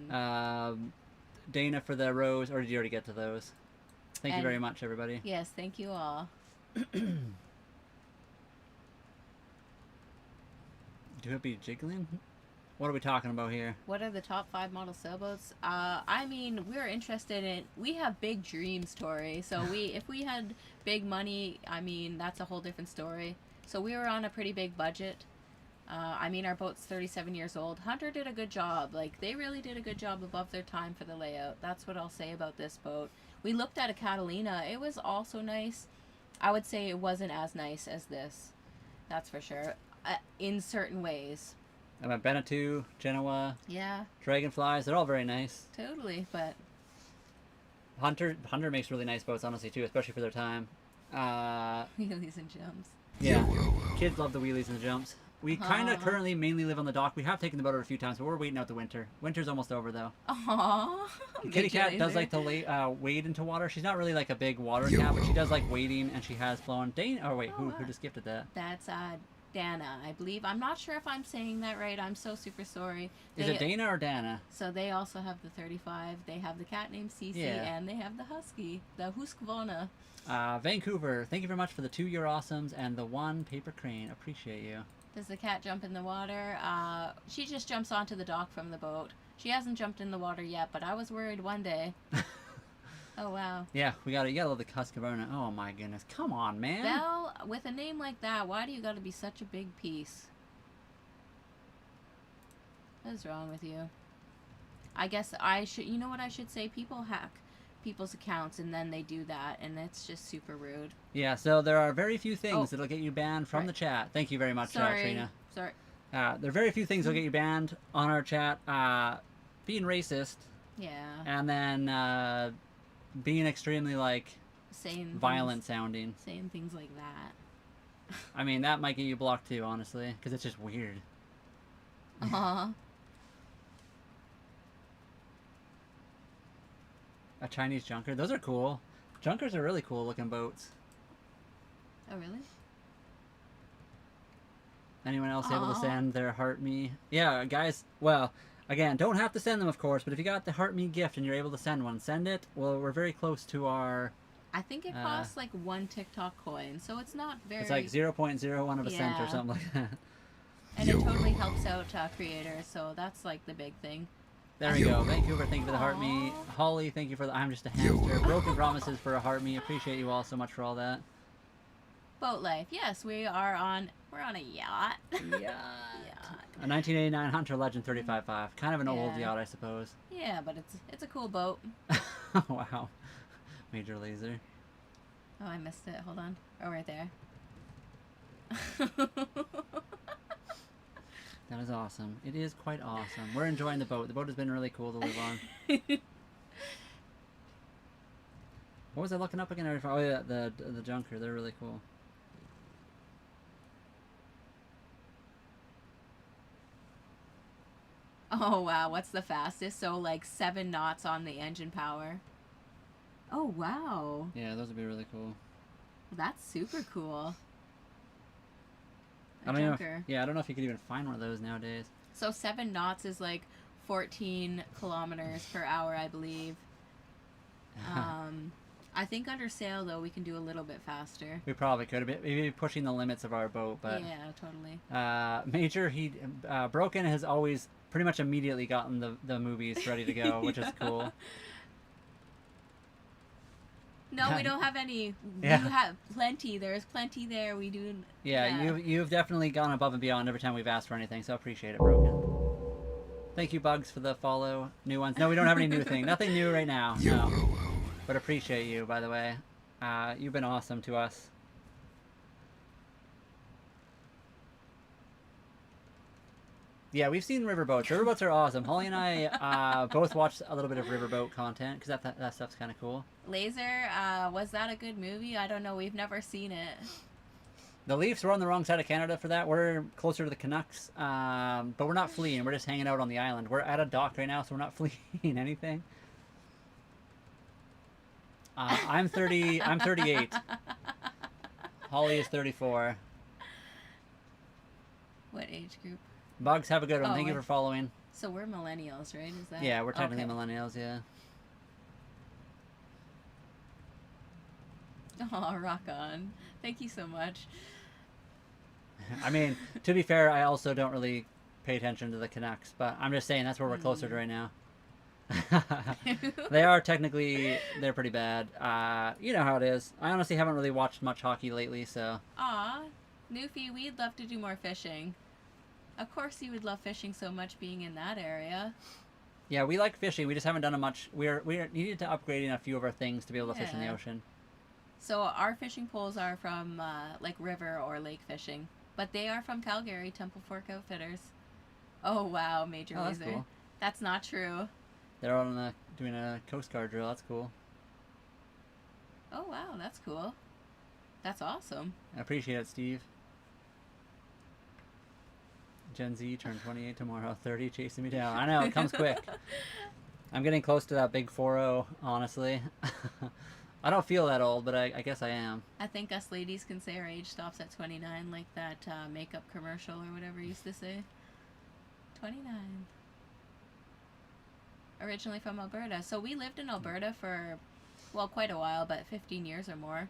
Dana for the rose, or did you already get to those? Thank you very much, everybody. Yes, thank you all. Do it be jiggling? What are we talking about here? What are the top 5 model sailboats? I mean, we're interested in... We have big dreams, Tori. So if we had big money, I mean, that's a whole different story. So we were on a pretty big budget. I mean, our boat's 37 years old. Hunter did a good job. Like, they really did a good job above their time for the layout. That's what I'll say about this boat. We looked at a Catalina. It was also nice. I would say it wasn't as nice as this. That's for sure. In certain ways. I went Beneteau, Genoa, Yeah, Dragonflies. They're all very nice. totally. But Hunter makes really nice boats, honestly, too, especially for their time. wheelies and jumps. Yeah, kids love the wheelies and the jumps. We kind of Aw. currently mainly live on the dock. We have taken the boat out a few times, but we're waiting out the winter. Winter's almost over, though. Aww. Kitty cat does like to wade into water. She's not really like a big water cat, but she does like wading, and she has flown. Dane. Oh wait, who just gifted that? That's Dana, I believe. I'm not sure if I'm saying that right. I'm so super sorry. Is it Dana or Dana? So they also have the 35. They have the cat named Cece, Yeah. and they have the husky, the Husqvarna. Vancouver, thank you very much for the 2 You're Awesomes and the 1 paper crane. Appreciate you. Does the cat jump in the water? She just jumps onto the dock from the boat. She hasn't jumped in the water yet, but I was worried one day. Oh, wow. Yeah, you gotta love the Husqvarna. Oh my goodness, come on, man. Belle, with a name like that, why do you gotta be such a big piece? What is wrong with you? I guess I should, you know what I should say? People hack people's accounts and then they do that, and it's just super rude. Yeah, so there are very few things that'll get you banned from the chat. Thank you very much, Trina. Sorry. There are very few things that'll get you banned on our chat. Being racist. Yeah. And then being extremely like violent sounding. Saying things like that. I mean, that might get you blocked too, honestly, because it's just weird. Aww. A Chinese junker. Those are cool. Junkers are really cool looking boats. Oh, really? Anyone else able to send their Heart Me? Yeah, guys, well, again, don't have to send them, of course, but if you got the Heart Me gift and you're able to send one, send it. Well, we're very close to our... I think it costs like 1 TikTok coin, so it's not very... It's like 0.01 of a cent or something like that. And it totally helps out creators, so that's like the big thing. There we go. Vancouver, thank you for the Heart Me. Holly, thank you for the I'm Just a Hamster. Broken Promises for a Heart Me. Appreciate you all so much for all that. Boat life. Yes, we're on a yacht. Yacht. A 1989 Hunter Legend 35.5. Kind of an old yacht, I suppose. Yeah, but it's a cool boat. Wow. Major laser. Oh, I missed it. Hold on. Oh, right there. That is awesome. It is quite awesome. We're enjoying the boat. The boat has been really cool to live on. What was I looking up again? Oh yeah, the junker. They're really cool. Oh wow, what's the fastest? So like 7 knots on the engine power. Oh wow. Yeah, those would be really cool. That's super cool. I don't know I don't know if you could even find one of those nowadays. So 7 knots is like 14 kilometers per hour, I believe. I think under sail though we can do a little bit faster. We probably could have maybe pushing the limits of our boat, but yeah, totally. Major, Broken has always pretty much immediately gotten the movies ready to go, which is cool. No, we don't have any. Yeah. You have plenty. There's plenty there. We do. Yeah, you've definitely gone above and beyond every time we've asked for anything, so I appreciate it, Broken. Thank you, Bugs, for the follow. New ones. No, we don't have any new thing. Nothing new right now. No. But appreciate you, by the way. You've been awesome to us. Yeah, we've seen riverboats. Riverboats are awesome. Holly and I both watched a little bit of riverboat content because that stuff's kind of cool. Laser, was that a good movie? I don't know. We've never seen it. The Leafs, we're on the wrong side of Canada for that. We're closer to the Canucks, but we're not fleeing. We're just hanging out on the island. We're at a dock right now, so we're not fleeing anything. I'm 30. I'm 38. Holly is 34. What age group? Bugs, have a good one. Thank you for following. So we're millennials, right? Is that? Yeah, we're technically millennials, yeah. Oh, rock on. Thank you so much. I mean, to be fair, I also don't really pay attention to the Canucks, but I'm just saying that's where we're closer to right now. They are technically, they're pretty bad. You know how it is. I honestly haven't really watched much hockey lately, so. Aw, Newfie, we'd love to do more fishing. Of course you would love fishing so much being in that area. Yeah, we like fishing. We just haven't done it much. We're needed to upgrade in a few of our things to be able to fish in the ocean. So our fishing poles are from like river or lake fishing. But they are from Calgary, Temple Fork Outfitters. Oh wow, Major Oh, that's Laser. cool. That's not true. They're on doing a Coast Guard drill. That's cool. Oh wow, that's cool. That's awesome. I appreciate it, Steve. Gen Z turned 28 tomorrow. 30 chasing me down. I know, it comes quick. I'm getting close to that big 4-0, honestly. I don't feel that old, but I guess I am. I think us ladies can say our age stops at 29, like that makeup commercial or whatever used to say. 29. Originally from Alberta. So we lived in Alberta for, well, quite a while, but 15 years or more.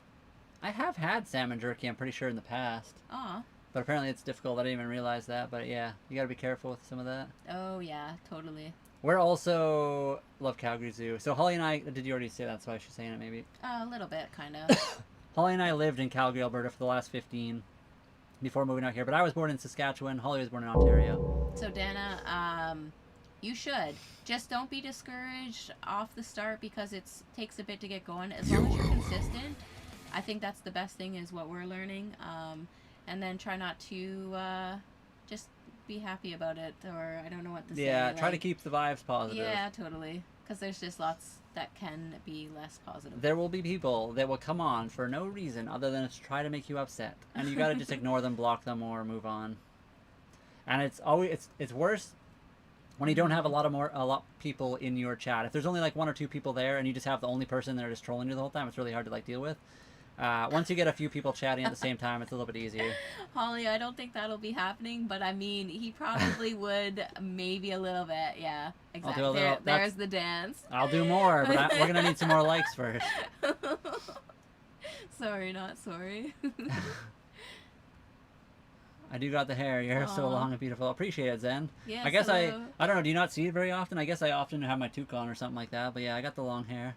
I have had salmon jerky, I'm pretty sure, in the past. Aw. But apparently it's difficult. I didn't even realize that. But yeah, you gotta be careful with some of that. Oh, yeah, totally. We're also love Calgary Zoo. So Holly and I, did you already say that? That's why she's saying it, maybe. A little bit, kind of. Holly and I lived in Calgary, Alberta for the last 15 before moving out here. But I was born in Saskatchewan. Holly was born in Ontario. So Dana, you should. Just don't be discouraged off the start because it takes a bit to get going. As long as you're consistent, I think that's the best thing is what we're learning. And then try not to just be happy about it, or I don't know what to say. Yeah, try to keep the vibes positive. Yeah, totally. Because there's just lots that can be less positive. There will be people that will come on for no reason other than to try to make you upset. And you gotta just ignore them, block them, or move on. And it's always, it's worse when you don't have a lot of people in your chat. If there's only like 1 or 2 people there and you just have the only person that are just trolling you the whole time, it's really hard to like deal with. Once you get a few people chatting at the same time, it's a little bit easier. Holly, I don't think that'll be happening, but I mean, he probably would, maybe a little bit. Yeah, exactly. I'll do a little, there's the dance. I'll do more, but we're gonna need some more likes first. Sorry, not sorry. I do got the hair. Your hair's so long and beautiful. Appreciate it, Zen. Yeah, I guess so, I don't know. Do you not see it very often? I guess I often have my toque on or something like that. But yeah, I got the long hair.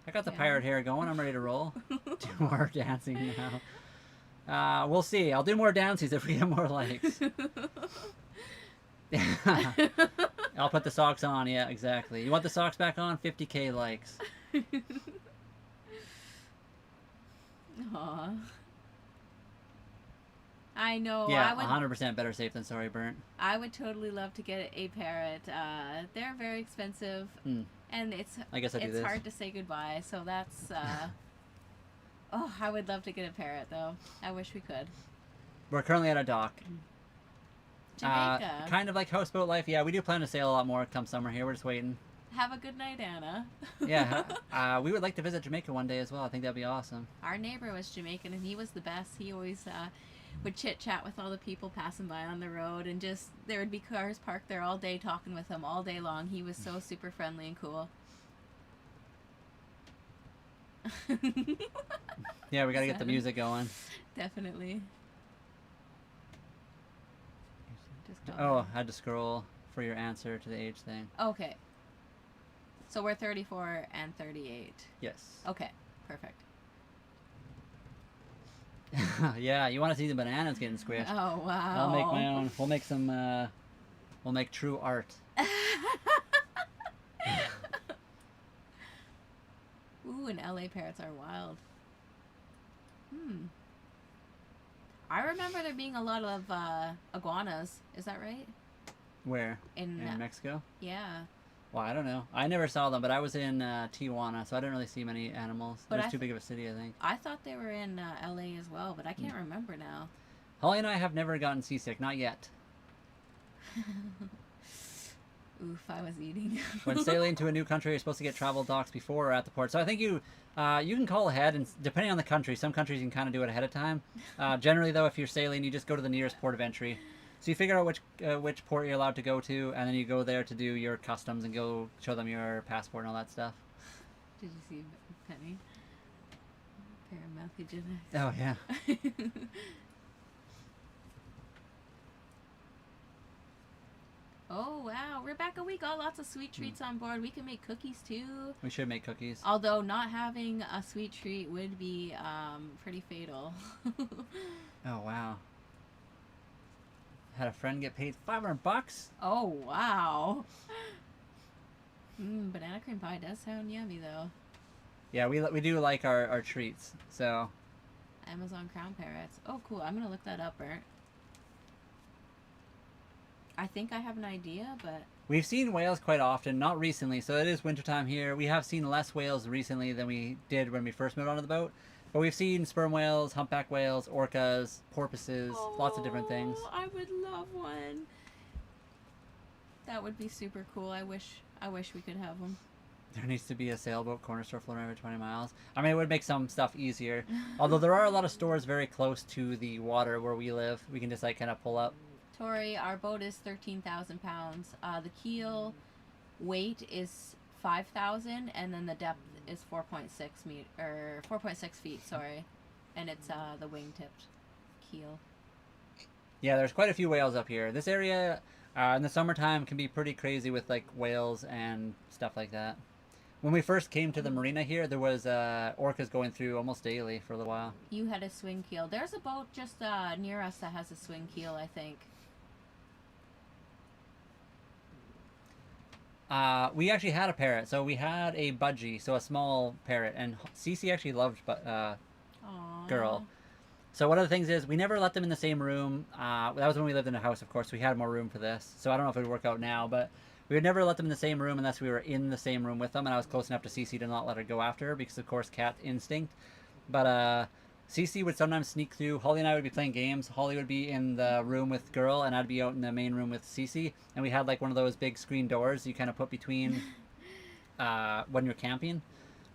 I got the pirate hair going. I'm ready to roll. Do more dancing now. We'll see. I'll do more dances if we get more likes. I'll put the socks on. Yeah, exactly. You want the socks back on? 50K likes. Aw. I know. Yeah, 100% better safe than sorry, Burnt. I would totally love to get a parrot. They're very expensive. And I guess it's hard to say goodbye, so that's oh, I would love to get a parrot though. I wish we could. We're currently at a dock. Jamaica. Kind of like houseboat life. Yeah, we do plan to sail a lot more come summer here. We're just waiting. Have a good night, Anna. Yeah, we would like to visit Jamaica one day as well. I think that'd be awesome. Our neighbor was Jamaican and he was the best. He always would chit chat with all the people passing by on the road, and just there would be cars parked there all day talking with him all day long. He was so super friendly and cool. Yeah, we gotta get the music going. Definitely. Oh, I had to scroll for your answer to the age thing. Okay. So we're 34 and 38. Yes. Okay, perfect. Yeah, you want to see the bananas getting squished? Oh wow! I'll make my own. We'll make some. We'll make true art. Ooh, and LA parrots are wild. I remember there being a lot of iguanas. Is that right? Where? In Mexico? Yeah. Well, I don't know. I never saw them, but I was in Tijuana, so I didn't really see many animals. It was too big of a city, I think. I thought they were in LA as well, but I can't remember now. Holly and I have never gotten seasick, not yet. Oof, I was eating. When sailing to a new country, you're supposed to get travel docs before or at the port. So I think you can call ahead, and depending on the country, some countries you can kind of do it ahead of time. Generally, though, if you're sailing, you just go to the nearest port of entry. So you figure out which port you're allowed to go to, and then you go there to do your customs and go show them your passport and all that stuff. Did you see Penny? Paramouth genetics. Oh, yeah. Oh, wow. Rebecca, we got lots of sweet treats on board. We can make cookies, too. We should make cookies. Although not having a sweet treat would be pretty fatal. Oh, wow. Had a friend get paid $500. Oh, wow. Banana cream pie does sound yummy, though. Yeah, we do like our treats, so. Amazon crown parrots. Oh, cool. I'm going to look that up, Bert. I think I have an idea, but We've seen whales quite often, not recently, so it is wintertime here. We have seen less whales recently than we did when we first moved onto the boat. But we've seen sperm whales, humpback whales, orcas, porpoises, lots of different things. I would love one. That would be super cool. I wish we could have them. There needs to be a sailboat corner store floating every 20 miles. I mean, it would make some stuff easier. Although there are a lot of stores very close to the water where we live. We can just like kind of pull up. Tori, our boat is 13,000 pounds. The keel weight is 5,000, and then the depth is 4.6 feet. Sorry, and it's the wing-tipped keel. Yeah, there's quite a few whales up here. This area in the summertime can be pretty crazy with like whales and stuff like that. When we first came to the marina here, there was orcas going through almost daily for a little while. You had a swing keel. There's a boat just near us that has a swing keel, I think. We actually had a parrot, so we had a budgie, so a small parrot, and Cece actually loved Girl. So one of the things is we never let them in the same room. That was when we lived in a house, of course. We had more room for this, so I don't know if it would work out now, but we would never let them in the same room unless we were in the same room with them, and I was close enough to Cece to not let her go after her because, of course, cat instinct. But Cece would sometimes sneak through. Holly and I would be playing games. Holly would be in the room with Girl, and I'd be out in the main room with Cece. And we had like one of those big screen doors you kind of put between when you're camping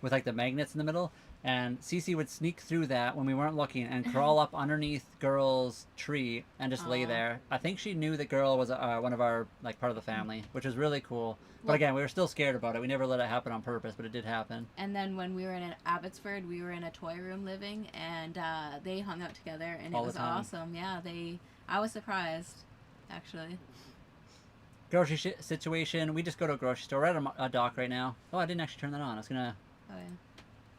with like the magnets in the middle. And Cece would sneak through that when we weren't looking and crawl up underneath Girl's tree and just lay there. I think she knew that Girl was one of our, like, part of the family, which was really cool. But again, we were still scared about it. We never let it happen on purpose, but it did happen. And then when we were in Abbotsford, we were in a toy room living, and they hung out together, and it was awesome. Yeah, I was surprised, actually. Grocery situation, we just go to a grocery store. We're at a dock right now. Oh, I didn't actually turn that on. I was gonna... Oh, yeah.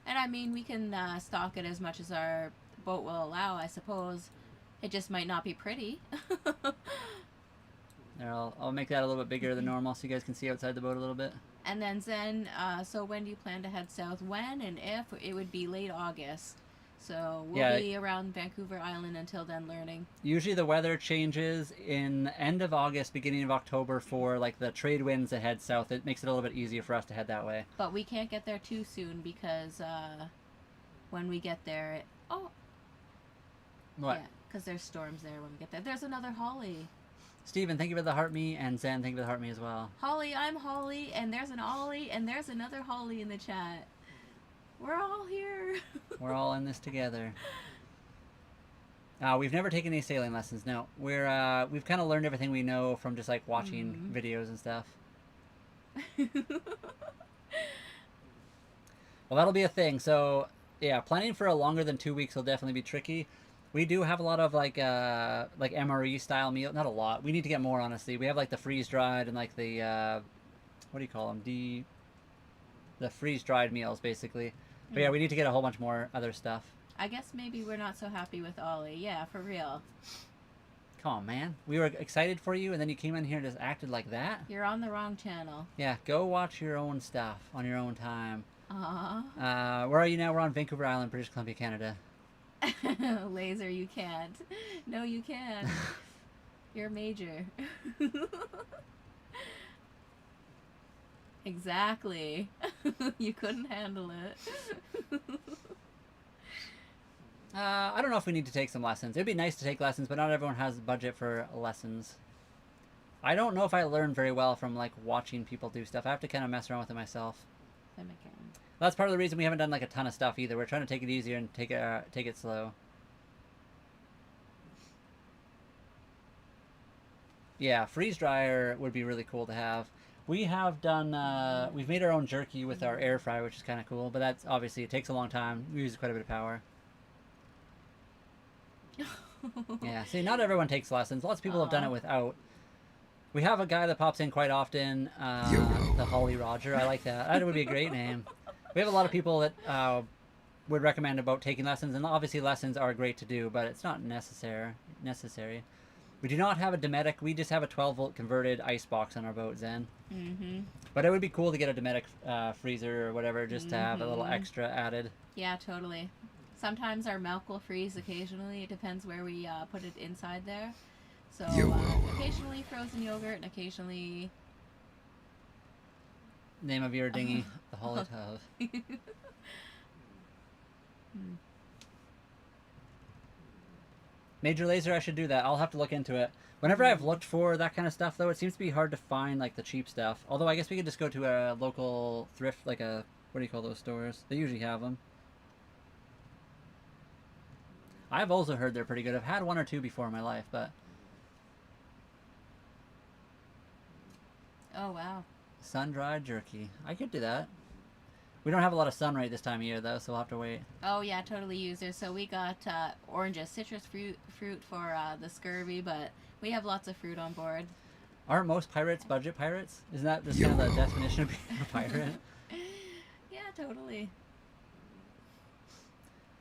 And I mean, we can stock it as much as our boat will allow, I suppose. It just might not be pretty. There, I'll make that a little bit bigger than normal so you guys can see outside the boat a little bit. And then Zen, so when do you plan to head south? When and if? It would be late August. So we'll be around Vancouver Island until then learning. Usually the weather changes in end of August, beginning of October for like the trade winds that head south. It makes it a little bit easier for us to head that way. But we can't get there too soon because when we get there... What? Yeah, because there's storms there when we get there. There's another Holly. Steven, thank you for the heart me, and Zen, thank you for the heart me as well. Holly, I'm Holly, and there's an Ollie, and there's another Holly in the chat. We're all here. We're all in this together. We've never taken any sailing lessons. No, we've kind of learned everything we know from just like watching videos and stuff. Well, that'll be a thing. So yeah, planning for a longer than 2 weeks will definitely be tricky. We do have a lot of like MRE style meal. Not a lot. We need to get more, honestly. We have like the freeze dried and like the what do you call them? The freeze dried meals basically. But yeah, we need to get a whole bunch more other stuff. I guess maybe we're not so happy with Ollie. Yeah, for real. Come on, man. We were excited for you, and then you came in here and just acted like that? You're on the wrong channel. Yeah, go watch your own stuff on your own time. Aww. Where are you now? We're on Vancouver Island, British Columbia, Canada. Laser, you can't. No, you can't. You're major. Exactly. You couldn't handle it. I don't know if we need to take some lessons. It'd be nice to take lessons, but not everyone has budget for lessons. I don't know if I learn very well from like watching people do stuff. I have to kind of mess around with it myself. That's part of the reason we haven't done like a ton of stuff either. We're trying to take it easier and take it slow. Yeah, freeze dryer would be really cool to have. We have done, we've made our own jerky with our air fryer, which is kind of cool, but that's obviously, it takes a long time. We use quite a bit of power. Yeah, see, not everyone takes lessons. Lots of people have done it without. We have a guy that pops in quite often, the Holly Roger. I like that. That would be a great name. We have a lot of people that would recommend about taking lessons, and obviously lessons are great to do, but it's not necessary. We do not have a Nomadic. We just have a 12-volt converted ice box on our boat, Zen. But it would be cool to get a Nomadic freezer or whatever, just to have a little extra added. Yeah, totally. Sometimes our milk will freeze occasionally. It depends where we put it inside there. So occasionally frozen yogurt and occasionally. Name of your dinghy, the Holy Tub. Major Laser, I should do that. I'll have to look into it. Whenever I've looked for that kind of stuff, though, it seems to be hard to find, like, the cheap stuff. Although I guess we could just go to a local thrift, like a, what do you call those stores? They usually have them. I've also heard they're pretty good. I've had one or two before in my life, but... Oh, wow. Sun-dried jerky. I could do that. We don't have a lot of sun right this time of year, though, so we'll have to wait. Oh, yeah, totally user. So we got oranges, citrus fruit for the scurvy, but we have lots of fruit on board. Aren't most pirates budget pirates? Isn't that just kind of the definition of being a pirate? Yeah, totally.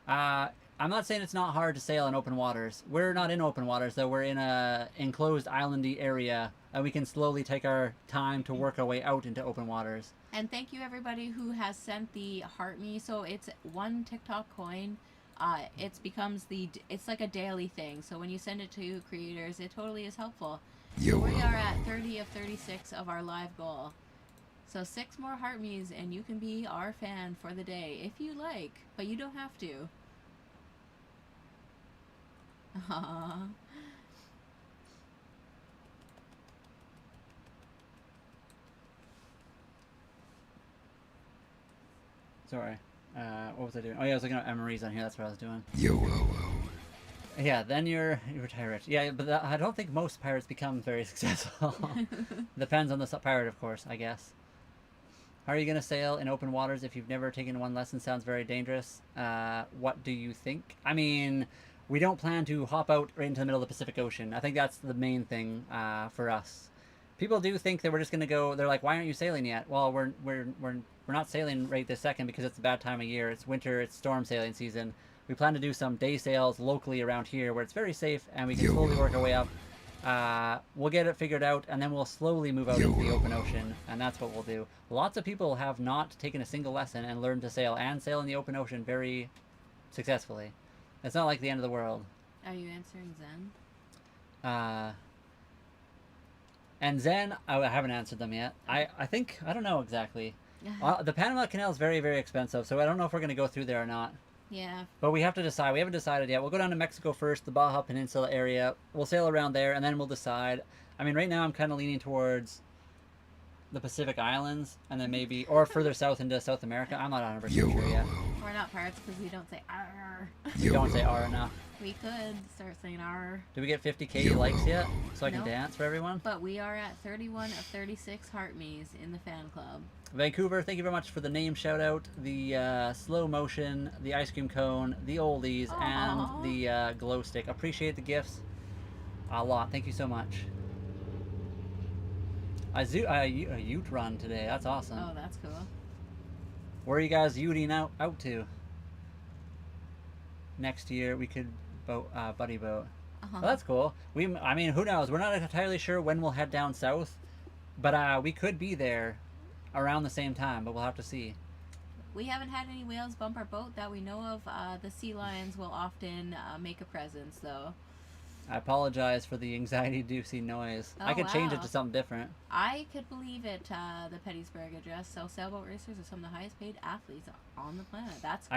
I'm not saying it's not hard to sail in open waters. We're not in open waters, though. We're in a enclosed islandy area, and we can slowly take our time to work our way out into open waters. And thank you, everybody who has sent the heart me. So it's one TikTok coin. It's like a daily thing. So when you send it to creators, it totally is helpful. So we are at 30 of 36 of our live goal. So 6 more heart me's, and you can be our fan for the day if you like, but you don't have to. Aww. Sorry. What was I doing? Oh, yeah, I was looking at MREs on here. That's what I was doing. Yeah, then you retire rich. Yeah, but I don't think most pirates become very successful. Depends on the pirate, of course, I guess. How are you going to sail in open waters if you've never taken one lesson? Sounds very dangerous. What do you think? I mean, we don't plan to hop out right into the middle of the Pacific Ocean. I think that's the main thing for us. People do think that we're just going to go... They're like, why aren't you sailing yet? Well, we're not sailing right this second because it's a bad time of year. It's winter. It's storm sailing season. We plan to do some day sails locally around here where it's very safe and we can slowly work our way up. We'll get it figured out and then we'll slowly move out into the open ocean, and that's what we'll do. Lots of people have not taken a single lesson and learned to sail and sail in the open ocean very successfully. It's not like the end of the world. Are you answering Zen? And Zen, I haven't answered them yet. I don't know exactly. The Panama Canal is very, very expensive, so I don't know if we're going to go through there or not. Yeah. But we have to decide. We haven't decided yet. We'll go down to Mexico first, the Baja Peninsula area. We'll sail around there, and then we'll decide. I mean, right now I'm kind of leaning towards the Pacific Islands, and then maybe, or further south into South America. I'm not 100% sure yet. We're not pirates because we don't say "arr." We don't say "arr" enough. We could start saying "arr." Did we get 50k likes yet? So I can dance for everyone? But we are at 31 of 36 heart me's in the fan club. Vancouver, thank you very much for the name shout out, the slow motion, the ice cream cone, the oldies, and the glow stick. Appreciate the gifts a lot. Thank you so much. A ute run today. That's awesome. Oh, that's cool. Where are you guys uting out to? Next year we could buddy boat. Well, that's cool. I mean, who knows? We're not entirely sure when we'll head down south, but we could be there around the same time, but we'll have to see. We haven't had any whales bump our boat that we know of. The sea lions will often make a presence, though. I apologize for the anxiety-inducing noise. I could change it to something different. I could believe it. The Pettysburg Address. So sailboat racers are some of the highest-paid athletes on the planet. That's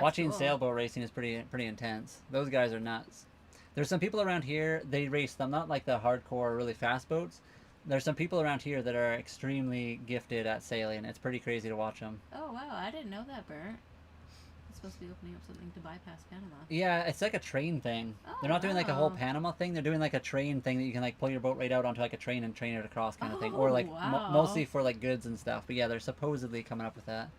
watching cool. Sailboat racing is pretty intense. Those guys are nuts. There's some people around here. They race them, not like the hardcore, really fast boats. There's some people around here that are extremely gifted at sailing. It's pretty crazy to watch them. Oh, wow. I didn't know that, Bert. It's supposed to be opening up something to bypass Panama. Yeah, it's like a train thing. Oh, they're not doing like a whole Panama thing. They're doing like a train thing that you can like pull your boat right out onto like a train and train it across kind of thing. Or like mostly for like goods and stuff. But yeah, they're supposedly coming up with that.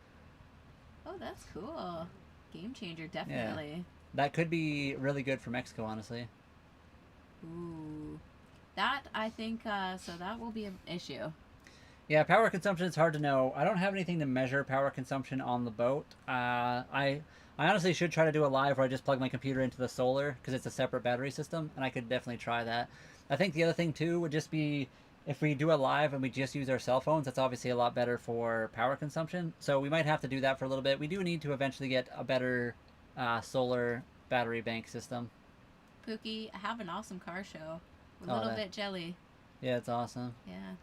Oh, that's cool. Game changer, definitely. Yeah. That could be really good for Mexico, honestly. Ooh. That, I think, so that will be an issue. Yeah, power consumption is hard to know. I don't have anything to measure power consumption on the boat. I honestly should try to do a live where I just plug my computer into the solar, because it's a separate battery system, and I could definitely try that. I think the other thing, too, would just be if we do a live and we just use our cell phones, that's obviously a lot better for power consumption. So we might have to do that for a little bit. We do need to eventually get a better solar battery bank system. Pookie, have an awesome car show. A little bit jelly. Yeah, it's awesome. Yeah.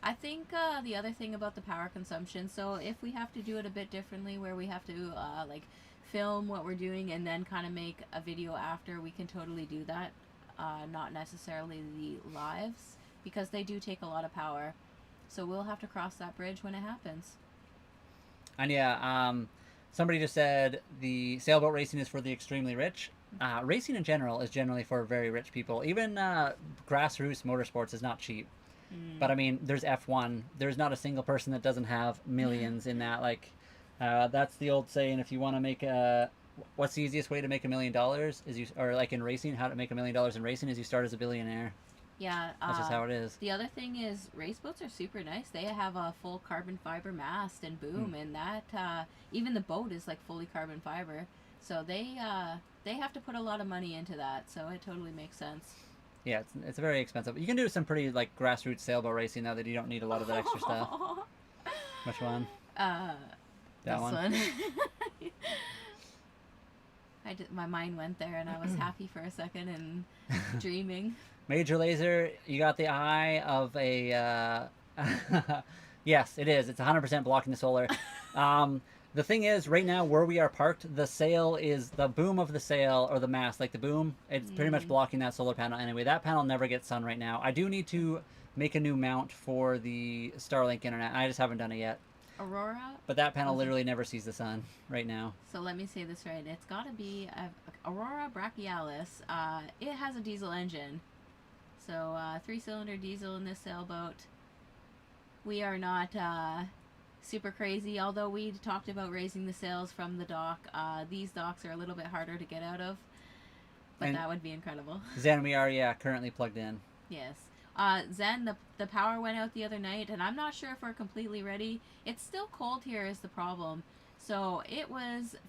I think the other thing about the power consumption, so if we have to do it a bit differently, where we have to like film what we're doing and then kind of make a video after, we can totally do that. Not necessarily the lives, because they do take a lot of power. So we'll have to cross that bridge when it happens. And yeah, somebody just said the sailboat racing is for the extremely rich. Racing in general is generally for very rich people. Even grassroots motorsports is not cheap. But I mean, there's F1. There's not a single person that doesn't have millions in that. Like, that's the old saying: if you want to make what's the easiest way to make $1 million? Is you, or like in racing, how to make $1 million in racing is you start as a billionaire. Yeah, that's just how it is. The other thing is race boats are super nice. They have a full carbon fiber mast and boom, and that even the boat is like fully carbon fiber. So they have to put a lot of money into that. So it totally makes sense. Yeah, it's very expensive. You can do some pretty like grassroots sailboat racing now that you don't need a lot of that extra stuff. Which one? That one. My mind went there, and I was happy for a second and dreaming. Major laser, you got the eye of a. Yes, it is. It's 100% blocking the solar. The thing is, right now where we are parked, the sail is the boom of the sail, or the mast, like the boom. It's pretty much blocking that solar panel anyway. That panel never gets sun right now. I do need to make a new mount for the Starlink internet. I just haven't done it yet. Aurora? But that panel literally never sees the sun right now. So let me say this right. It's got to be Aurora Brachialis. It has a diesel engine. So 3-cylinder diesel in this sailboat. We are not super crazy, although we talked about raising the sails from the dock. These docks are a little bit harder to get out of, but that would be incredible. Zen, we are currently plugged in. Yes. Zen, the power went out the other night, and I'm not sure if we're completely ready. It's still cold here is the problem. So it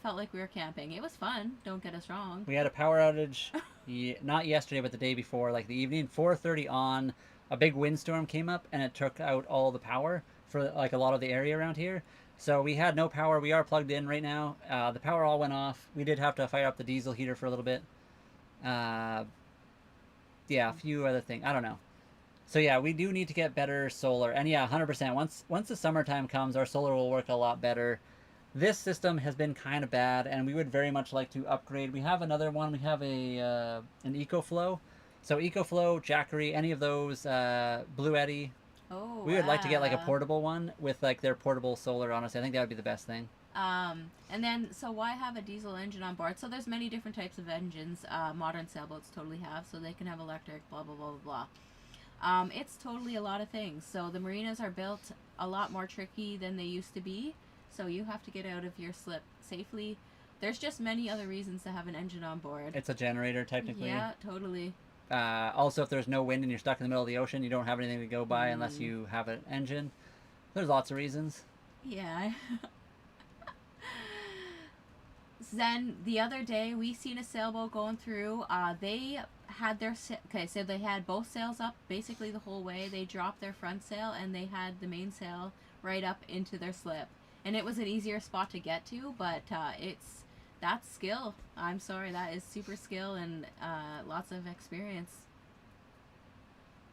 felt like we were camping. It was fun, don't get us wrong. We had a power outage, not yesterday, but the day before, like the evening, 4:30 on. A big windstorm came up, and it took out all the power for like a lot of the area around here. So we had no power. We are plugged in right now. The power all went off. We did have to fire up the diesel heater for a little bit. Yeah, a few other things. I don't know. So yeah, we do need to get better solar. And yeah, 100%. Once the summertime comes, our solar will work a lot better. This system has been kind of bad, and we would very much like to upgrade. We have another one. We have an EcoFlow. So EcoFlow, Jackery, any of those, Blue Eddy. Oh, we would like to get like a portable one with like their portable solar, honestly. I think that would be the best thing. And then, so why have a diesel engine on board? So there's many different types of engines. Modern sailboats totally have, so they can have electric, blah, blah, blah, blah, blah. It's totally a lot of things. So the marinas are built a lot more tricky than they used to be. So you have to get out of your slip safely. There's just many other reasons to have an engine on board. It's a generator, technically. Yeah, totally. Also, if there's no wind and you're stuck in the middle of the ocean, you don't have anything to go by unless you have an engine. There's lots of reasons. Yeah. Zen, the other day, we seen a sailboat going through. They had their... Okay, so they had both sails up basically the whole way. They dropped their front sail, and they had the main sail right up into their slip. And it was an easier spot to get to, but that's skill. I'm sorry, that is super skill and lots of experience.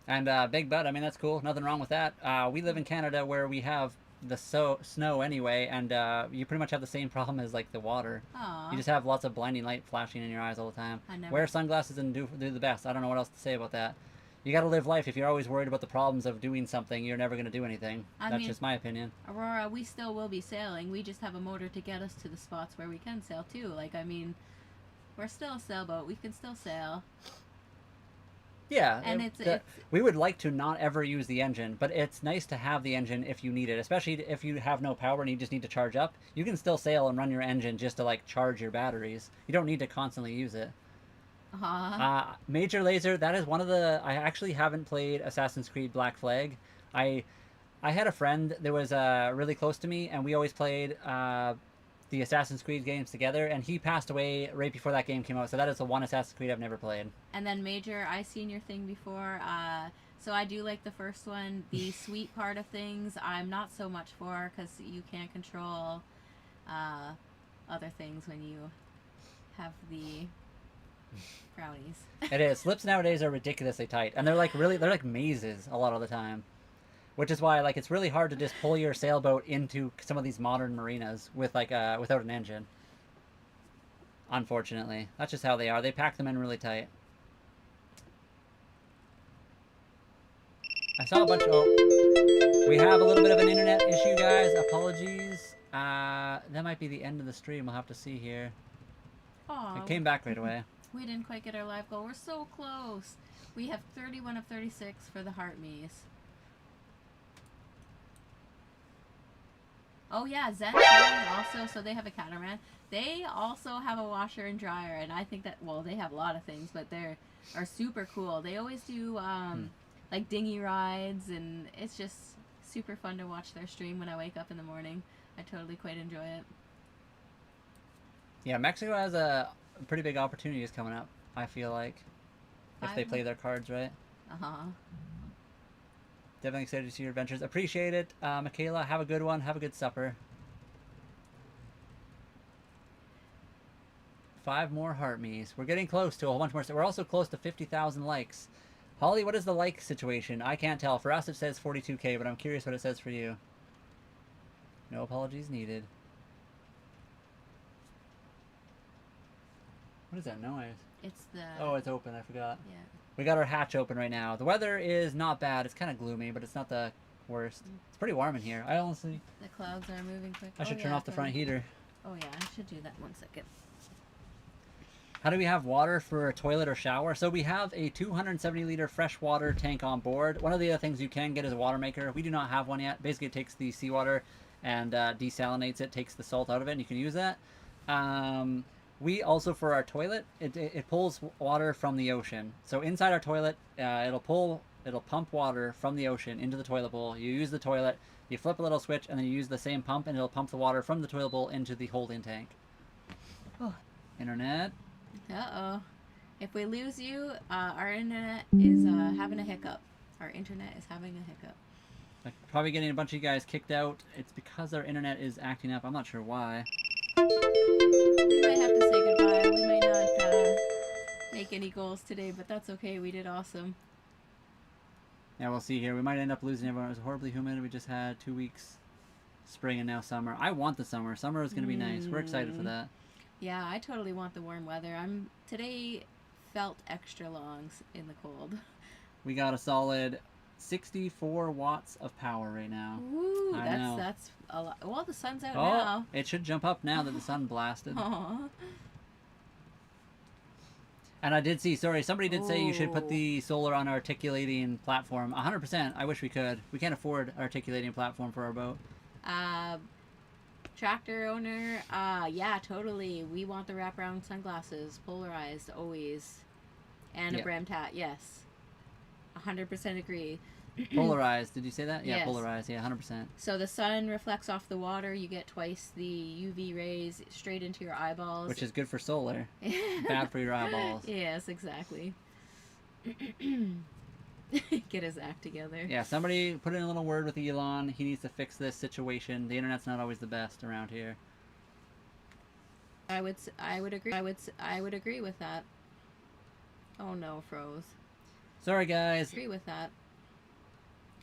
And Big Butt, I mean, that's cool. Nothing wrong with that. We live in Canada where we have the snow anyway, and you pretty much have the same problem as like the water. Aww. You just have lots of blinding light flashing in your eyes all the time. Wear sunglasses and do the best. I don't know what else to say about that. You got to live life. If you're always worried about the problems of doing something, you're never going to do anything. That's just my opinion. Aurora, we still will be sailing. We just have a motor to get us to the spots where we can sail too. Like, I mean, we're still a sailboat. We can still sail. Yeah, and we would like to not ever use the engine, but it's nice to have the engine if you need it, especially if you have no power and you just need to charge up. You can still sail and run your engine just to like charge your batteries. You don't need to constantly use it. Major Laser, that is one of the... I actually haven't played Assassin's Creed Black Flag. I had a friend that was really close to me, and we always played the Assassin's Creed games together, and he passed away right before that game came out, so that is the one Assassin's Creed I've never played. And then Major, I seen your thing before, so I do like the first one. The sweet part of things, I'm not so much for, because you can't control other things when you have the brownies. It is. Slips nowadays are ridiculously tight, and they're like mazes a lot of the time, which is why like it's really hard to just pull your sailboat into some of these modern marinas with like without an engine. Unfortunately, that's just how they are. They pack them in really tight. I saw a bunch of... Oh, we have a little bit of an internet issue, guys. Apologies. That might be the end of the stream. We'll have to see here. Aw, It came back right away. we didn't quite get our live goal. We're so close. We have 31 of 36 for the heart me's. Oh yeah, Zen also, so they have a catamaran. They also have a washer and dryer, and I think that, well, they have a lot of things, but are super cool. They always do like dinghy rides, and it's just super fun to watch their stream when I wake up in the morning. I totally quite enjoy it. Yeah, Mexico has a pretty big opportunities coming up, I feel like, if they play their cards right. Uh-huh. Definitely excited to see your adventures. Appreciate it, Michaela. Have a good one. Have a good supper. 5 more heart me's. We're getting close to a whole bunch more. We're also close to 50,000 likes. Holly, what is the like situation? I can't tell. For us, it says 42K, but I'm curious what it says for you. No apologies needed. What is that noise? It's the... Oh, it's open. I forgot. Yeah. We got our hatch open right now. The weather is not bad. It's kind of gloomy, but it's not the worst. It's pretty warm in here. I honestly... The clouds are moving quick. I should turn off the front heater. Oh yeah, I should do that 1 second. How do we have water for a toilet or shower? So we have a 270-liter freshwater tank on board. One of the other things you can get is a water maker. We do not have one yet. Basically, it takes the seawater and desalinates it, takes the salt out of it, and you can use that. We also, for our toilet, it pulls water from the ocean. So inside our toilet, it'll pump water from the ocean into the toilet bowl. You use the toilet, you flip a little switch, and then you use the same pump, and it'll pump the water from the toilet bowl into the holding tank. Oh, internet. Uh-oh. If we lose you, our internet is having a hiccup. Our internet is having a hiccup. Like, probably getting a bunch of you guys kicked out. It's because our internet is acting up. I'm not sure why. We might have to say goodbye. We may not make any goals today, but that's okay. We did awesome. Yeah, we'll see here. We might end up losing everyone. It was horribly humid. We just had 2 weeks spring and now summer. I want the summer. Summer is going to be nice. We're excited for that. Yeah, I totally want the warm weather. Today felt extra long in the cold. We got a solid 64 watts of power right now. Ooh, know. that's a lot. Well, the sun's out now. It should jump up now that the sun blasted. Aww. And I did see, sorry, somebody did say you should put the solar on our articulating platform. 100%. I wish we could. We can't afford an articulating platform for our boat. Tractor owner, yeah, totally. We want the wraparound sunglasses, polarized, always. And a brimmed hat, yes. 100% agree. Polarized, did you say that? Yeah, yes. Polarized, yeah, 100%. So the sun reflects off the water, you get twice the UV rays straight into your eyeballs. Which is good for solar. Bad for your eyeballs. Yes, exactly. Get his act together. Yeah, somebody put in a little word with Elon. He needs to fix this situation. The internet's not always the best around here. I would agree. I would agree with that. Oh no, froze. Sorry guys. Agree with that.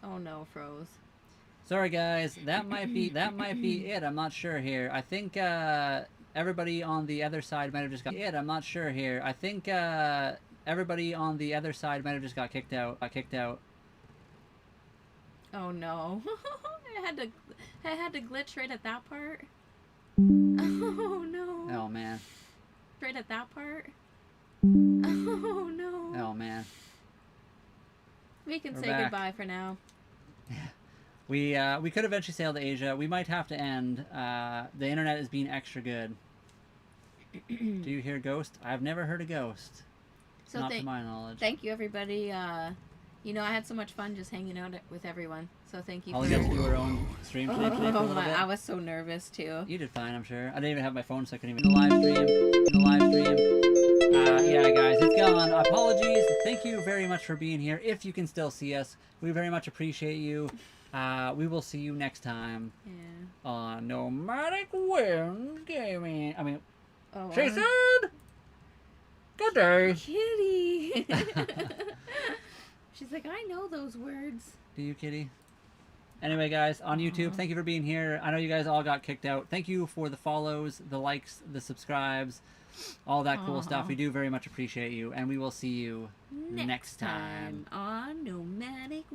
Oh no, froze. Sorry guys. That might be it. I'm not sure here. I think everybody on the other side might have just got it. I'm not sure here. I think everybody on the other side might have just got kicked out. Oh no. I had to glitch right at that part. Oh no. Oh man. Right at that part. Oh no. Oh man. We can We're say back. goodbye for now. We could eventually sail to Asia. We might have to end. The internet is being extra good. Do you hear ghost? I've never heard a ghost. So Not to my knowledge. Thank you, everybody. You know, I had so much fun just hanging out with everyone. So thank you. Holly got to do her own stream today for a little bit. I was so nervous too. You did fine, I'm sure. I didn't even have my phone, so I couldn't even. In the live stream. Yeah, guys, it's gone. Apologies. Thank you very much for being here. If you can still see us, we very much appreciate you. We will see you next time. Yeah. On Nomadic Winds Gaming. I mean, Oh, she said, Good day. Kitty. She's like, I know those words. Do you, Kitty? Anyway, guys, on YouTube, thank you for being here. I know you guys all got kicked out. Thank you for the follows, the likes, the subscribes, all that cool stuff. We do very much appreciate you, and we will see you next time. On Nomadic.